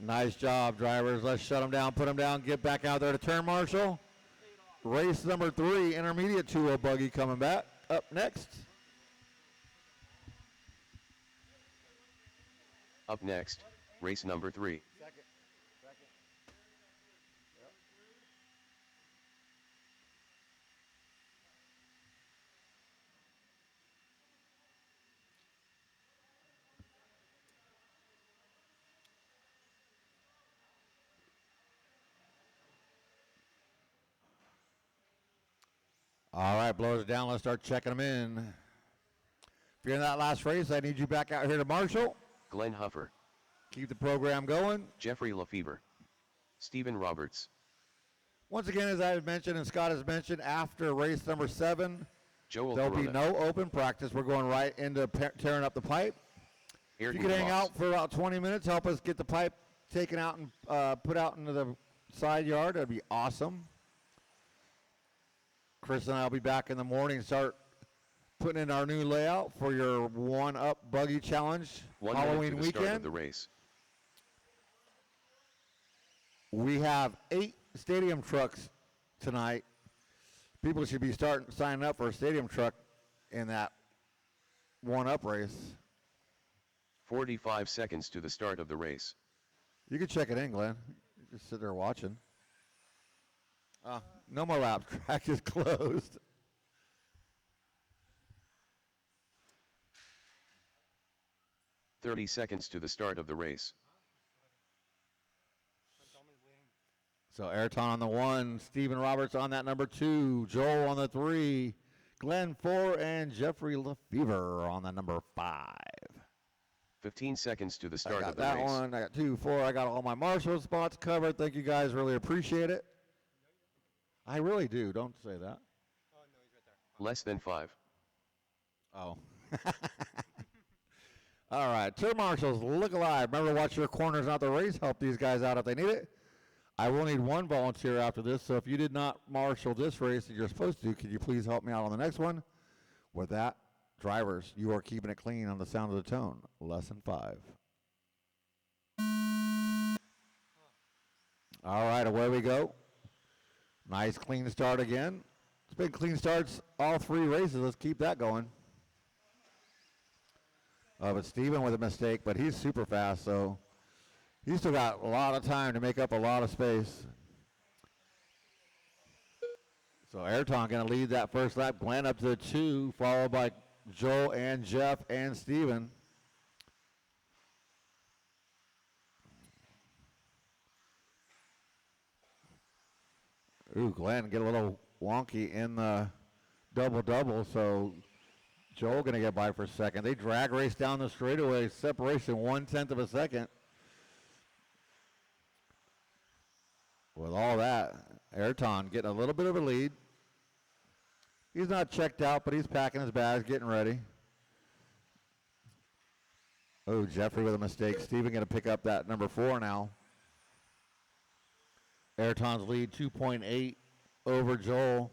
A: Nice job, drivers. Let's shut them down, put them down, get back out there to turn marshal. Race number 3, intermediate 2 buggy coming back. Up next.
B: Up next, race number 3.
A: All right, blows it down. Let's start checking them in. If you're in that last race, I need you back out here to marshal.
B: Glenn Huffer.
A: Keep the program going.
B: Jeffrey Lefevre. Stephen Roberts.
A: Once again, as I've mentioned and Scott has mentioned, after race number 7,
B: Joel
A: there'll
B: Corona.
A: be no open practice. We're going right into tearing up the pipe. If
B: Ayrton
A: you could hang
B: Ross.
A: out for about 20 minutes, help us get the pipe taken out and put out into the side yard, that'd be awesome. Chris and I will be back in the morning and start putting in our new layout for your one-up buggy challenge
B: 1 minute
A: Halloween
B: to the start of
A: weekend.
B: the race.
A: We have 8 stadium trucks tonight. People should be signing up for a stadium truck in that one-up race.
B: 45 seconds to the start of the race.
A: You can check it in, Glenn. You just sit there watching. No more laps. Track is closed.
B: "30 seconds to the start of the race.
A: So Ayrton on the 1, Stephen Roberts on that number 2, Joel on the 3, Glenn 4, and Jeffrey Lefevre on that number 5.
B: 15 seconds to the
A: I
B: start
A: got
B: of the
A: that
B: race.
A: one. I got 2, 4. I got all my marshal spots covered. Thank you guys. Really appreciate it. I really do. Don't say that.
B: Less than 5.
A: Oh. All right. Turn marshals, look alive. Remember, watch your corners, not the race. Help these guys out if they need it. I will need 1 volunteer after this, so if you did not marshal this race that you're supposed to, could you please help me out on the next one? With that, drivers, you are keeping it clean on the sound of the tone. Lesson 5. All right, away we go. Nice clean start again. It's been clean starts all 3 races. Let's keep that going. But Steven with a mistake, but he's super fast, so he's still got a lot of time to make up a lot of space. So Ayrton going to lead that first lap. Glenn up to the 2, followed by Joel and Jeff and Steven. Ooh, Glenn get a little wonky in the double-double, so Joel going to get by for a second. They drag race down the straightaway, separation 1/10 of a second. With all that, Ayrton getting a little bit of a lead. He's not checked out, but he's packing his bags, getting ready. Oh, Jeffrey with a mistake. Steven going to pick up that number 4 now. Ayrton's lead 2.8 over Joel.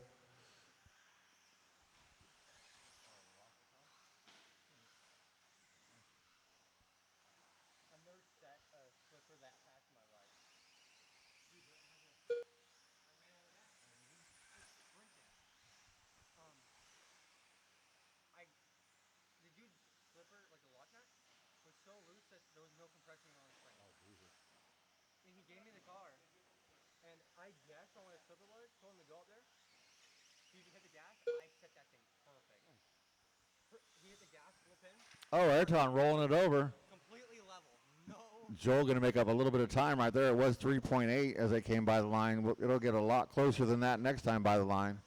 A: Oh, Ayrton rolling it over.
F: Completely level. No.
A: Joel going to make up a little bit of time right there. It was 3.8 as they came by the line. It'll get a lot closer than that next time by the line.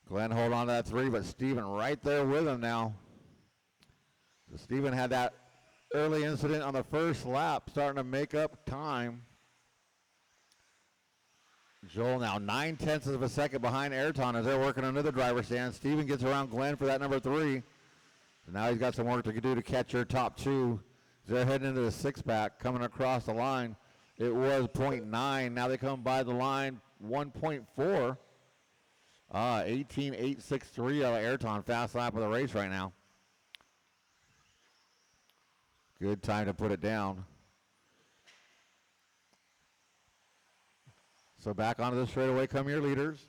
A: Glenn hold on to that 3, but Steven right there with him now. So Steven had that early incident on the first lap, starting to make up time. Joel now 9/10 of a second behind Ayrton as they're working under the driver's stand. Steven gets around Glenn for that number 3. Now he's got some work to do to catch your top two. They're heading into the six-pack, coming across the line. It was 0.9. Now they come by the line 1.4. 18.863 out of Ayrton. Fast lap of the race right now. Good time to put it down. So back onto the straightaway come your leaders.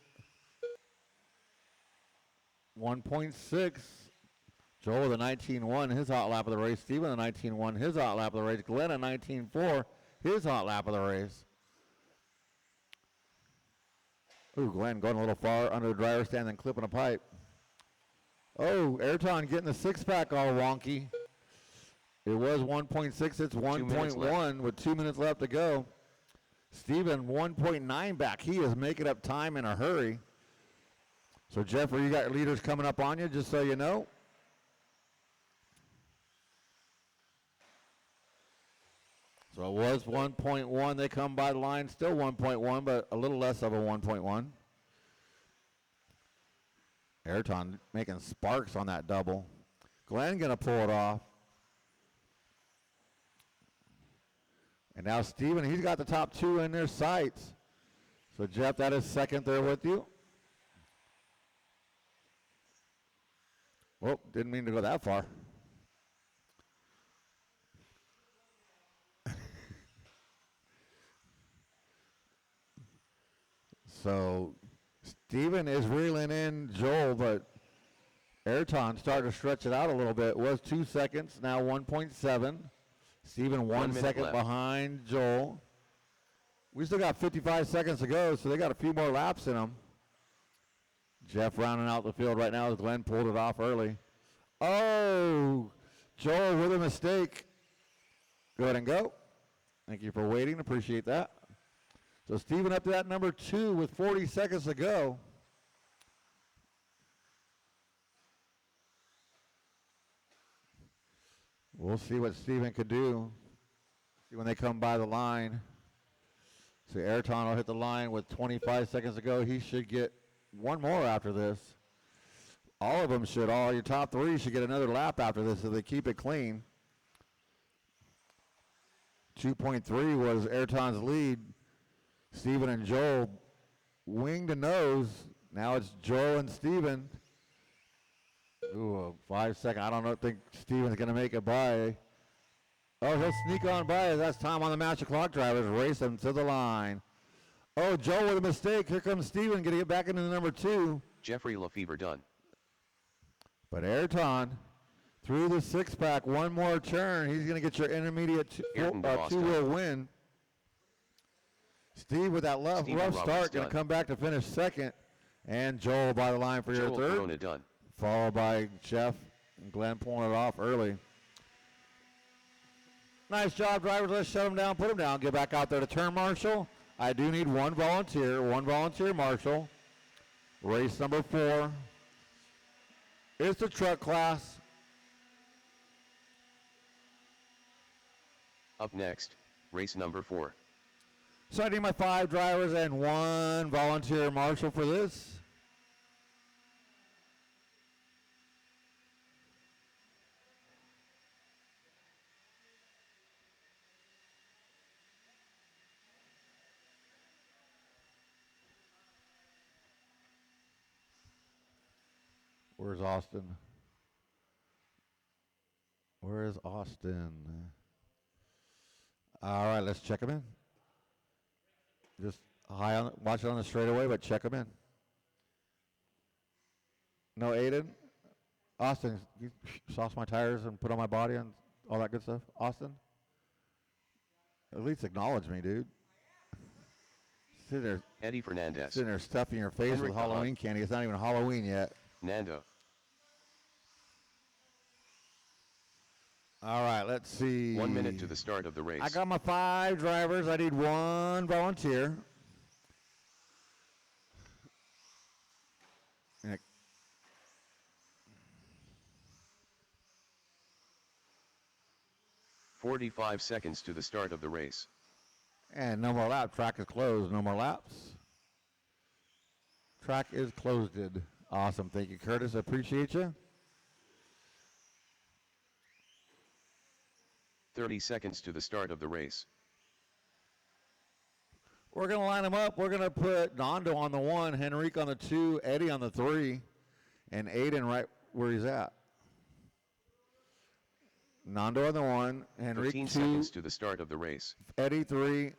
A: 1.6. Joel with a 19.1, his hot lap of the race. Steven a 19.1, his hot lap of the race. Glenn a 19.4, his hot lap of the race. Ooh, Glenn going a little far under the driver's stand and clipping a pipe. Oh, Ayrton getting the six-pack all wonky. It was 1.6, it's 1.1 with 2 minutes left to go. Steven 1.9 back. He is making up time in a hurry. So, Jeffrey, you got your leaders coming up on you, just so you know. So it was 1.1. They come by the line, still 1.1, but a little less of a 1.1. Ayrton making sparks on that double. Glenn going to pull it off. And now Steven, he's got the top two in their sights. So, Jeff, that is second there with you. Whoop, didn't mean to go that far. So, Steven is reeling in Joel, but Ayrton started to stretch it out a little bit. It was 2 seconds, now 1.7. Steven 1 second
B: left
A: behind Joel. We still got 55 seconds to go, so they got a few more laps in them. Jeff rounding out the field right now as Glenn pulled it off early. Oh, Joel with a mistake. Go ahead and go. Thank you for waiting. Appreciate that. So Steven up to that number 2 with 40 seconds to go. We'll see what Steven could do. See when they come by the line. So Ayrton will hit the line with 25 seconds to go. He should get one more after this. All of them should. All your top three should get another lap after this if they keep it clean. 2.3 was Ayrton's lead. Steven and Joel wing to nose. Now it's Joel and Steven. Ooh, 5 second. I don't think Steven's going to make it by. Oh, he'll sneak on by. That's time on the master clock drivers. Race them to the line. Oh, Joel with a mistake. Here comes Steven getting it back into the number 2.
B: Jeffrey Lefevre done.
A: But Ayrton through the six-pack. One more turn. He's going to get your intermediate two-wheel win. Steve with that rough start going to come back to finish second. And Joel by the line for your third.
B: Corona done.
A: Followed by Jeff and Glenn pulling it off early. Nice job, drivers. Let's shut them down, put them down. Get back out there to turn marshal. I do need one volunteer marshal. Race number 4. It's the truck class.
B: Up next, race number 4.
A: So I need my 5 drivers and 1 volunteer marshal for this. Where's Austin? Where is Austin? All right, let's check him in. Just watch it on the straightaway, but check him in. No Aiden? Austin, you sauce my tires and put on my body and all that good stuff? Austin? At least acknowledge me, dude.
B: Eddie Fernandez.
A: Sitting there stuffing your face
B: Henrik
A: with Halloween candy. It's not even Halloween yet.
B: Nando.
A: All right, let's see.
B: 1 minute to the start of the race.
A: I got my 5 drivers. I need 1 volunteer. And
B: 45 seconds to the start of the race.
A: And no more lap. Track is closed. No more laps. Track is closed. Awesome. Thank you, Curtis. I appreciate you.
B: 30 seconds to the start of the race.
A: We're going to line them up. We're going to put Nando on the 1, Henrique on the 2, Eddie on the 3, and Aiden right where he's at. Nando on the 1, Henrique
B: 15
A: 2,
B: seconds to the start of the race.
A: Eddie 3,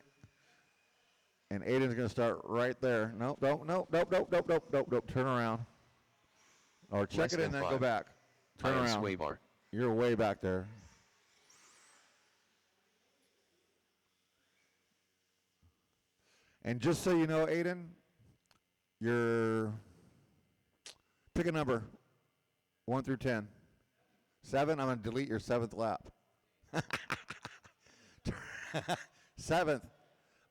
A: and Aiden's going to start right there. Nope. Turn around. Or check
B: Less
A: it in,
B: than
A: then
B: five.
A: go back. Turn
B: I am
A: around.
B: Swaybar.
A: You're way back there. And just so you know, Aiden, pick a number, 1 through 10. 7, I'm going to delete your 7th lap. 7th.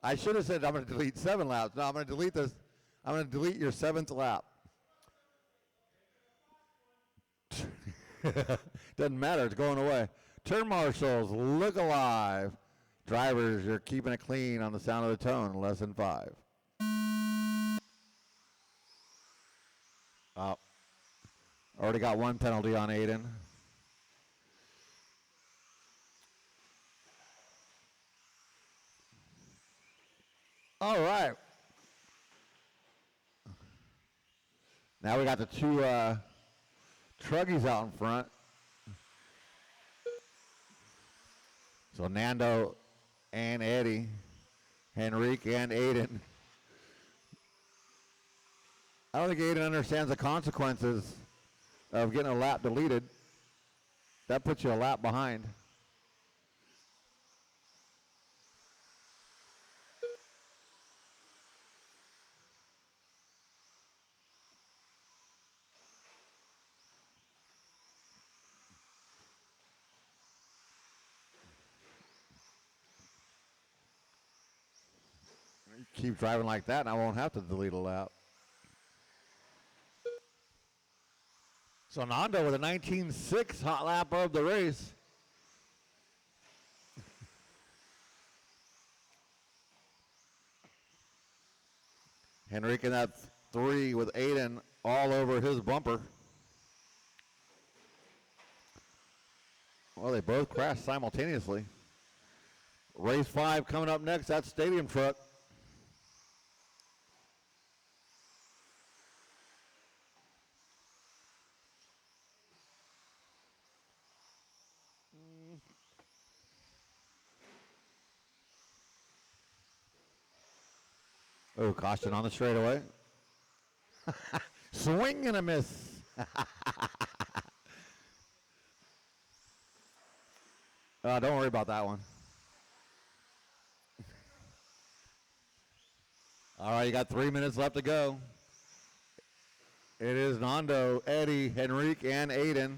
A: I should have said I'm going to delete 7 laps. No, I'm going to delete this. I'm going to delete your 7th lap. Doesn't matter. It's going away. Turn marshals, look alive. Drivers, you're keeping it clean on the sound of the tone. Less than 5. Already got 1 penalty on Aiden. All right. Now we got the 2 truggies out in front. So Nando and Eddie, Henrique and Aiden. I don't think Aiden understands the consequences of getting a lap deleted. That puts you a lap behind. Keep driving like that and I won't have to delete a lap. So Nando with a 19.6 hot lap of the race. Henrique in that 3 with Aiden all over his bumper. Well, they both crashed simultaneously. Race 5 coming up next. That's Stadium Truck. Oh, caution on the straightaway. Swing and a miss. Don't worry about that one. All right, you got 3 minutes left to go. It is Nando, Eddie, Henrique, and Aiden.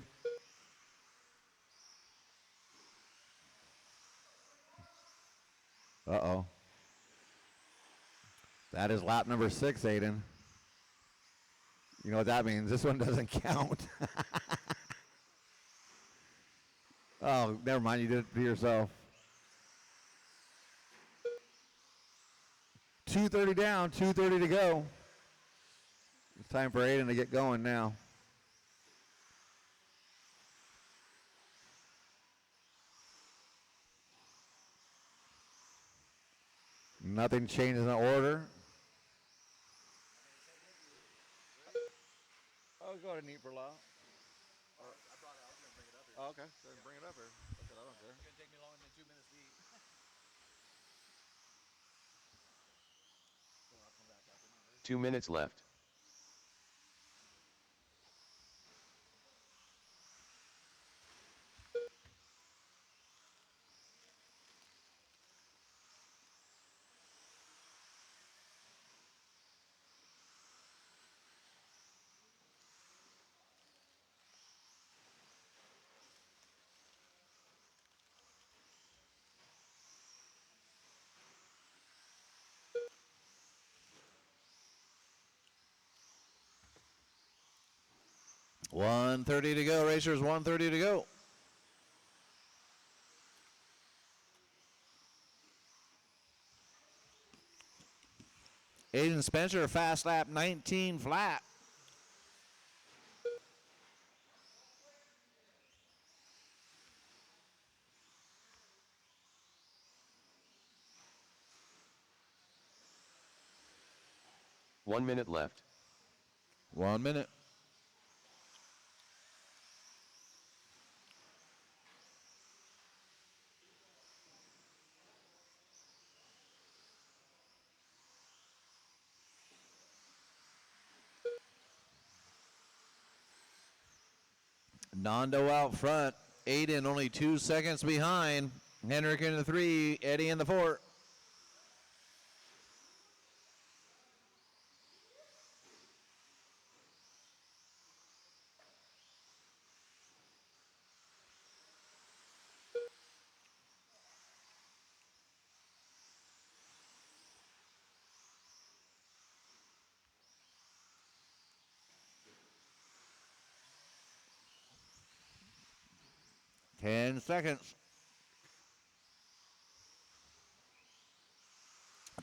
A: Uh-oh. That is lap number 6, Aiden. You know what that means? This one doesn't count. Oh, never mind. You did it to yourself. 2:30 down, 2:30 to go. It's time for Aiden to get going now. Nothing changes in the order. Oh, go ahead and eat for a while.
D: I brought it. I was gonna bring it up here.
A: Oh, okay. So bring it up here. I said I don't care.
D: It's gonna take me longer than 2 minutes to eat. So I'll come back after my race.
B: 2 minutes left.
E: $1:30 to go, racers. $1:30 to go. Aiden Spencer, fast lap 19 flat.
B: 1 minute left.
E: 1 minute. Nando out front. Aiden only 2 seconds behind. Henrik in the 3. Eddie in the 4. Ten seconds.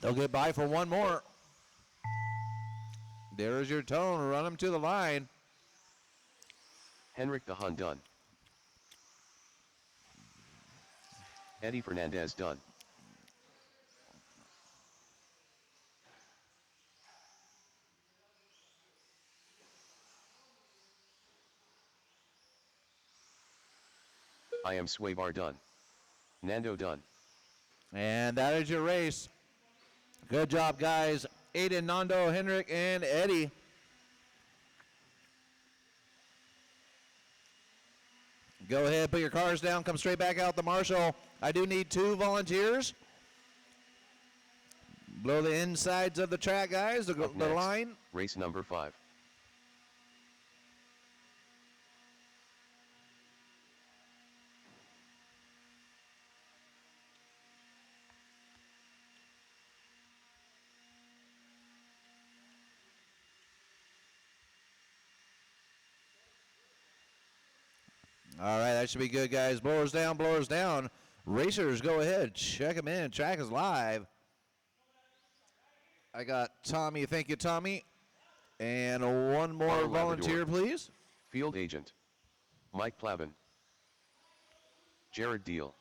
E: They'll get by for one more. There's your tone. Run them to the line.
B: Henrik the Hun done. Eddie Fernandez done. I am Swavar done. Nando done.
E: And that is your race. Good job, guys. Aiden, Nando, Henrik, and Eddie. Go ahead, put your cars down, come straight back out the marshal. I do need 2 volunteers. Blow the insides of the track, guys, the
B: Up next,
E: line.
B: Race number 5.
E: All right, that should be good, guys. Blowers down, blowers down. Racers, go ahead. Check them in. Track is live. I got Tommy. Thank you, Tommy. And one more
B: Carl
E: volunteer,
B: Labrador.
E: please.
B: Field Agent. Mike Plavin. Jared Deal.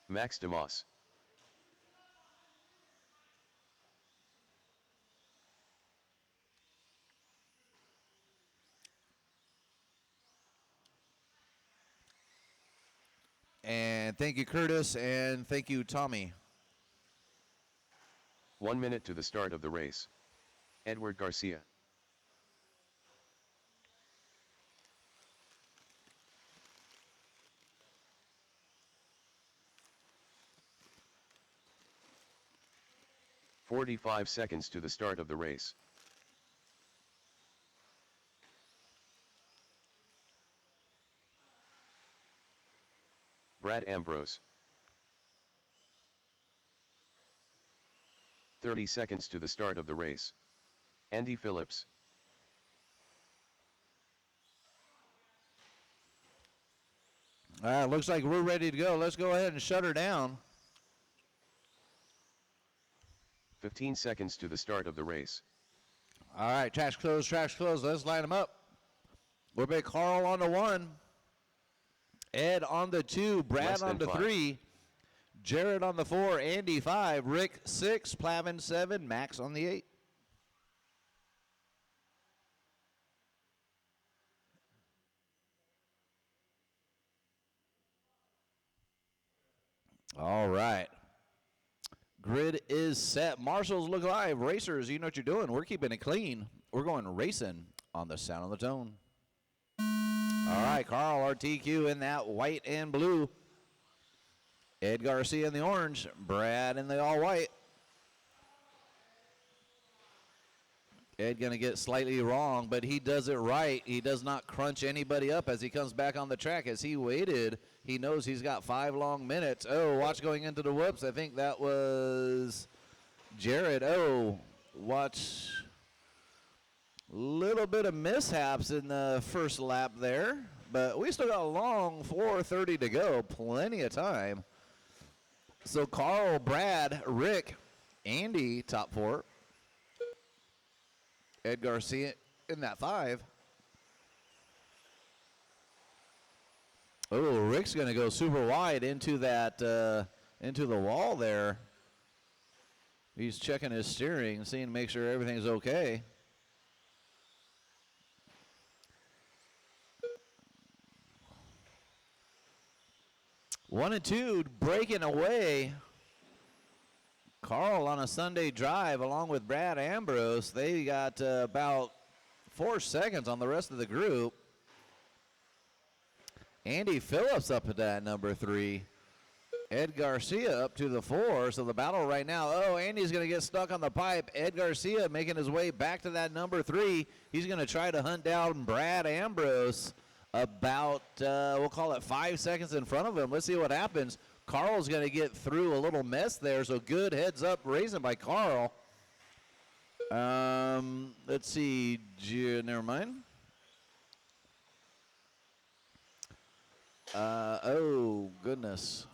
B: Max DeMoss.
E: And thank you, Curtis. And thank you, Tommy.
B: 1 minute to the start of the race. Edward Garcia. "45 seconds to the start of the race. Brad Ambrose. 30 seconds to the start of the race. Andy Phillips.
E: All right, looks like we're ready to go. Let's go ahead and shut her down.
B: 15 seconds to the start of the race.
E: All right, track's closed, track's closed. Let's line them up. We'll be Carl on the 1, Ed on the 2, Brad
B: Less
E: on
B: than
E: the
B: 5.
E: 3, Jared on the 4, Andy 5, Rick 6, Plavin 7, Max on the 8. All right. Grid is set. Marshals look live. Racers, you know what you're doing. We're keeping it clean. We're going racing on the sound of the tone. All right, Carl, RTQ in that white and blue. Ed Garcia in the orange. Brad in the all white. Ed going to get slightly wrong, but he does it right. He does not crunch anybody up as he comes back on the track. As he waited, he knows he's got 5 long minutes. Oh, watch going into the whoops. I think that was Jared. Oh, watch. Little bit of mishaps in the first lap there, but we still got a long 4:30 to go. Plenty of time. So Carl, Brad, Rick, Andy, top 4. Ed Garcia in that 5. Oh, Rick's going to go super wide into that, into the wall there. He's checking his steering, seeing to make sure everything's okay. One and two breaking away. Carl on a Sunday drive along with Brad Ambrose. They got about 4 seconds on the rest of the group. Andy Phillips up at that number 3. Ed Garcia up to the 4. So the battle right now, Andy's going to get stuck on the pipe. Ed Garcia making his way back to that number 3. He's going to try to hunt down Brad Ambrose about, we'll call it 5 seconds in front of him. Let's see what happens. Carl's going to get through a little mess there, so good heads up racing by Carl. Let's see. Never mind. Oh, goodness.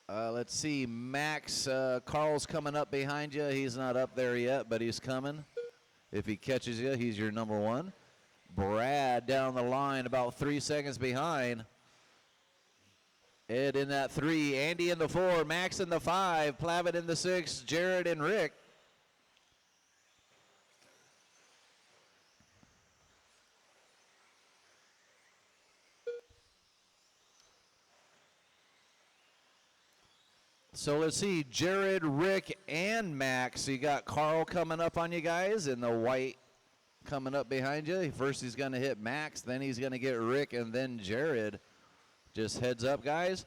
E: Let's see. Max, Carl's coming up behind you. He's not up there yet, but he's coming. If he catches you, he's your number 1. Brad down the line about 3 seconds behind. Ed in that 3, Andy in the 4, Max in the 5, Plavitt in the 6, Jared and Rick. So let's see, Jared, Rick, and Max. You got Carl coming up on you guys in the white coming up behind you. First he's going to hit Max, then he's going to get Rick, and then Jared. Just heads up, guys.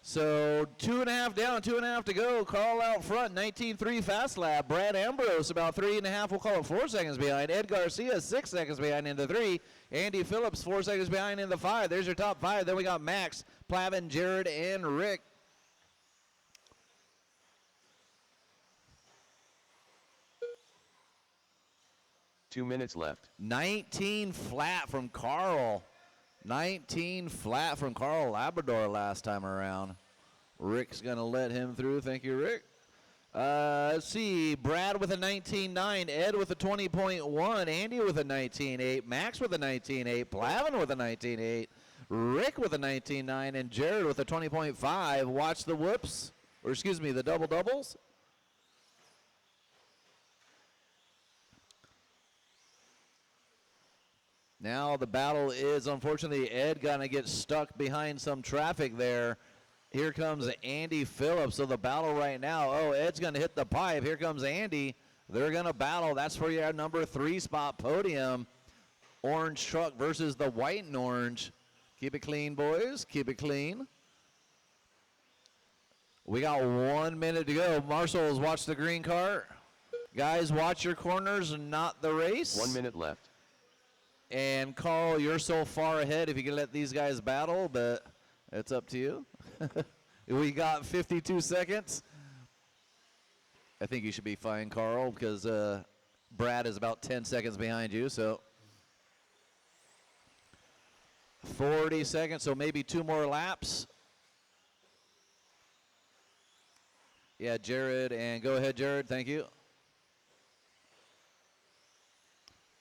E: So 2.5 down, 2.5 to go. Carl out front, 19.3 fast lap. Brad Ambrose about 3.5, we'll call it 4 seconds behind. Ed Garcia 6 seconds behind in the 3. Andy Phillips 4 seconds behind in the 5. There's your top 5. Then we got Max, Plavin, Jared, and Rick.
B: Two minutes left.
E: 19 flat from Carl. 19 flat from Carl Labrador last time around. Rick's going to let him through. Thank you, Rick. Let's see. Brad with a 19.9. Ed with a 20.1. Andy with a 19.8. Max with a 19.8. Plavin with a 19.8. Rick with a 19.9. And Jared with a 20.5. Watch the whoops. Or excuse me, the double doubles. Now the battle is, unfortunately, Ed going to get stuck behind some traffic there. Here comes Andy Phillips. So the battle right now, Ed's going to hit the pipe. Here comes Andy. They're going to battle. That's for your number 3 spot podium. Orange truck versus the white and orange. Keep it clean, boys. Keep it clean. We got 1 minute to go. Marshall's watch the green car. Guys, watch your corners and not the race.
B: 1 minute left.
E: And Carl, you're so far ahead if you can let these guys battle, but it's up to you. We got 52 seconds. I think you should be fine, Carl, because Brad is about 10 seconds behind you. So 40 seconds, so maybe 2 more laps. Yeah, Jared, and go ahead, Jared. Thank you.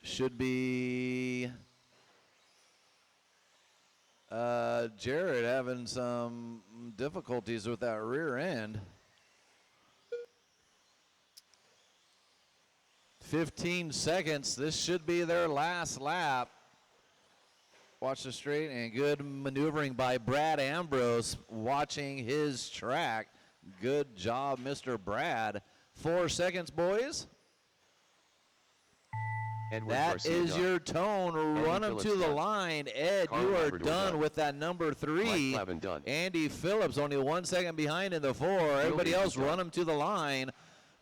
E: Should be Jared having some difficulties with that rear end. 15 seconds. This should be their last lap. Watch the straight and good maneuvering by Brad Ambrose watching his track. Good job, Mr. Brad. 4 seconds, boys.
B: Edward
E: That
B: Garcia
E: is
B: done.
E: your tone. Run him
B: Phillips
E: to the
B: done.
E: line. Ed,
B: Carl
E: you are
B: Labrador
E: done
B: done.
E: with that number 3.
B: Mike Plavin done.
E: Andy Phillips only 1 second behind in the 4. Everybody
B: Davis
E: else
B: done.
E: run him to the line.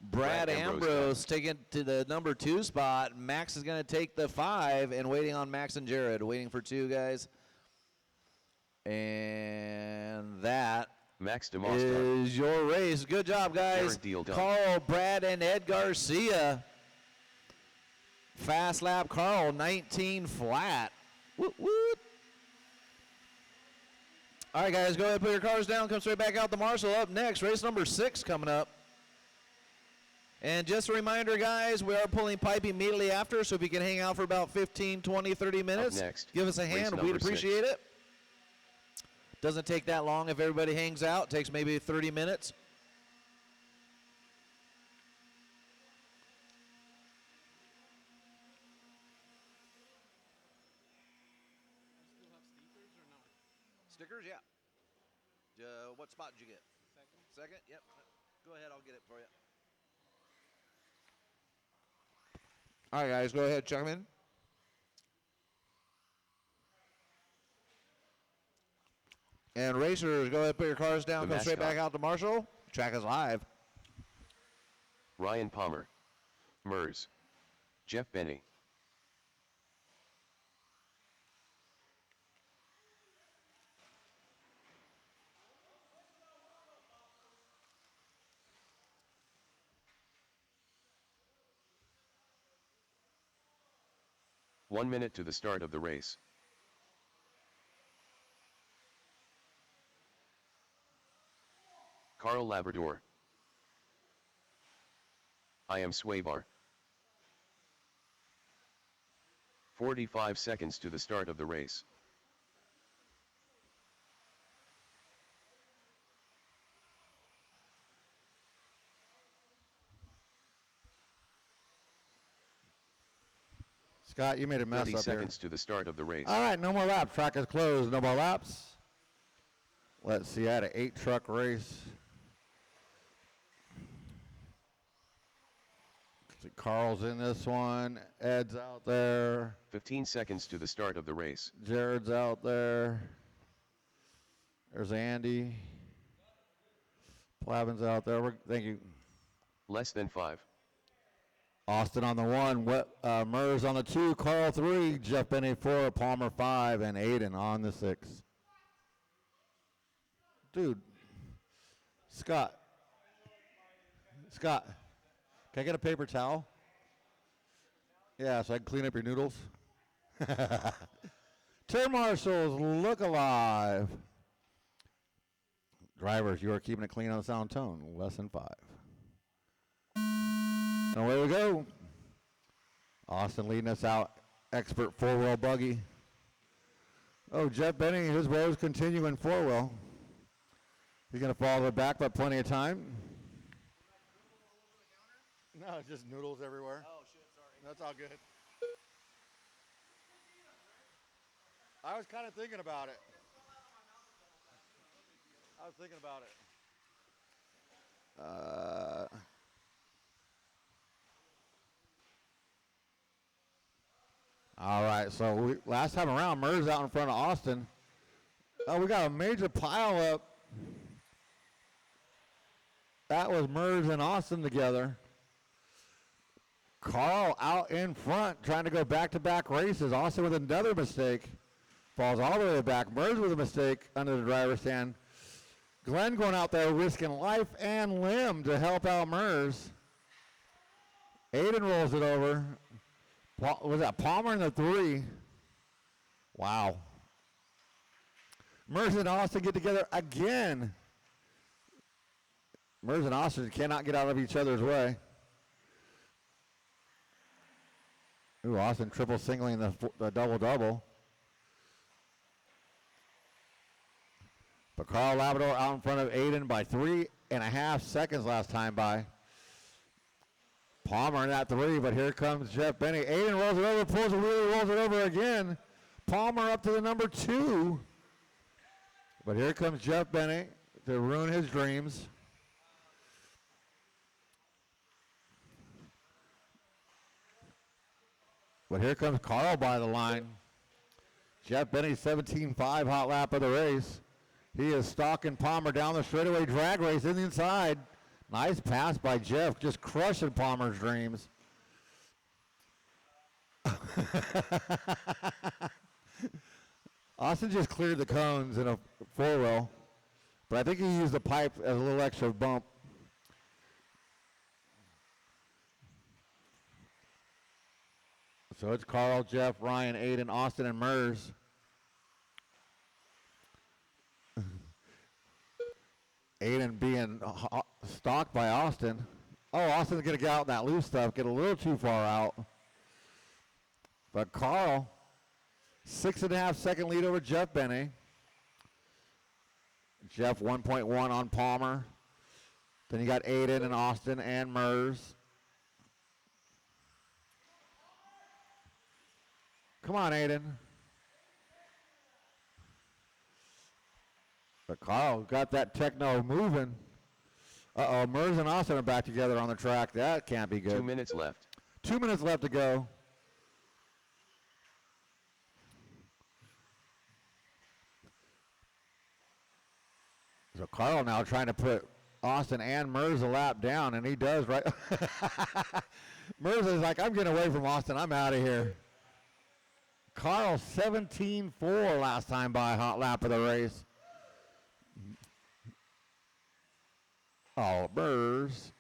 E: Brad Ambrose taking to the number 2 spot. Max is going to take the 5 and waiting on Max and Jared. Waiting for 2 guys. And that
B: Max DeMoss done.
E: is your race. Good job, guys.
B: Jared Deal done.
E: Carl, Brad, and Ed Garcia. Fast lap, Carl, 19 flat. Woot, woot. All right, guys, go ahead and put your cars down. Come straight back out to Marshall. Up next, race number 6 coming up. And just a reminder, guys, we are pulling pipe immediately after, so if you can hang out for about 15, 20, 30 minutes,
B: next,
E: give us a
B: race
E: hand.
B: number
E: We'd appreciate
B: 6.
E: it. Doesn't take that long if everybody hangs out. Takes maybe 30 minutes. Stickers, yeah. What spot did you get? Second? Yep. Go ahead, I'll get it for you.
F: All right, guys, go ahead, check them in. And racers, go ahead and put your cars down.
B: The
F: Go straight
B: mascot.
F: back out to Marshall. Track is live.
B: Ryan Palmer. Mers. Jeff Benny. One minute to the start of the race. Carl Labrador. I am Swabar. 45 seconds to the start of the race.
A: Scott, you made a mess
B: 30
A: up here.
B: seconds to the start of the race.
A: All right, no more laps. Track is closed. No more laps. Let's see. I had an 8-truck race. See, Carl's in this one. Ed's out there.
B: 15 seconds to the start of the race.
A: Jared's out there. There's Andy. Plavin's out there. Thank you.
B: Less than 5.
A: Austin on the 1, Mers on the 2, Carl 3, Jeff Benny 4, Palmer 5, and Aiden on the 6. Dude, Scott, can I get a paper towel? Yeah, so I can clean up your noodles. Turn marshals, look alive. Drivers, you are keeping it clean on the sound tone, less than 5. And away we go. Austin leading us out. Expert 4-wheel buggy. Oh, Jeff Benny, his woes continue in 4-wheel. He's going to fall to the back, but plenty of time. No, it's just noodles everywhere.
F: Oh, shit, sorry.
A: That's all good. I was kind of thinking about it. All right, so last time around, Mers out in front of Austin. Oh, we got a major pile up. That was Mers and Austin together. Carl out in front trying to go back-to-back races. Austin with another mistake. Falls all the way back. Mers with a mistake under the driver's stand. Glenn going out there risking life and limb to help out Mers. Aiden rolls it over. Was that Palmer in the 3? Wow. Mers and Austin get together again. Mers and Austin cannot get out of each other's way. Ooh, Austin triple singling the double-double. But Carl Labrador out in front of Aiden by 3.5 seconds last time by. Palmer in that 3, but here comes Jeff Benny. Aiden rolls it over, pulls a wheelie, rolls it over again. Palmer up to the number 2. But here comes Jeff Benny to ruin his dreams. But here comes Carl by the line. Jeff Benny, 17.5 hot lap of the race. He is stalking Palmer down the straightaway drag race in the inside. Nice pass by Jeff, just crushing Palmer's dreams. Austin just cleared the cones in a 4-wheel, but I think he used the pipe as a little extra bump. So it's Carl, Jeff, Ryan, Aiden, Austin, and Mers. Aiden being stalked by Austin. Oh, Austin's going to get out in that loose stuff, get a little too far out. But Carl, 6.5 second lead over Jeff Benny. Jeff 1.1 on Palmer. Then you got Aiden and Austin and Mers. Come on, Aiden. But Carl got that techno moving. Uh-oh, Mers and Austin are back together on the track. That can't be good.
B: 2 minutes left.
A: 2 minutes left to go. So Carl now trying to put Austin and Mers a lap down, and he does, right? Mers is like, I'm getting away from Austin. I'm out of here. Carl 17-4 last time by hot lap of the race. Oh, Mers.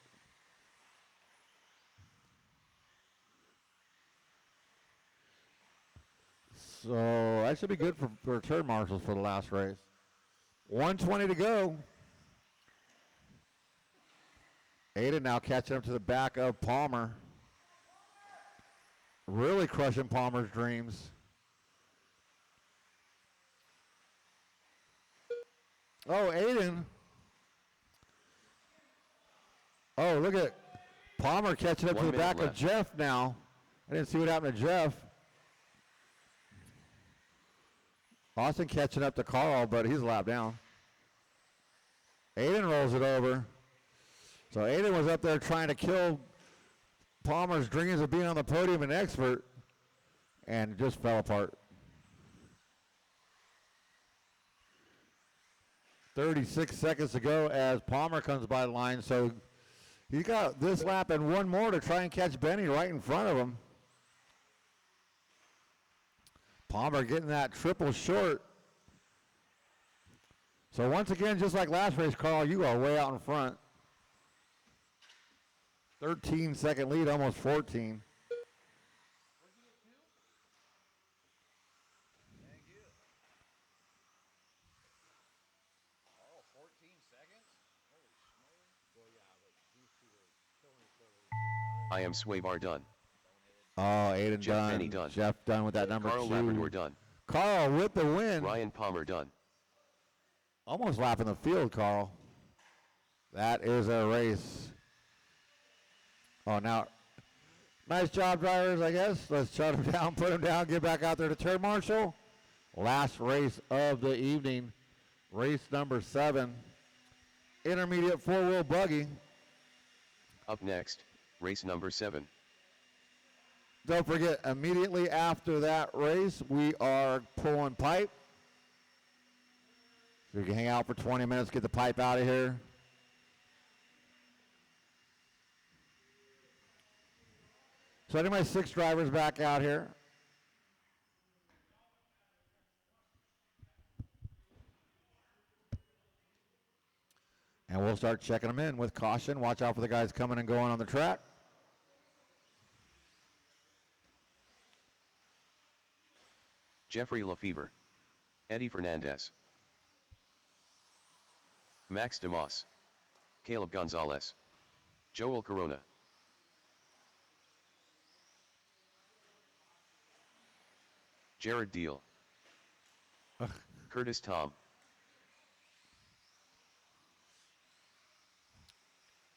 A: So that should be good for turn marshals for the last race. 1:20 to go. Aiden now catching up to the back of Palmer. Really crushing Palmer's dreams. Oh, Aiden. Oh, look at Palmer catching up to the back of Jeff now. I didn't see what happened to Jeff. Austin catching up to Carl, but he's a lap down. Aiden rolls it over. So Aiden was up there trying to kill Palmer's dreams of being on the podium and expert, and just fell apart. 36 seconds to go as Palmer comes by the line. So he got this lap and one more to try and catch Benny right in front of him. Palmer getting that triple short. So once again, just like last race, Carl, you are way out in front. 13-second lead, almost 14.
D: Thank you. Oh, 14 seconds? Holy smokes.
C: Well, yeah, but these two are killing each other.
B: I am Swabar done.
A: Oh, Aiden
B: Jeff
A: done.
B: Benny done.
A: Jeff done with that number
B: Carl
A: 2.
B: Labrador done.
A: Carl with the win.
B: Ryan Palmer done.
A: Almost lapping the field, Carl. That is a race. Oh, now, nice job, drivers, I guess. Let's shut them down, put them down, get back out there to turn marshal. Last race of the evening, race number 7. Intermediate four-wheel buggy.
B: Up next, race number 7.
A: Don't forget, immediately after that race, we are pulling pipe. So you can hang out for 20 minutes, get the pipe out of here. So I need my 6 drivers back out here. And we'll start checking them in with caution. Watch out for the guys coming and going on the track.
B: Jeffrey Lefevre. Eddie Fernandez. Max DeMoss. Caleb Gonzalez. Joel Corona. Jared Deal. Curtis Tom.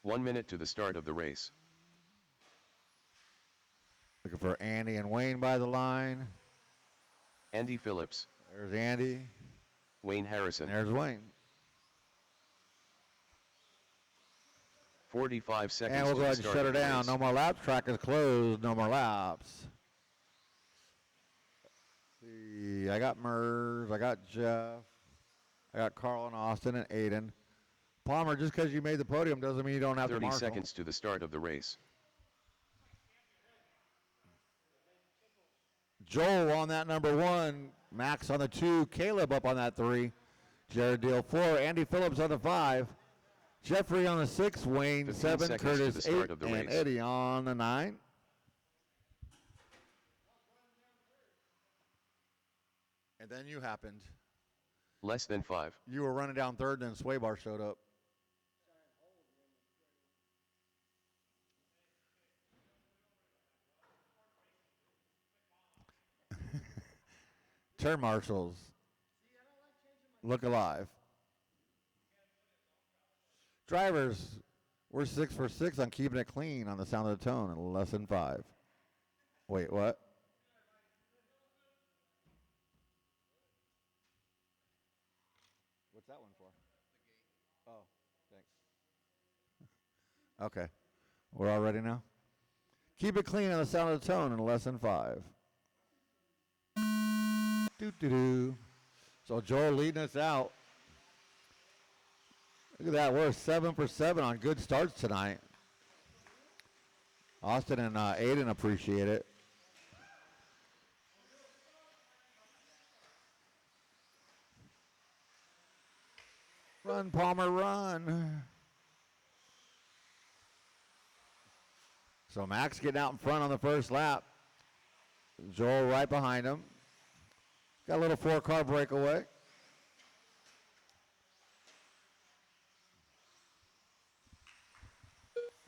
B: 1 minute to the start of the race.
A: Looking for Andy and Wayne by the line.
B: Andy Phillips.
A: There's Andy.
B: Wayne Harrison.
A: There's Wayne.
B: 45 seconds
A: And we'll
B: to
A: go
B: the
A: ahead and
B: start
A: shut
B: of
A: her
B: the
A: down.
B: race.
A: No more laps. Track is closed. No more laps. See, I got Mers. I got Jeff. I got Carl and Austin and Aiden. Palmer, just because you made the podium doesn't mean you don't have to
B: 30
A: marshal.
B: seconds to the start of the race.
A: Joel on that number 1. Max on the 2. Caleb up on that 3. Jared Deal 4. Andy Phillips on the 5. Jeffrey on the 6. Wayne
B: 15
A: 7.
B: seconds to
A: Curtis
B: the start
A: 8.
B: of the
A: And
B: race.
A: Eddie on the 9. And then you happened.
B: Less than 5.
A: You were running down third, and then Swaybar showed up. Turn marshals. Look alive. Drivers, we're 6 for 6 on keeping it clean on the sound of the tone in lesson 5. Wait, what? What's that one for? The gate. Oh, thanks. Okay. We're all ready now? Keep it clean on the sound of the tone in lesson 5. Doo-doo-doo. So Joel leading us out. Look at that. We're 7 for 7 on good starts tonight. Austin and Aiden appreciate it. Run, Palmer, run. So Max getting out in front on the first lap. Joel right behind him. Got a little 4-car breakaway.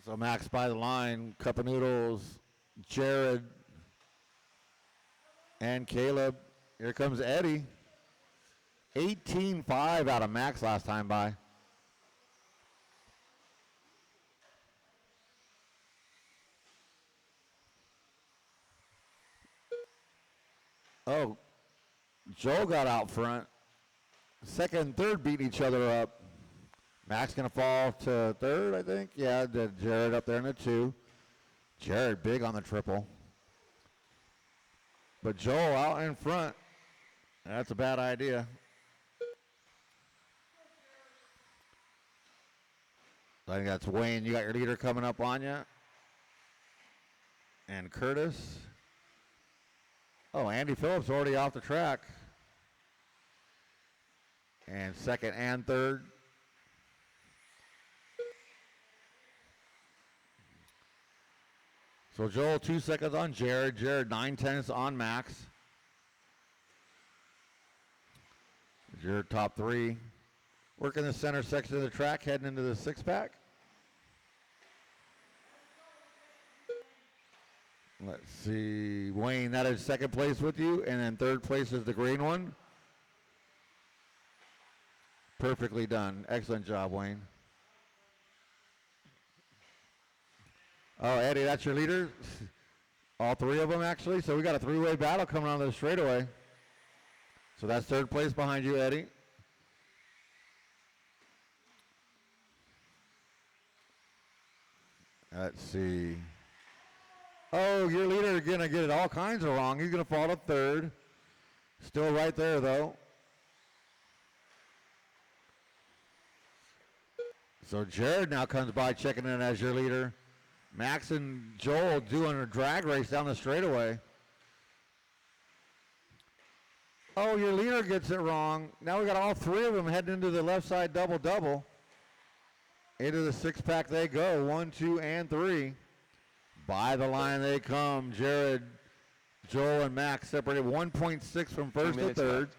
A: So Max by the line, Cup of Noodles, Jared, and Caleb. Here comes Eddie. 18-5 out of Max last time by. Oh, Joe got out front. Second and third beating each other up. Max going to fall to third, I think. Yeah, Jared up there in the 2. Jared big on the triple. But Joe out in front. That's a bad idea. I think that's Wayne. You got your leader coming up on you. And Curtis. Oh, Andy Phillips already off the track. And second and third. So Joel 2 seconds on Jared. Jared 9/10 on Max. Jared top 3. Working the center section of the track, heading into the 6-pack. Let's see, Wayne, that is second place with you, and then third place is the green one. Perfectly done. Excellent job, Wayne. Oh, Eddie, that's your leader? All 3 of them, actually. So we got a 3-way battle coming on the straightaway. So that's third place behind you, Eddie. Let's see. Oh, your leader going to get it all kinds of wrong. He's going to fall to third. Still right there, though. So Jared now comes by checking in as your leader. Max and Joel doing a drag race down the straightaway. Oh, your leader gets it wrong. Now we got all 3 of them heading into the left side double-double. Into the 6-pack they go. 1, 2, and 3. By the line they come. Jared, Joel, and Max separated 1.6 from first to third.
B: Left.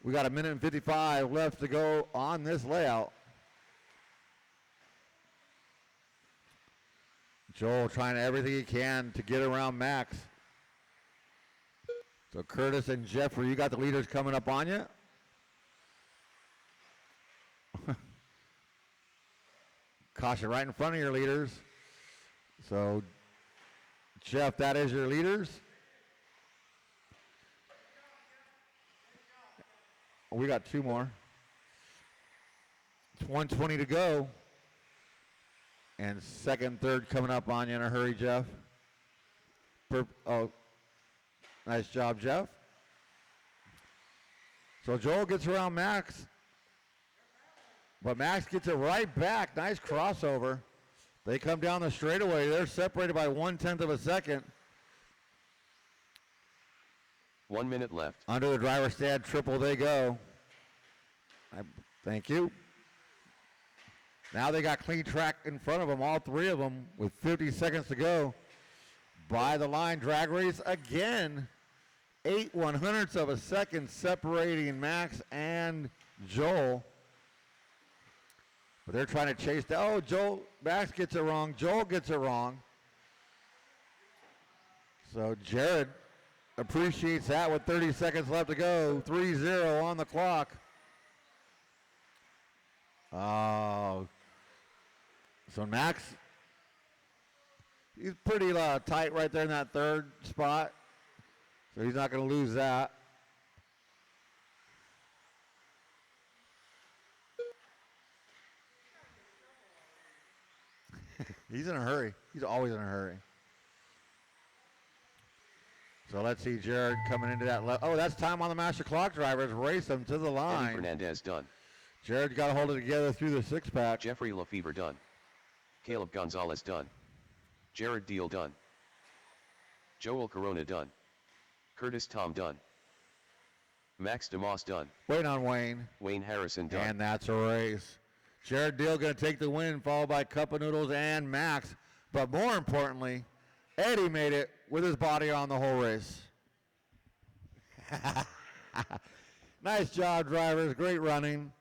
A: We got 1:55 left to go on this layout. Joel trying everything he can to get around Max. So Curtis and Jeffrey, you got the leaders coming up on you. Caution right in front of your leaders. So Jeff, that is your leaders. We got 2 more. It's 1:20 to go. And second, third coming up on you in a hurry, Jeff. Oh, nice job, Jeff. So Joel gets around Max. But Max gets it right back. Nice crossover. They come down the straightaway. They're separated by 1/10 of a second.
B: 1 minute left.
A: Under the driver's stand triple they go. Thank you. Now they got clean track in front of them, all 3 of them, with 50 seconds to go. By the line, drag race again. 8/100ths of a second separating Max and Joel. But they're trying to chase down. Oh, Joel, Max gets it wrong. Joel gets it wrong. So Jared appreciates that with 30 seconds left to go. 3-0 on the clock. Oh. So Max, he's pretty tight right there in that third spot. So he's not going to lose that. He's in a hurry. He's always in a hurry. So let's see Jared coming into that. Oh, that's time on the master clock drivers. Race them to the
B: Eddie
A: line.
B: Fernandez done.
A: Jared got to hold it together through the six-pack.
B: Jeffrey Lefevre done. Caleb Gonzalez done. Jared Deal done. Joel Corona done. Curtis Tom done. Max DeMoss done.
A: Wait on Wayne.
B: Wayne Harrison done.
A: And that's a race. Jared Deal going to take the win, followed by Cup of Noodles and Max. But more importantly, Eddie made it with his body on the whole race. Nice job, drivers. Great running.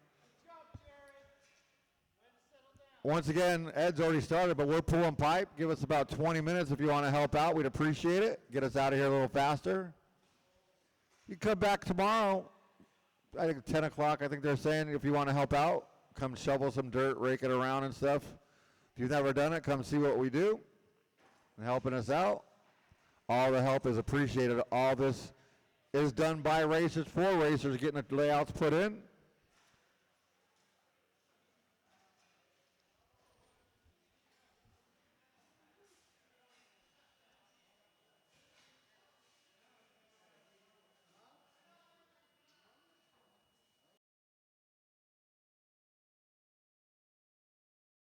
A: Once again, Ed's already started, but we're pulling pipe. Give us about 20 minutes if you want to help out. We'd appreciate it. Get us out of here a little faster. You come back tomorrow, I think 10 o'clock, I think they're saying, if you want to help out. Come shovel some dirt, rake it around and stuff. If you've never done it, come see what we do and helping us out. All the help is appreciated. All this is done by racers for racers, getting the layouts put in.